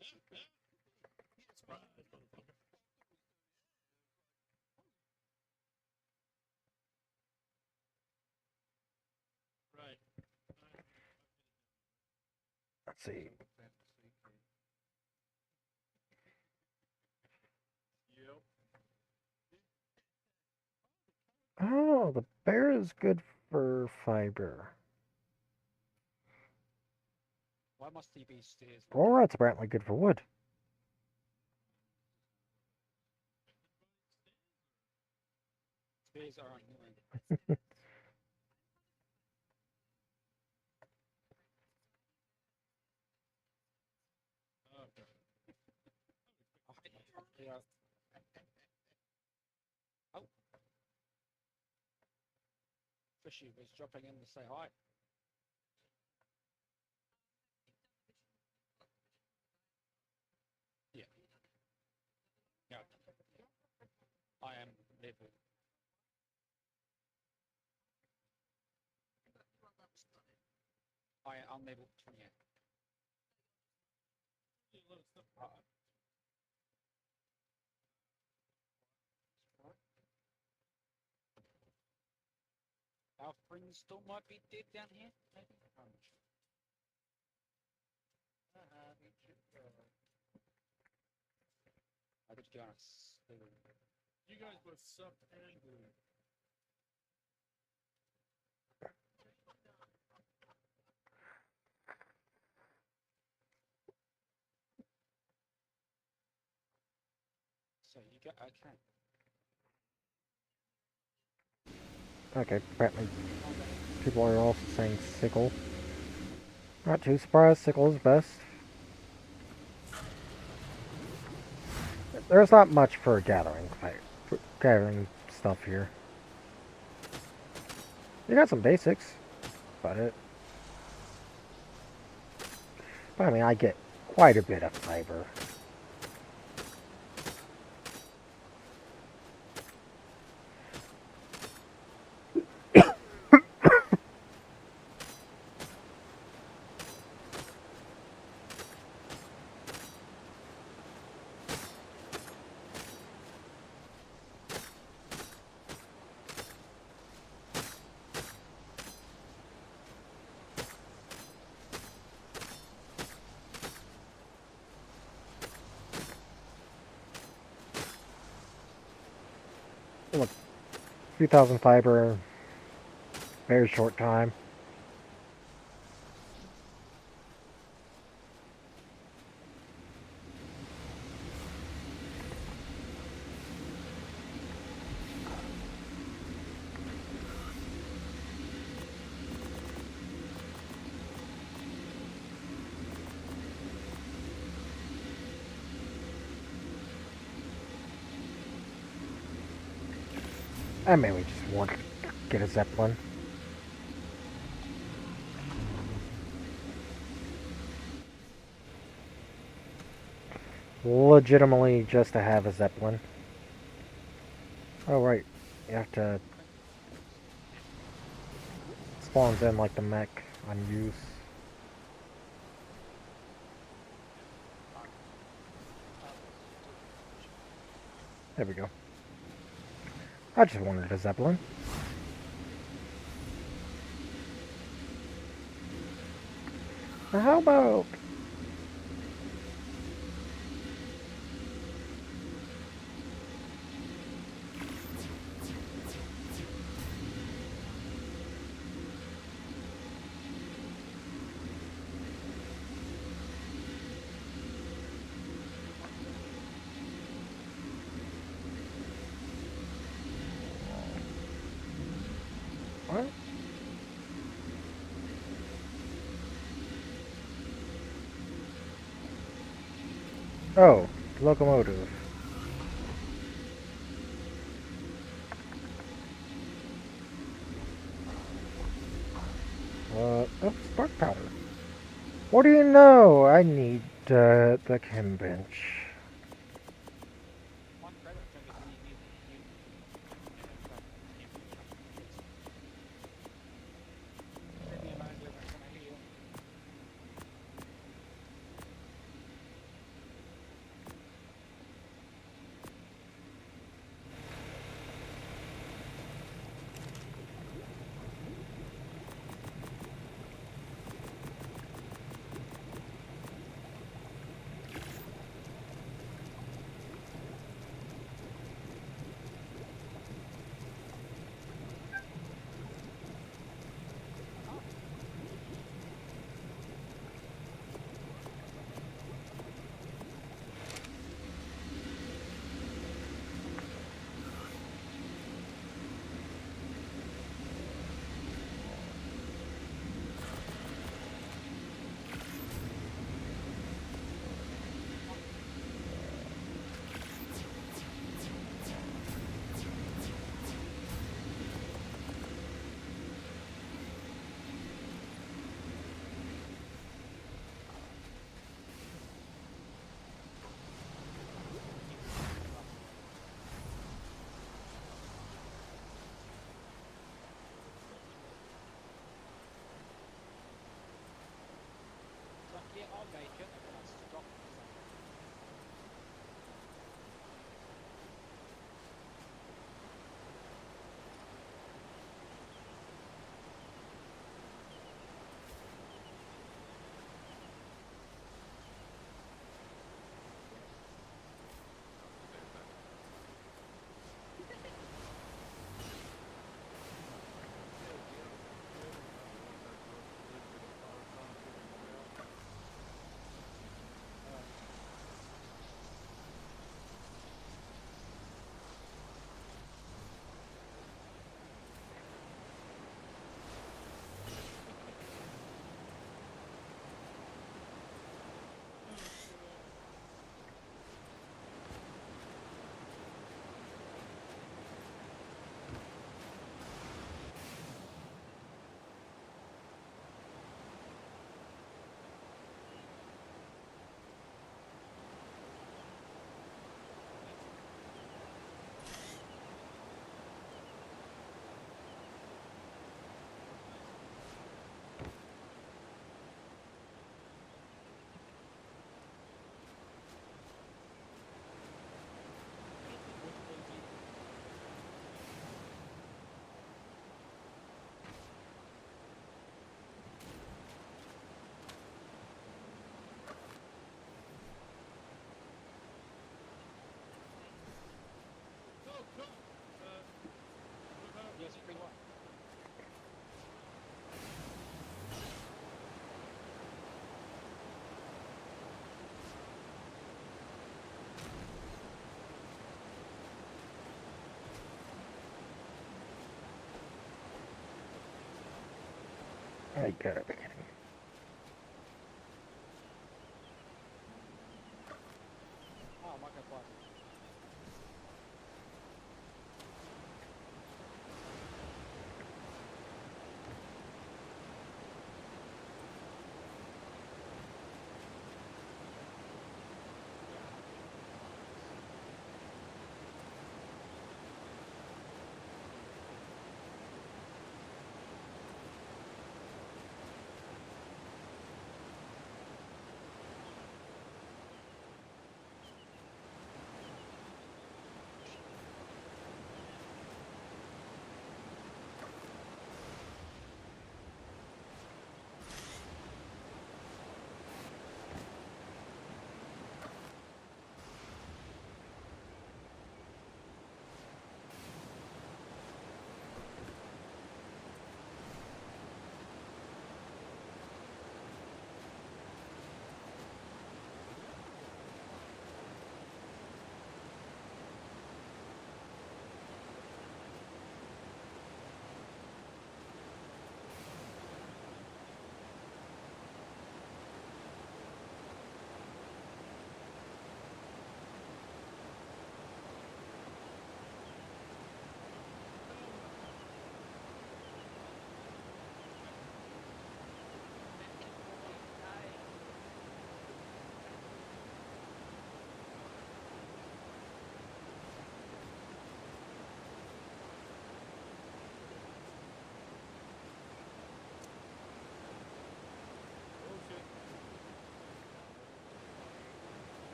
Shit. Surprise, motherfucker. Right. Let's see. Yep. Oh, the bear is good for fiber. Why must he be stairs? Or it's apparently good for wood. Stairs are annoying. Okay. Yeah. Oh. Fishy was dropping in to say hi. Yeah. Yeah. I am level. I'm level 28. Our friends still might be dead down here. Maybe. I'm not sure. I could go on a You guys both suck and glue. So you go. Okay. Okay, apparently people are also saying sickle. Not too surprised, sickle is best. There's not much for gathering stuff here. You got some basics, but I mean, I get quite a bit of fiber. Look, 3,000 fiber, very short time. I mean, we just want to get a Zeppelin. Legitimately just to have a Zeppelin. Oh, right. You have to... Spawns in like the mech unused. There we go. I just wanted a Zeppelin. Now how about... Oh, the locomotive. Oh, spark powder. What do you know? I need the chem bench. One credit for the new Cambridge upgrades. Send me a manager when I hear you. So yeah, I'll make it and then I'll stop myself. So, John, what about Yes, free what? I gotta be kidding. Oh, marketplace.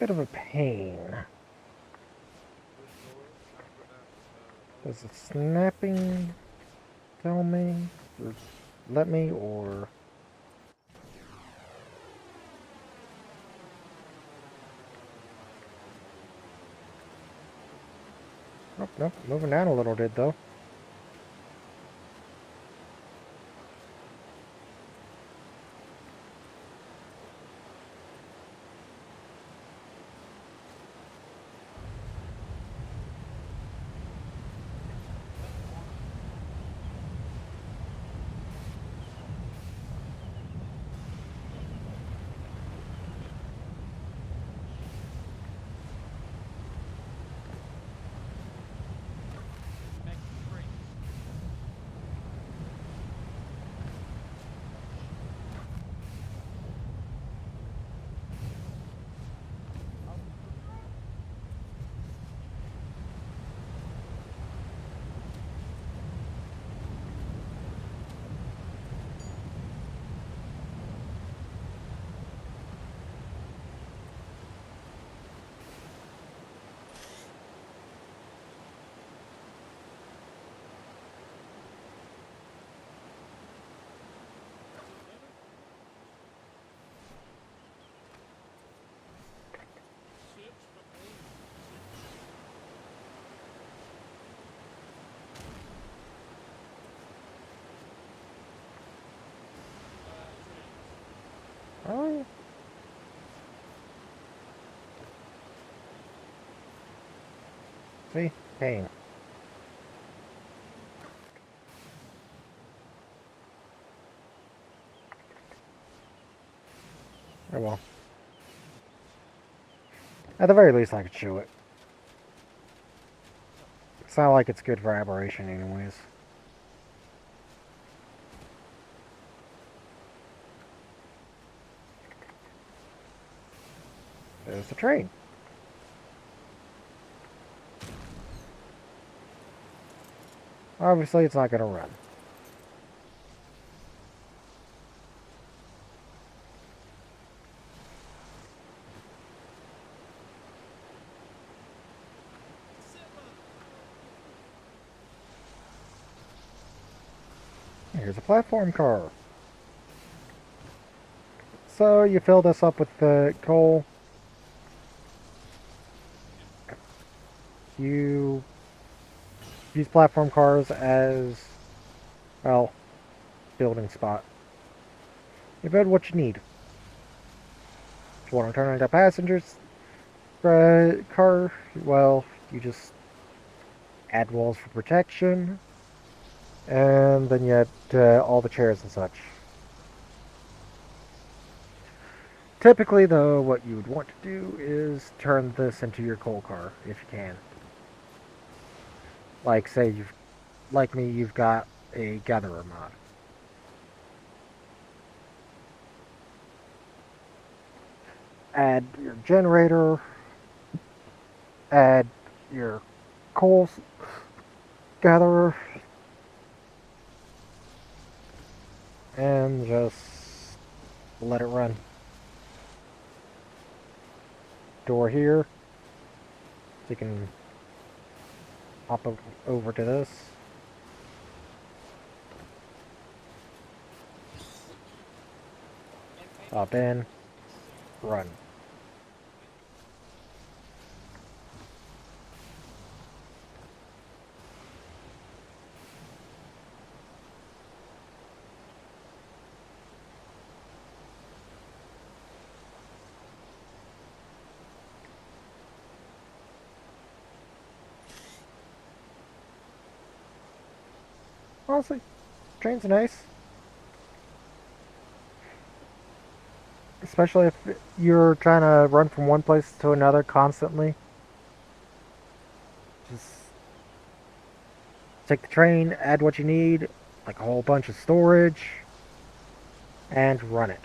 bit of a pain. Which door? After that, Does the snapping tell me? Or let me, or... Nope, nope. Moving down a little did, though. Make free. Six to eight. Oh, see? Pain. Oh well. At the very least, I could chew it. It's not like it's good for aberration anyways. There's the train. Obviously, it's not going to run. Here's a platform car. So you fill this up with the coal. You use platform cars as, well, building spot. You build what you need. If you want to turn into a passengers car, well, you just add walls for protection, and then you add all the chairs and such. Typically, though, what you would want to do is turn this into your coal car, if you can. Like, say, like me, you've got a gatherer mod. Add your generator, add your coal gatherer, and just let it run. Door here, so you can hop over to this. Hop in, run. Honestly, trains are nice. Especially if you're trying to run from one place to another constantly. Just take the train, add what you need, like a whole bunch of storage, and run it.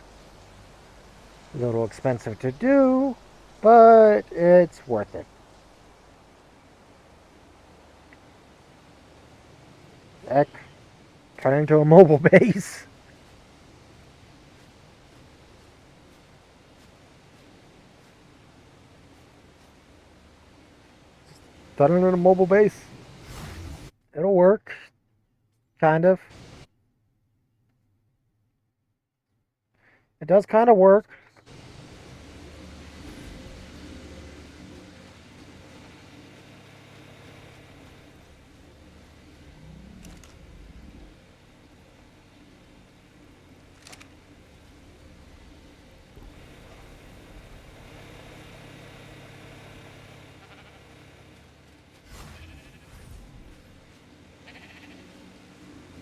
A little expensive to do, but it's worth it. Heck, turn into a mobile base. Done it in a mobile base. It'll work. Kind of. It does kind of work.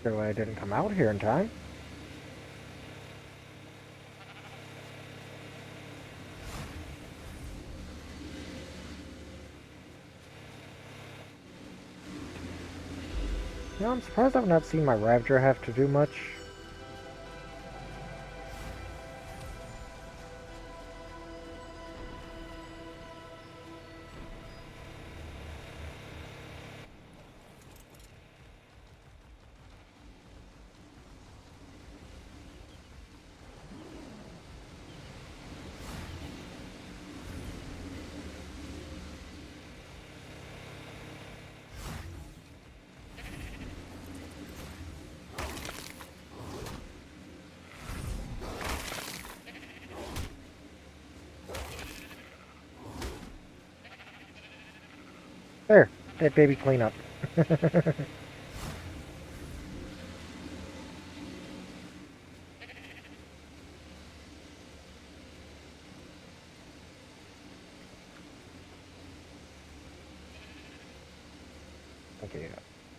So I didn't come out here in time. You know, I'm surprised I've not seen my Ravager have to do much. There, that baby cleanup. Okay.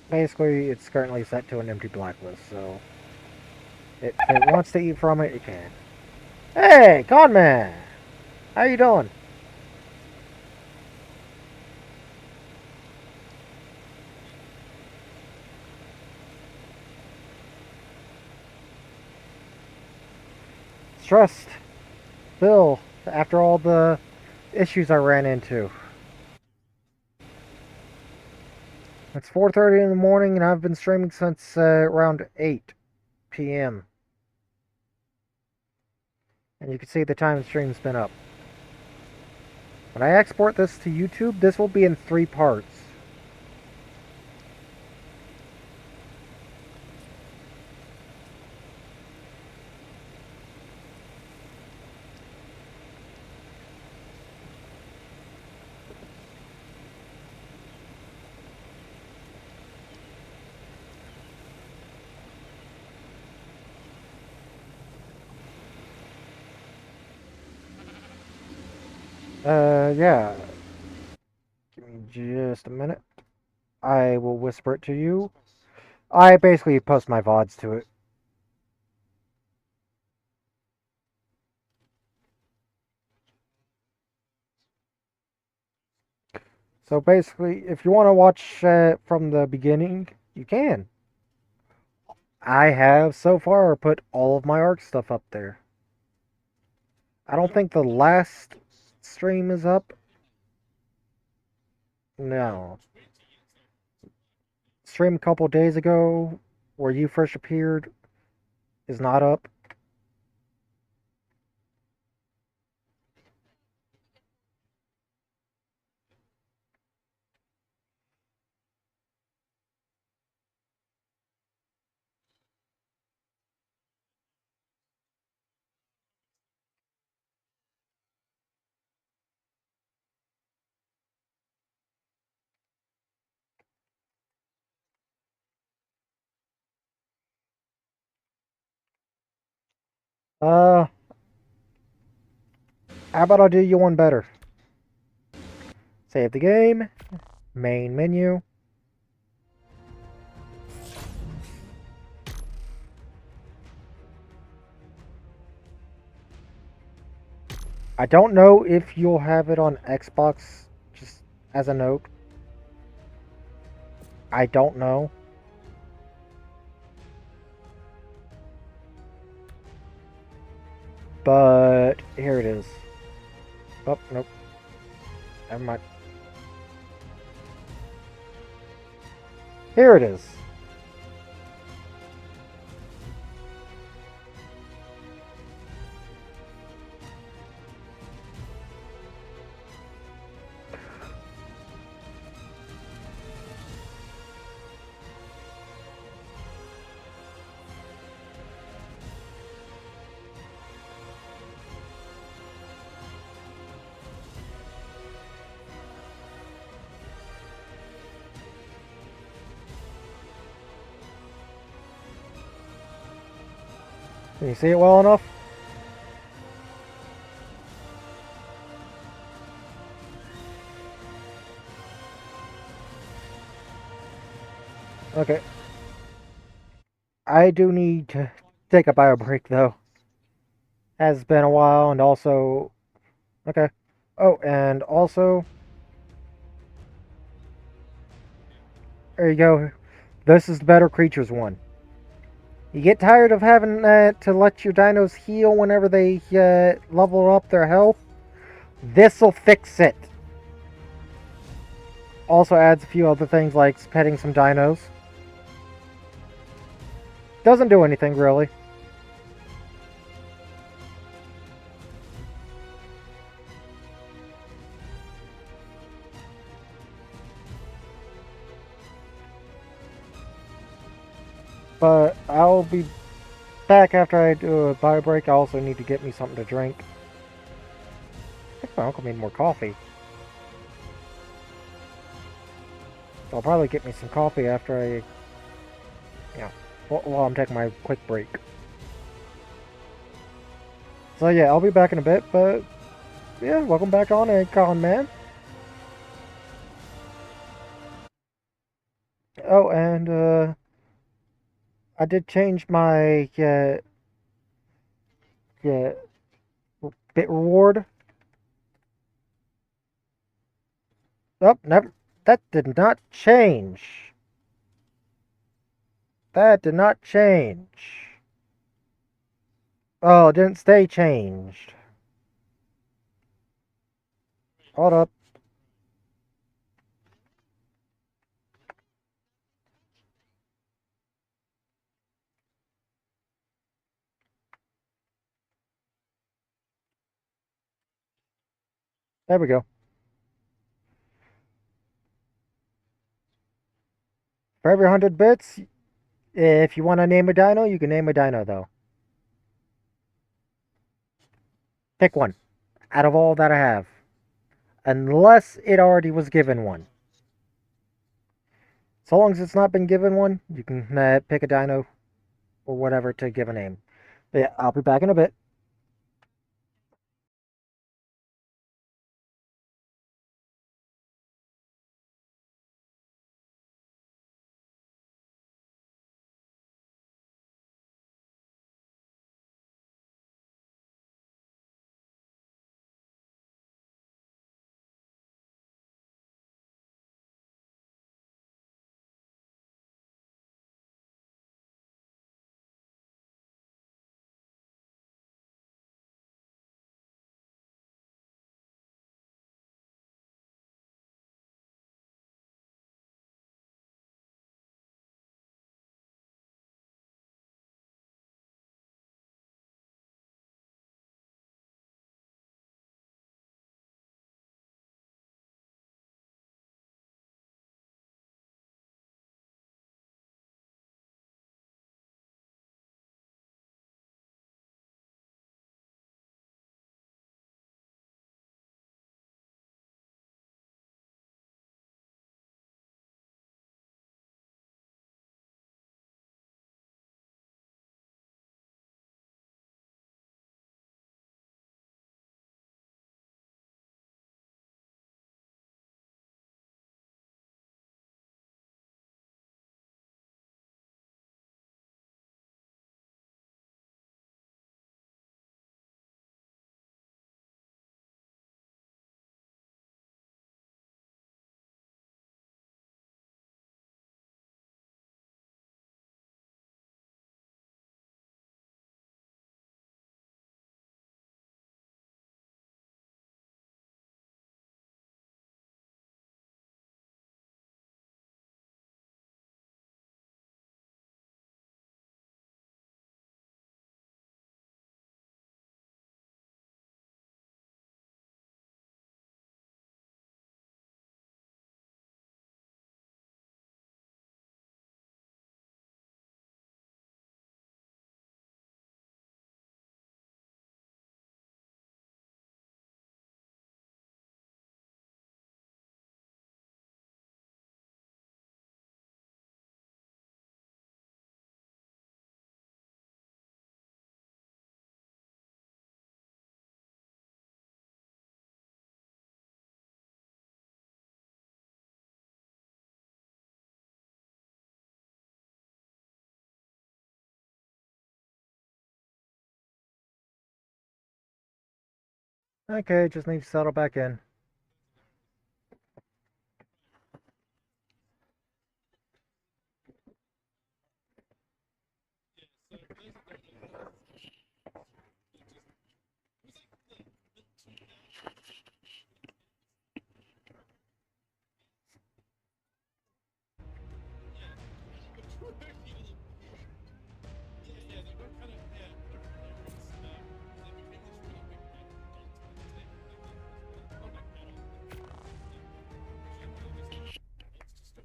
Basically, it's currently set to an empty blacklist, so if it wants to eat from it, it can. Hey, Conman! How you doing? Stressed. Bill, after all the issues I ran into. It's 4:30 in the morning and I've been streaming since around 8 p.m. And you can see the time the stream's been up. When I export this to YouTube, this will be in 3 parts. Yeah. Give me just a minute. I will whisper it to you. I basically post my VODs to it. So basically, if you want to watch from the beginning, you can. I have so far put all of my ARC stuff up there. I don't think the last stream is up. No. Stream a couple days ago, where you first appeared, is not up. Uh, how about I do you one better? Save the game, main menu. I don't know if you'll have it on Xbox, just as a note. I don't know. But here it is. Oh, nope. Never mind. Here it is. Can you see it well enough? Okay. I do need to take a bio break though. Has been a while, and also, okay. Oh, and also, there you go. This is the Better Creatures one. You get tired of having to let your dinos heal whenever they level up their health? This'll fix it. Also adds a few other things like petting some dinos. Doesn't do anything really. But I'll be back after I do a bio break. I also need to get me something to drink. I think my uncle made more coffee. So I'll probably get me some coffee after I, while I'm taking my quick break. So yeah, I'll be back in a bit, but yeah, welcome back on Con Man. Oh, and I did change my yeah, bit reward. Oh, never. That did not change. That did not change. Oh, it didn't stay changed. Hold up. There we go. For every 100 bits, if you want to name a dino, you can name a dino, though. Pick one out of all that I have. Unless it already was given one. So long as it's not been given one, you can pick a dino or whatever to give a name. But yeah, I'll be back in a bit. Okay, just need to settle back in. Yeah, so those that don't know, it was like the mid 2000s. Yeah. Yeah, they were kind of yeah, pirates. They became this really big thing on Twitter. Oh my god! It's just a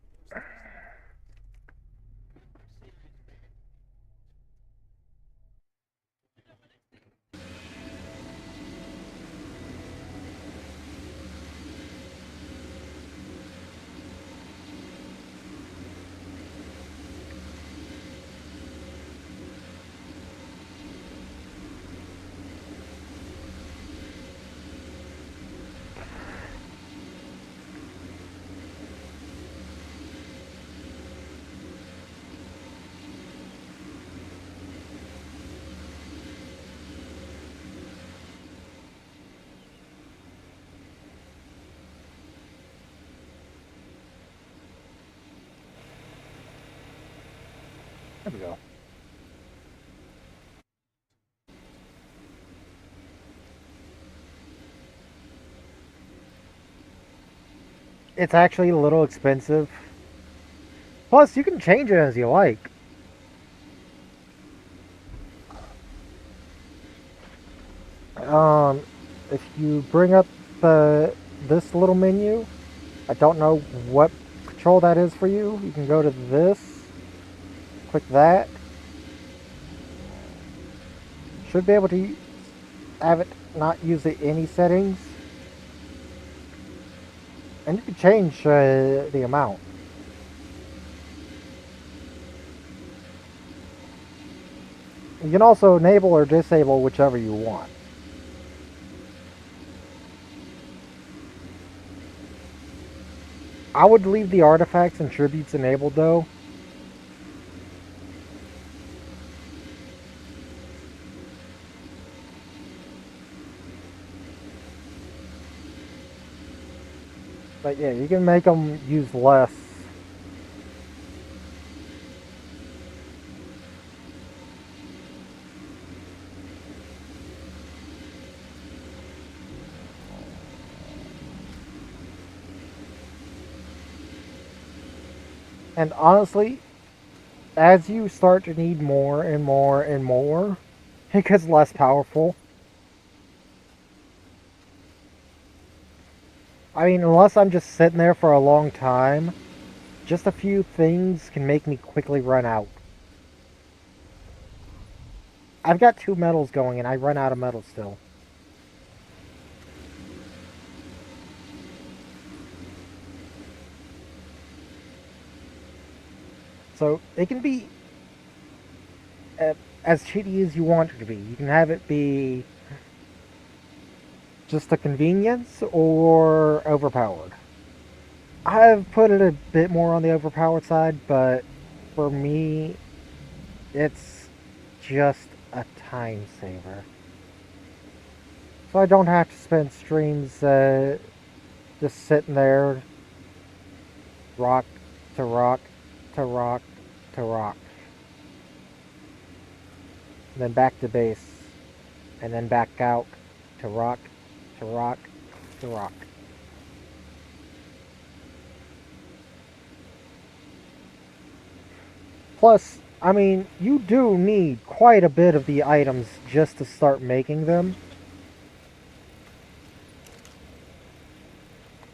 There we go. It's actually a little expensive. Plus, you can change it as you like. Um, if you bring up this little menu, I don't know what control that is for you. You can go to this, click that. Should be able to have it not use any settings. And you can change the amount. You can also enable or disable whichever you want. I would leave the artifacts and tributes enabled though. But yeah, you can make them use less. And honestly, as you start to need more and more and more, it gets less powerful. I mean, unless I'm just sitting there for a long time, just a few things can make me quickly run out. I've got 2 metals going and I run out of metal still. So it can be as shitty as you want it to be. You can have it be just a convenience or overpowered. I've put it a bit more on the overpowered side, but for me, it's just a time saver. So I don't have to spend streams just sitting there, rock to rock to rock to rock. And then back to base. And then back out to rock to rock to rock. Plus, I mean, you do need quite a bit of the items just to start making them.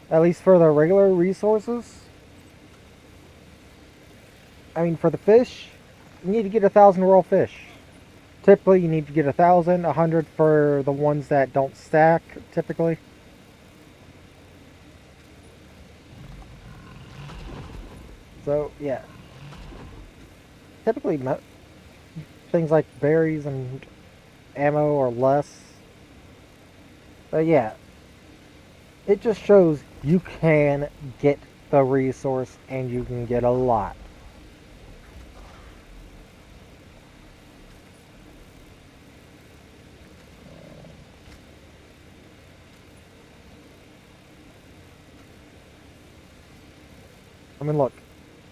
At least for the regular resources. I mean, for the fish, you need to get 1,000 raw fish. Typically, you need to get 1,000, 100 for the ones that don't stack, typically. So, yeah. Typically, things like berries and ammo are less. But yeah, it just shows you can get the resource and you can get a lot. I mean, look,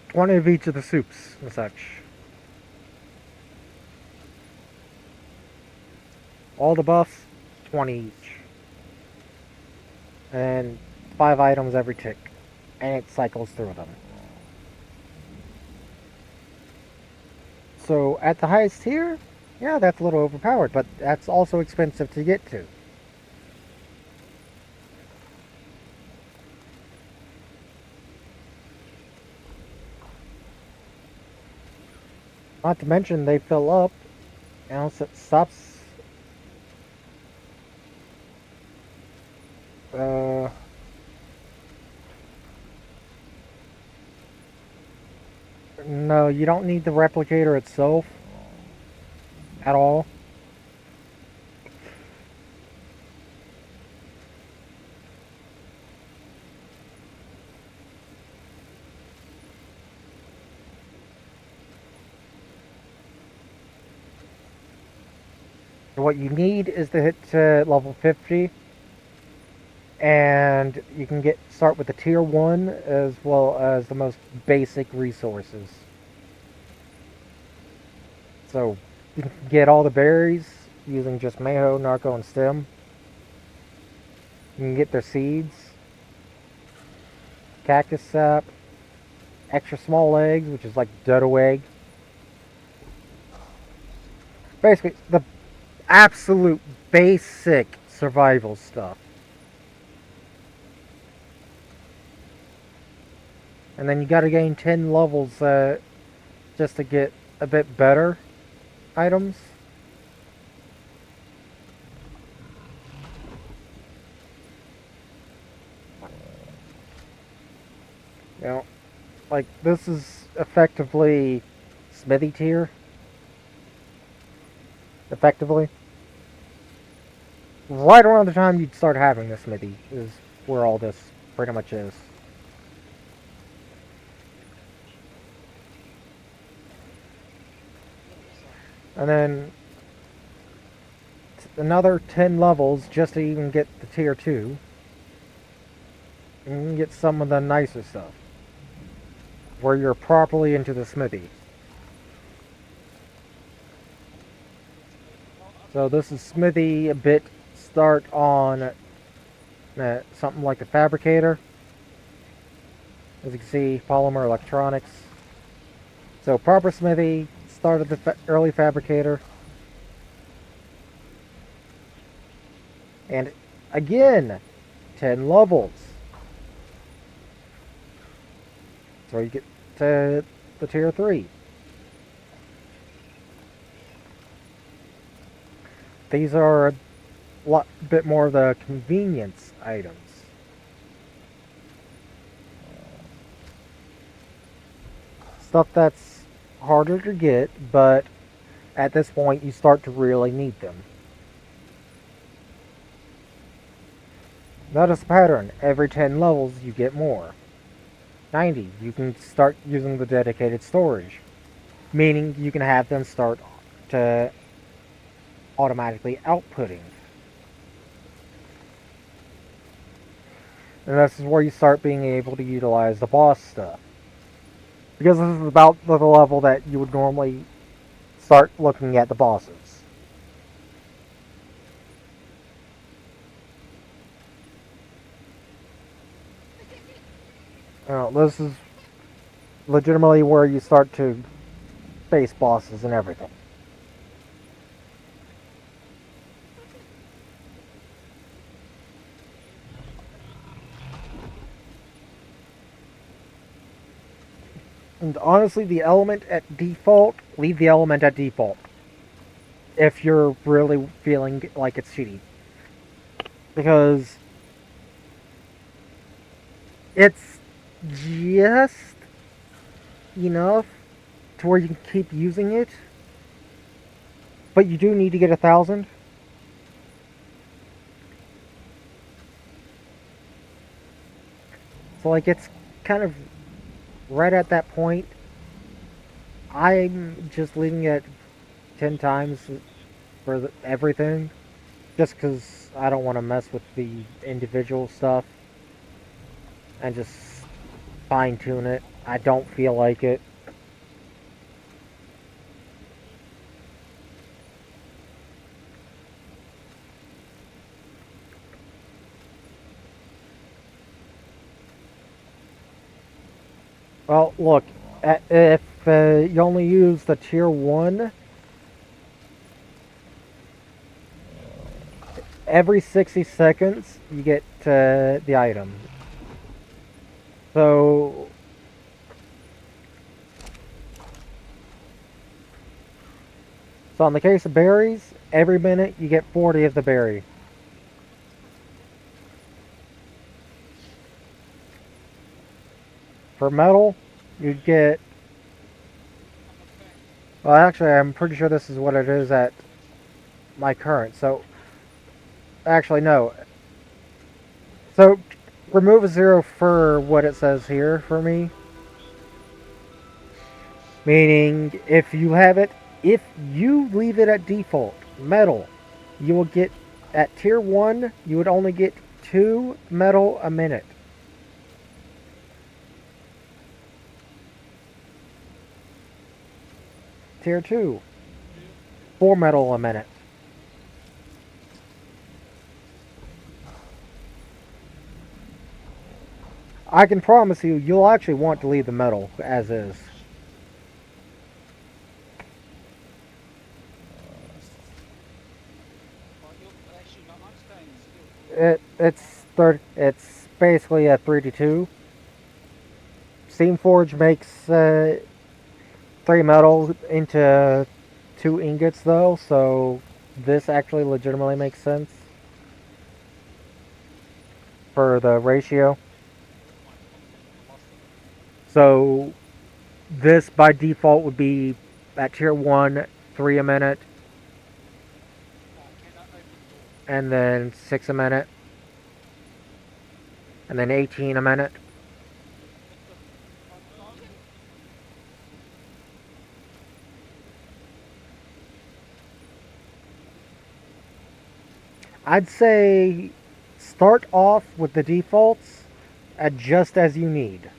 20 of each of the soups and such. All the buffs, 20 each. And 5 items every tick. And it cycles through them. So at the highest tier, yeah, that's a little overpowered, but that's also expensive to get to. Not to mention they fill up, and so it stops. Uh, no, you don't need the replicator itself at all. What you need is to hit level 50, and you can start with the tier 1 as well as the most basic resources. So you can get all the berries using just Mayho, Narco, and Stem. You can get their seeds, cactus sap, extra small eggs, which is like dodo egg. Basically, the absolute basic survival stuff. And then you gotta gain 10 levels just to get a bit better items. You know, like this is effectively smithy tier. Effectively. Right around the time you'd start having the smithy is where all this pretty much is. And then another 10 levels just to even get the tier 2. And you can get some of the nicer stuff. Where you're properly into the smithy. So this is smithy a bit start on something like the fabricator. As you can see, polymer electronics. So proper smithy, start of the early fabricator. And again, 10 levels. So you get to the tier 3. These are a bit more of the convenience items. Stuff that's harder to get, but at this point you start to really need them. Notice the pattern. Every 10 levels you get more. 90, you can start using the dedicated storage. Meaning you can have them start to automatically outputting. And this is where you start being able to utilize the boss stuff. Because this is about the level that you would normally start looking at the bosses. This is legitimately where you start to face bosses and everything. And honestly, the element at default, leave the element at default. If you're really feeling like it's cheaty. Because it's just enough to where you can keep using it. But you do need to get 1,000. So like it's kind of right at that point. I'm just leaving it 10 times for everything. Just because I don't want to mess with the individual stuff. And just fine tune it. I don't feel like it. Well, look, if you only use the tier 1, every 60 seconds you get the item. So, in the case of berries, every minute you get 40 of the berry. For metal, you'd get... Well, actually, I'm pretty sure this is what it is at my current. So, actually, no. So, remove a 0 for what it says here for me. Meaning, if you leave it at default, metal, you will get, at tier 1, you would only get 2 metal a minute. Tier 2, 4 metal a minute. I can promise you, you'll actually want to leave the metal as is. Well, actually, I'm staying still. It's basically a 3-2. Steamforge makes 3 metal into 2 ingots though, so this actually legitimately makes sense for the ratio. So this by default would be at tier 1, 3 a minute, Can I open the door? and then 6 a minute, and then 18 a minute. I'd say start off with the defaults, adjust as you need.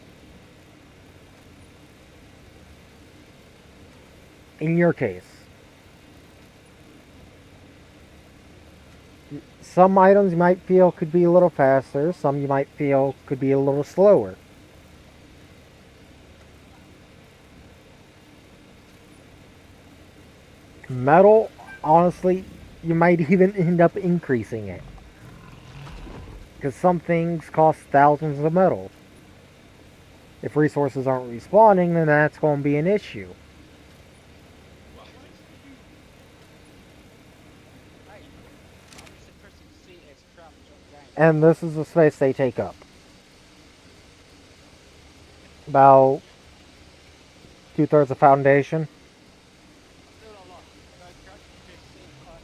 In your case. Some items you might feel could be a little faster, some you might feel could be a little slower. Metal, honestly, you might even end up increasing it. Because some things cost thousands of metal. If resources aren't respawning, then that's going to be an issue. Hey, I'm just interested to see its craft on game. And this is the space they take up. About 2/3 of foundation. Still a lot. No craft, just see quite.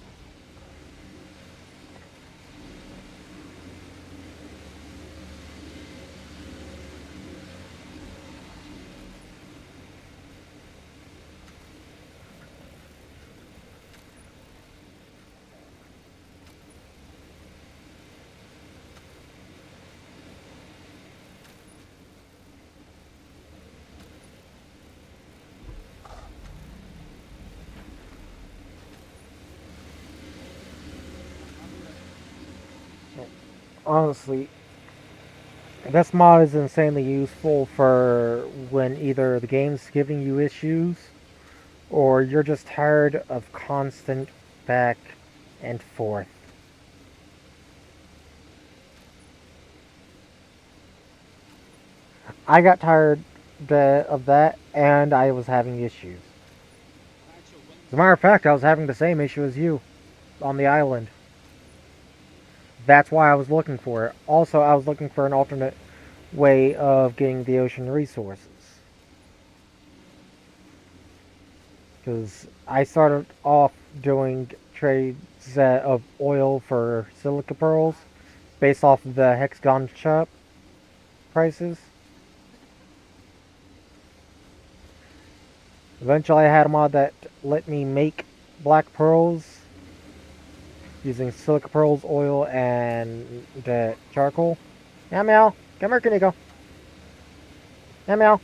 Honestly, this mod is insanely useful for when either the game's giving you issues or you're just tired of constant back and forth. I got tired of that and I was having issues. Financial wins. As a matter of fact, I was having the same issue as you on the island. That's why I was looking for it. Also, I was looking for an alternate way of getting the ocean resources. Because I started off doing trades of oil for silica pearls based off of the Hexagon shop prices. Eventually I had a mod that let me make black pearls using silica pearls, oil, and charcoal. Yeah, Meow. Come here, Kaneko. Hey, meow.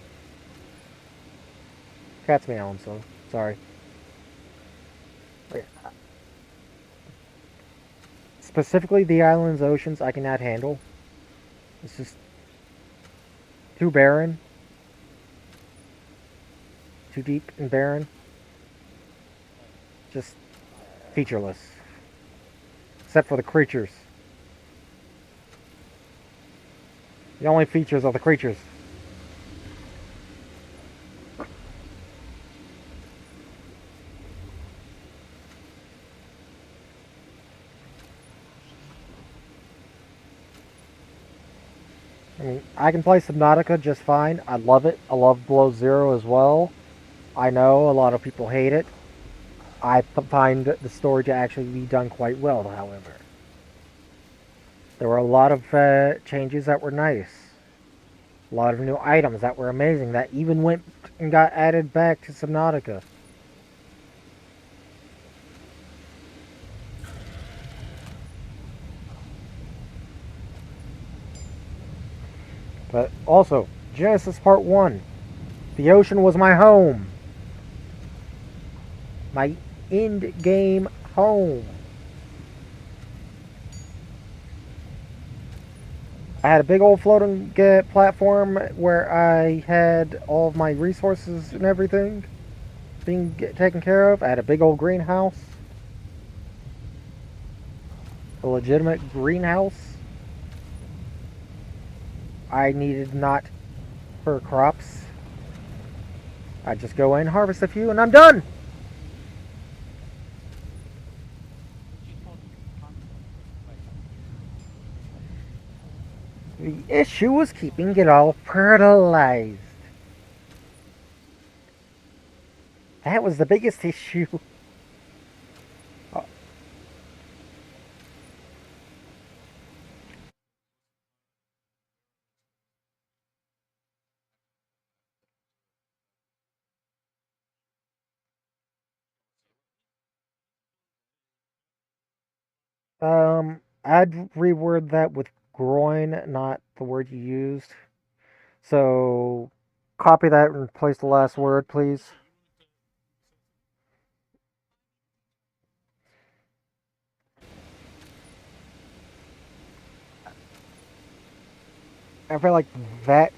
Cat's meowing, so sorry. Wait, specifically, the islands, oceans, I cannot handle. It's just too barren, too deep and barren. Just featureless, except for the creatures. The only features are the creatures. I mean, I can play Subnautica just fine. I love it. I love Below Zero as well. I know a lot of people hate it. I find the story to actually be done quite well, however. There were a lot of changes that were nice. A lot of new items that were amazing that even went and got added back to Subnautica. But also, Genesis Part 1. The ocean was my home. My end game home. I had a big old floating platform where I had all of my resources and everything being taken care of. I had a big old greenhouse. A legitimate greenhouse. I needed not for crops. I just go in, harvest a few, and I'm done! She told you The issue was keeping it all fertilized. That was the biggest issue. I'd reword that with groin, not the word you used. So, copy that and replace the last word, please. I feel like that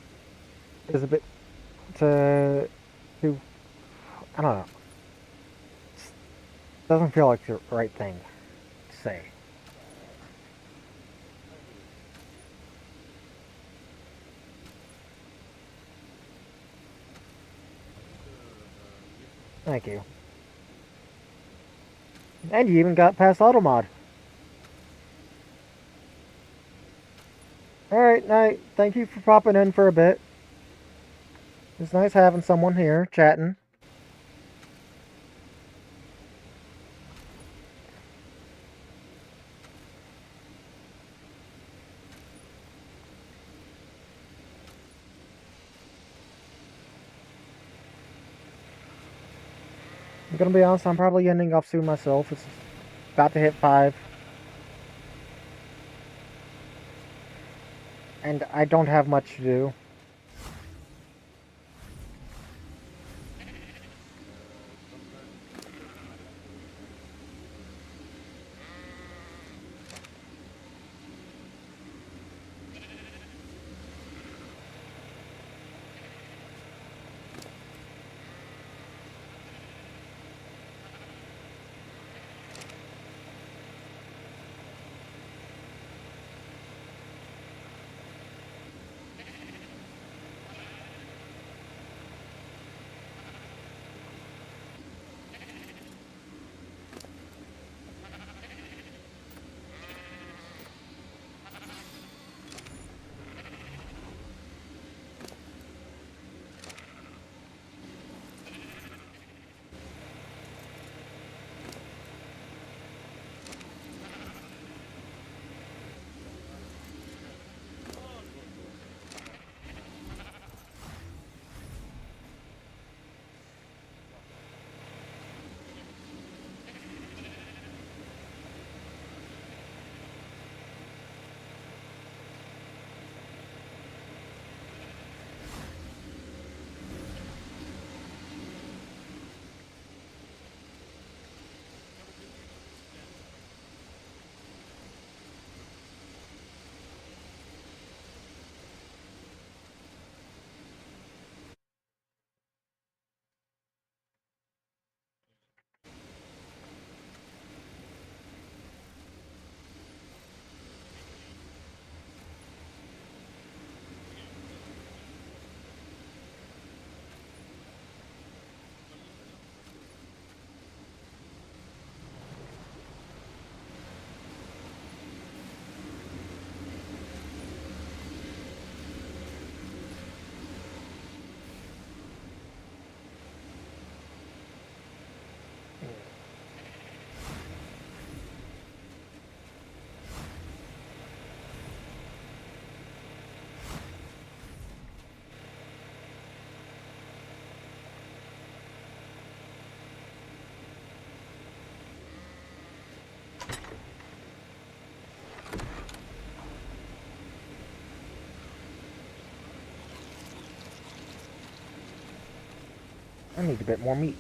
is a bit too. I don't know. Doesn't feel like the right thing to say. Thank you. And you even got past Automod. Alright, night. Thank you for popping in for a bit. It's nice having someone here chatting. I'm gonna be honest, I'm probably ending up soon myself. It's about to hit 5. And I don't have much to do. I need a bit more meat.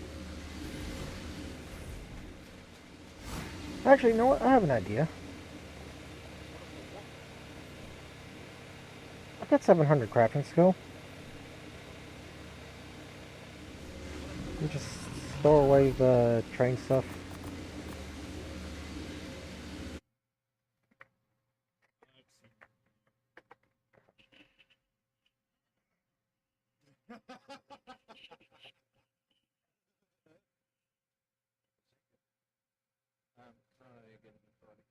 Actually, you know what? I have an idea. I've got 700 crafting skill. You just store away the train stuff. You getting it, buddy?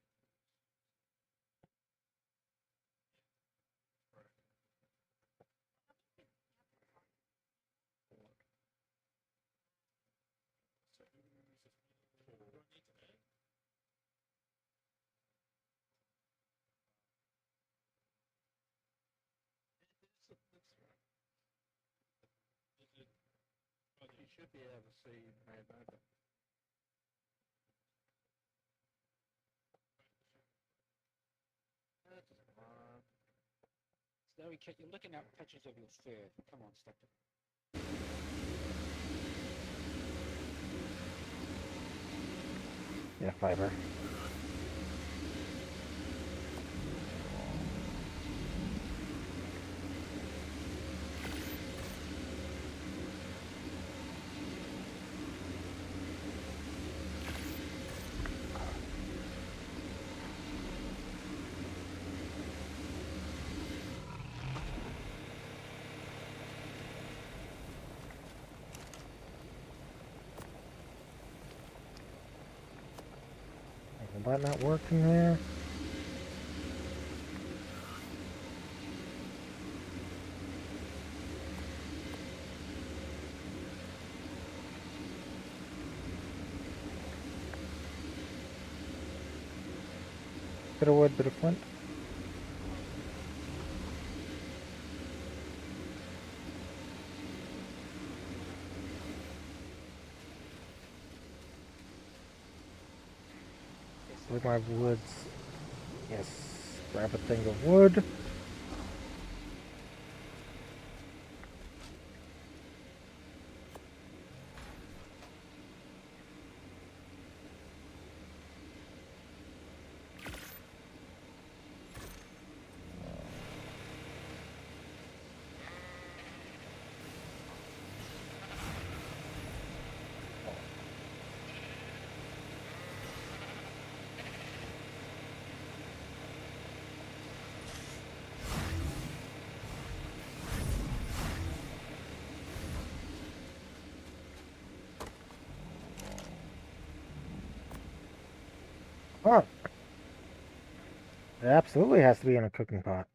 You should be able to see my map. That's fine. Snowy Kit, you're looking at pictures of your fur. Come on, stop it. Yeah, fiber. Will that not work in there? Bit of wood, bit of flint. With my woods. Yes. Grab a thing of wood. Oh. It absolutely has to be in a cooking pot.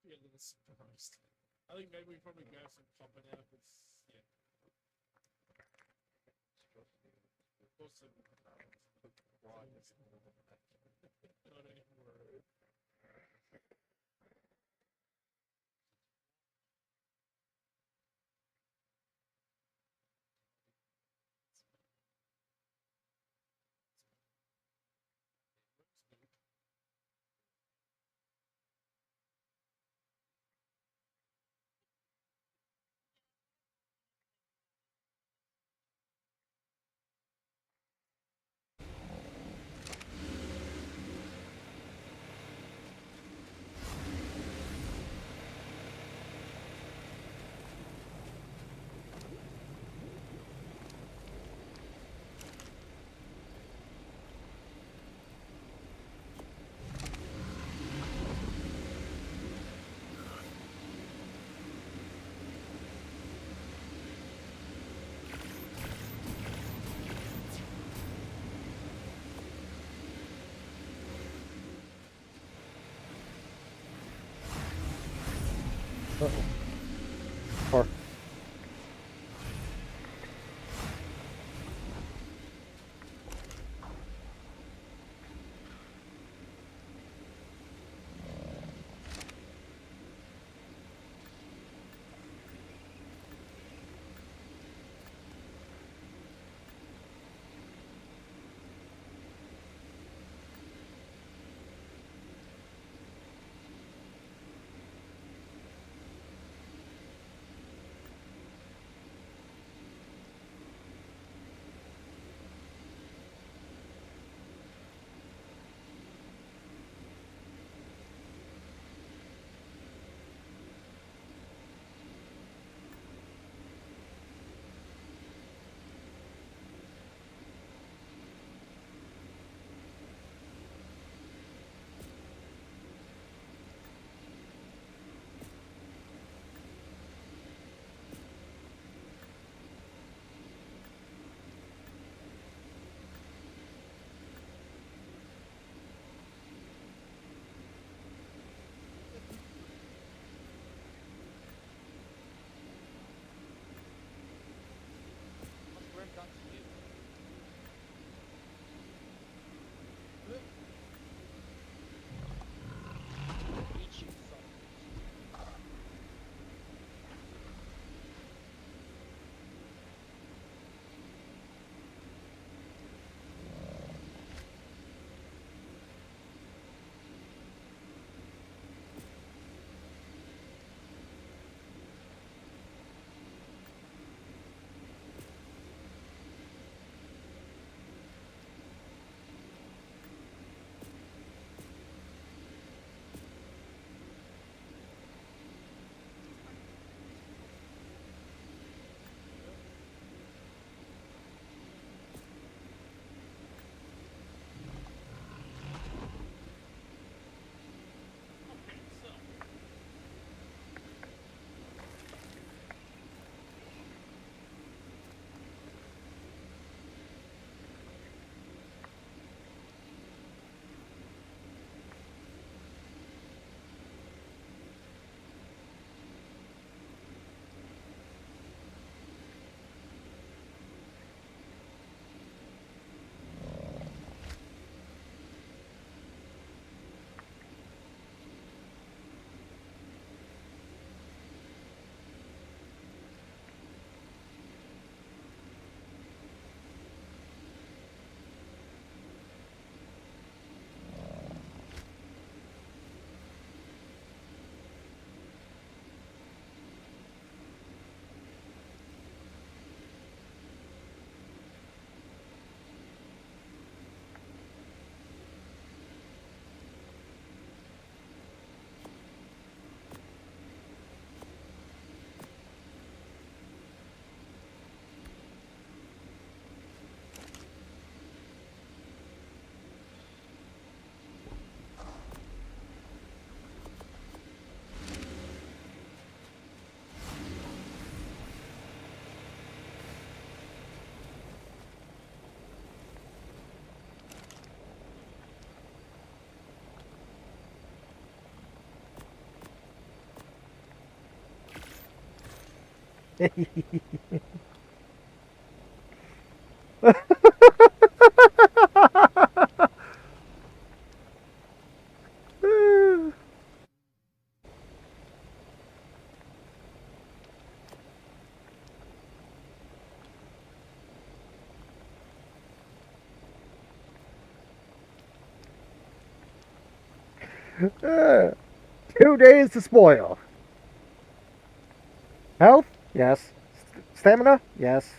I'd be a little surprised. I think maybe we probably grab some copper now, but yeah. Awesome. Not anymore. Uh-oh. Or What's Grim done to you? Eat you, son of a bitch. Okay, so. Uh, 2 days to spoil. Health? Yes. Stamina? Yes.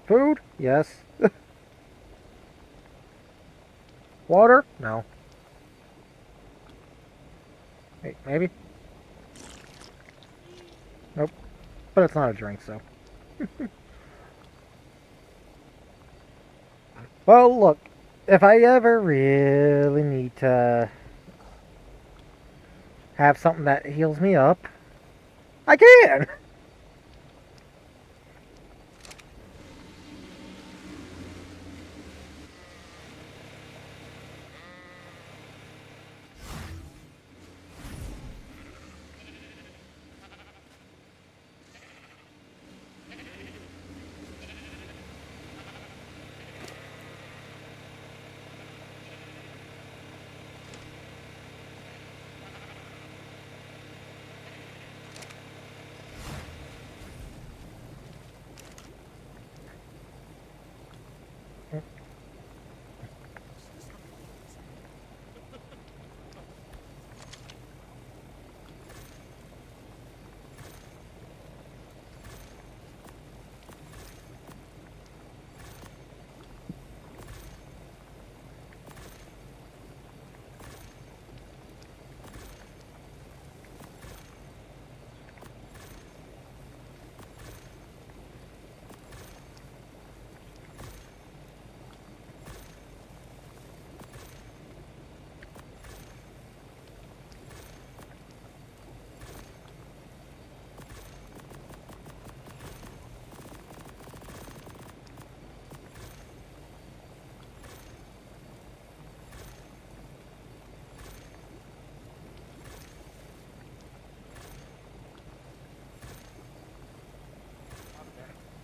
Food? Yes. Water? No. Wait, maybe? Nope. But it's not a drink, so. Well, look. If I ever really need to have something that heals me up, I can!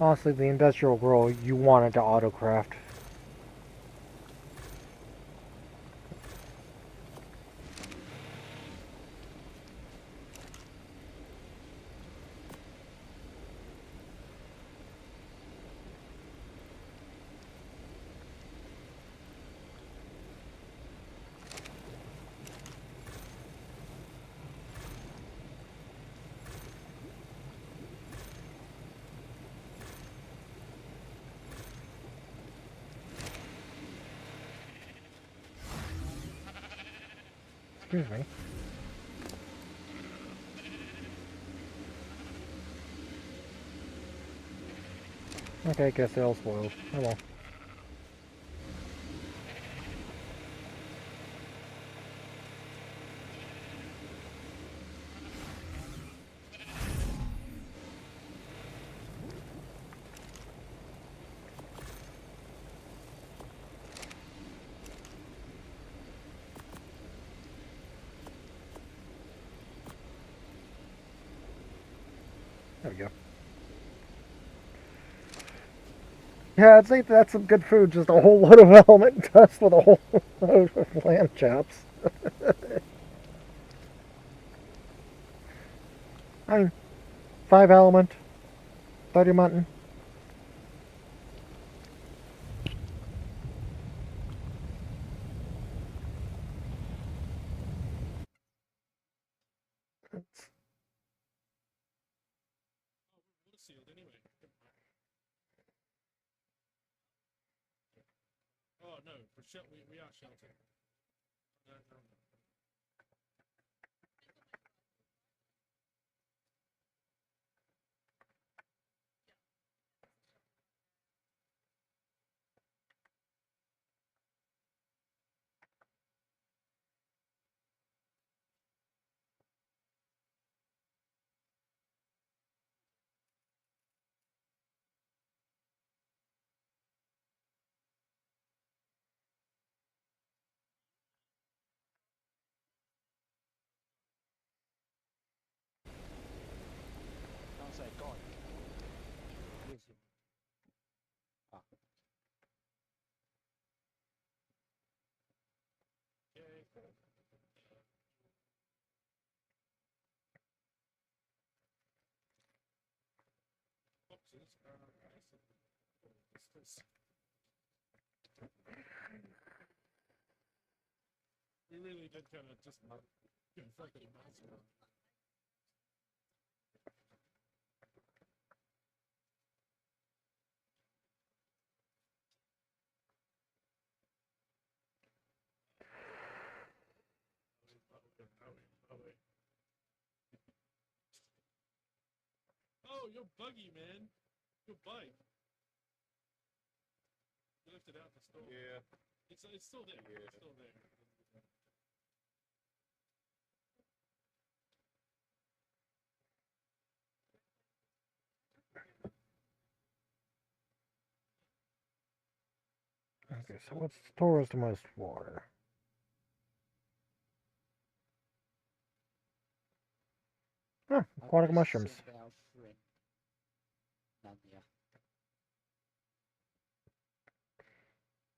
Honestly, the industrial girl you wanted to autocraft. Excuse me. Okay, I guess they're all spoiled. Oh well. There we go. Yeah, I'd say that's some good food. Just a whole load of element dust with a whole load of lamb chops. I mean, 5 element, 30 mutton. It's, We're sealed anyway. Oh no, we are sheltered. No, no, no. Don't say God. Yes, you. Ah, Okay. Boxes are massive. This. We really did kind of just go fucking massive. Oh, your buggy, man. Your bike. You left it out in the store. Yeah. It's still there. Yeah. It's still there. okay, so what stores the most water? Oh, aquatic mushrooms. Send our friend Nanya.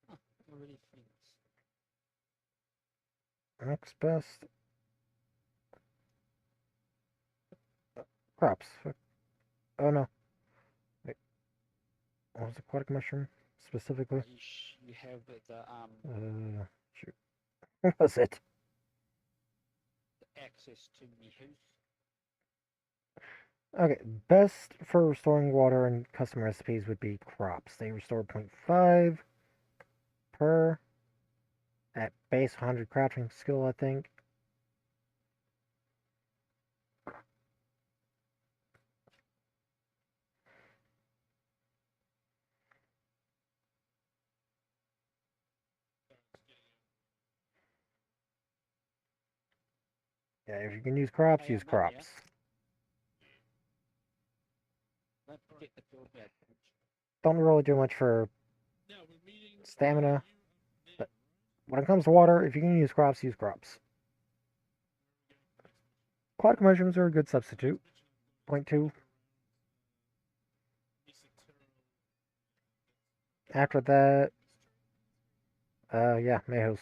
Huh, already finished. Next best. Crops. Oh no. Wait. What was aquatic mushroom? specifically? You have the Shoot. What was it? access to me house. Okay, best for restoring water in custom recipes would be crops. They restore 0.5 per at base 100 crafting skill, I think. Yeah, if you can use crops, Hey, use I'm on, yeah. crops. Don't forget the build badge. Don't really do much for Now we're meeting stamina. you But when it comes to water, if you can use crops, use crops. Aquatic mushrooms are a good substitute. 0.2. After that, yeah, Mayos.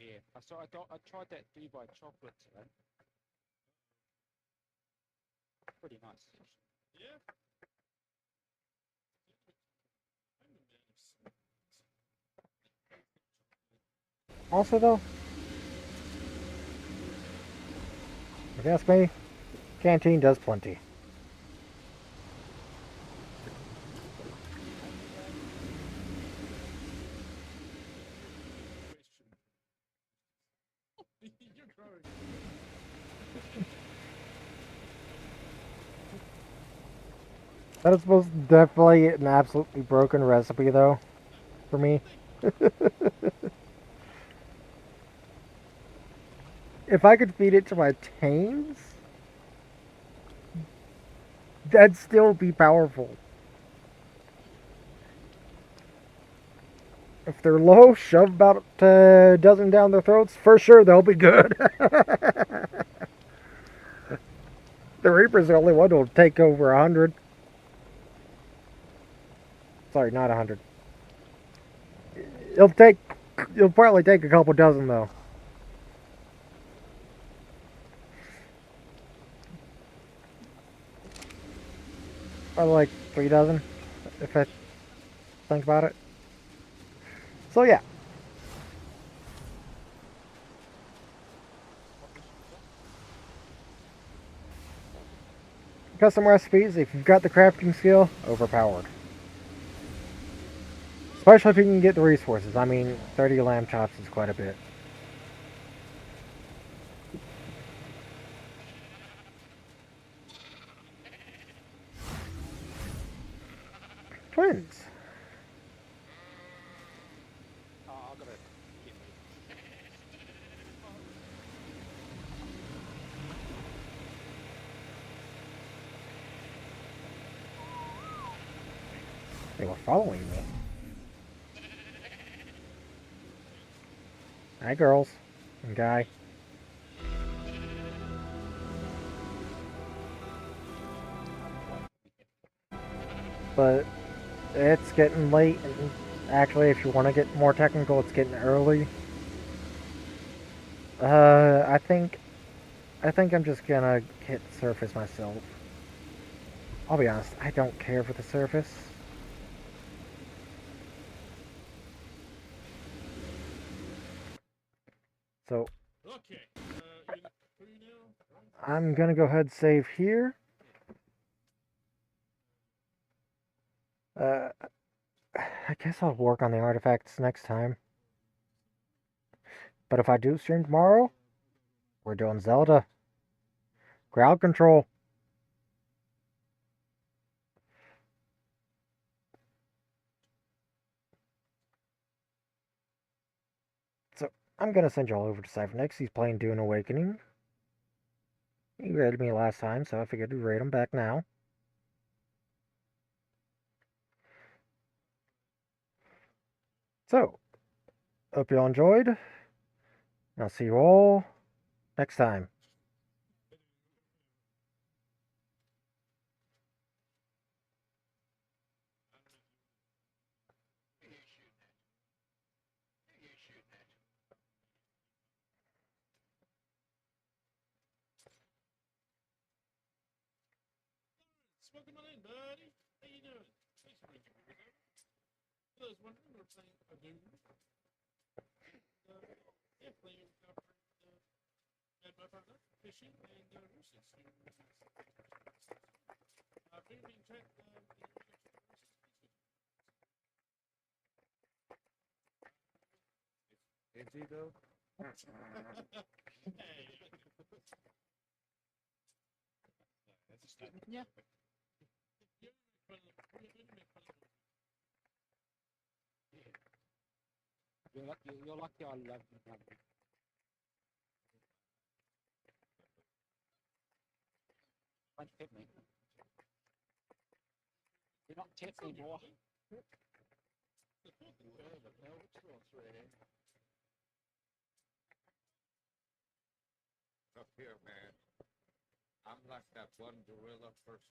Yeah, I tried that Dubai chocolate today. Pretty nice. Yeah. Also, though, if you ask me, canteen does plenty. You're growing. That is most definitely an absolutely broken recipe, though, for me. If I could feed it to my tames, that'd still be powerful. If they're low, shove about a dozen down their throats, for sure they'll be good. The Reaper's the only one who'll take over 100. Sorry, not 100. He'll take. He'll probably take a couple dozen though. Probably like 3 dozen, if I think about it. So yeah, custom recipes. If you've got the crafting skill, overpowered. Especially if you can get the resources. I mean, 30 lamb chops is quite a bit. Twins. I gotta get rid of They were following me. Hi, girls and guy. But it's getting late, and actually, if you want to get more technical, it's getting early. I think I'm just gonna hit surface myself. I'll be honest, I don't care for the surface. So Okay. You're in the 3 now, right? I'm gonna go ahead and save here. Uh, I guess I'll work on the artifacts next time. But if I do stream tomorrow, we're doing Zelda. Crowd control. So I'm gonna send y'all over to Cyphernex. He's playing Dune Awakening. He rated me last time, so I figured to rate him back now. So, hope y'all enjoyed. I'll see you all next time. welcome on in, buddy. How you doing? Thanks for making me over. For those wondering, we're playing a Doom. Yeah, playing Mad My Partner, Fishing, and Roosters. Being tracked in Is he though? Hey. That's a stupid. Yeah. You ever make fun of You're lucky I love you, brother. Don't tip me. You're not tipped anymore. Up here, man. I'm like that one gorilla first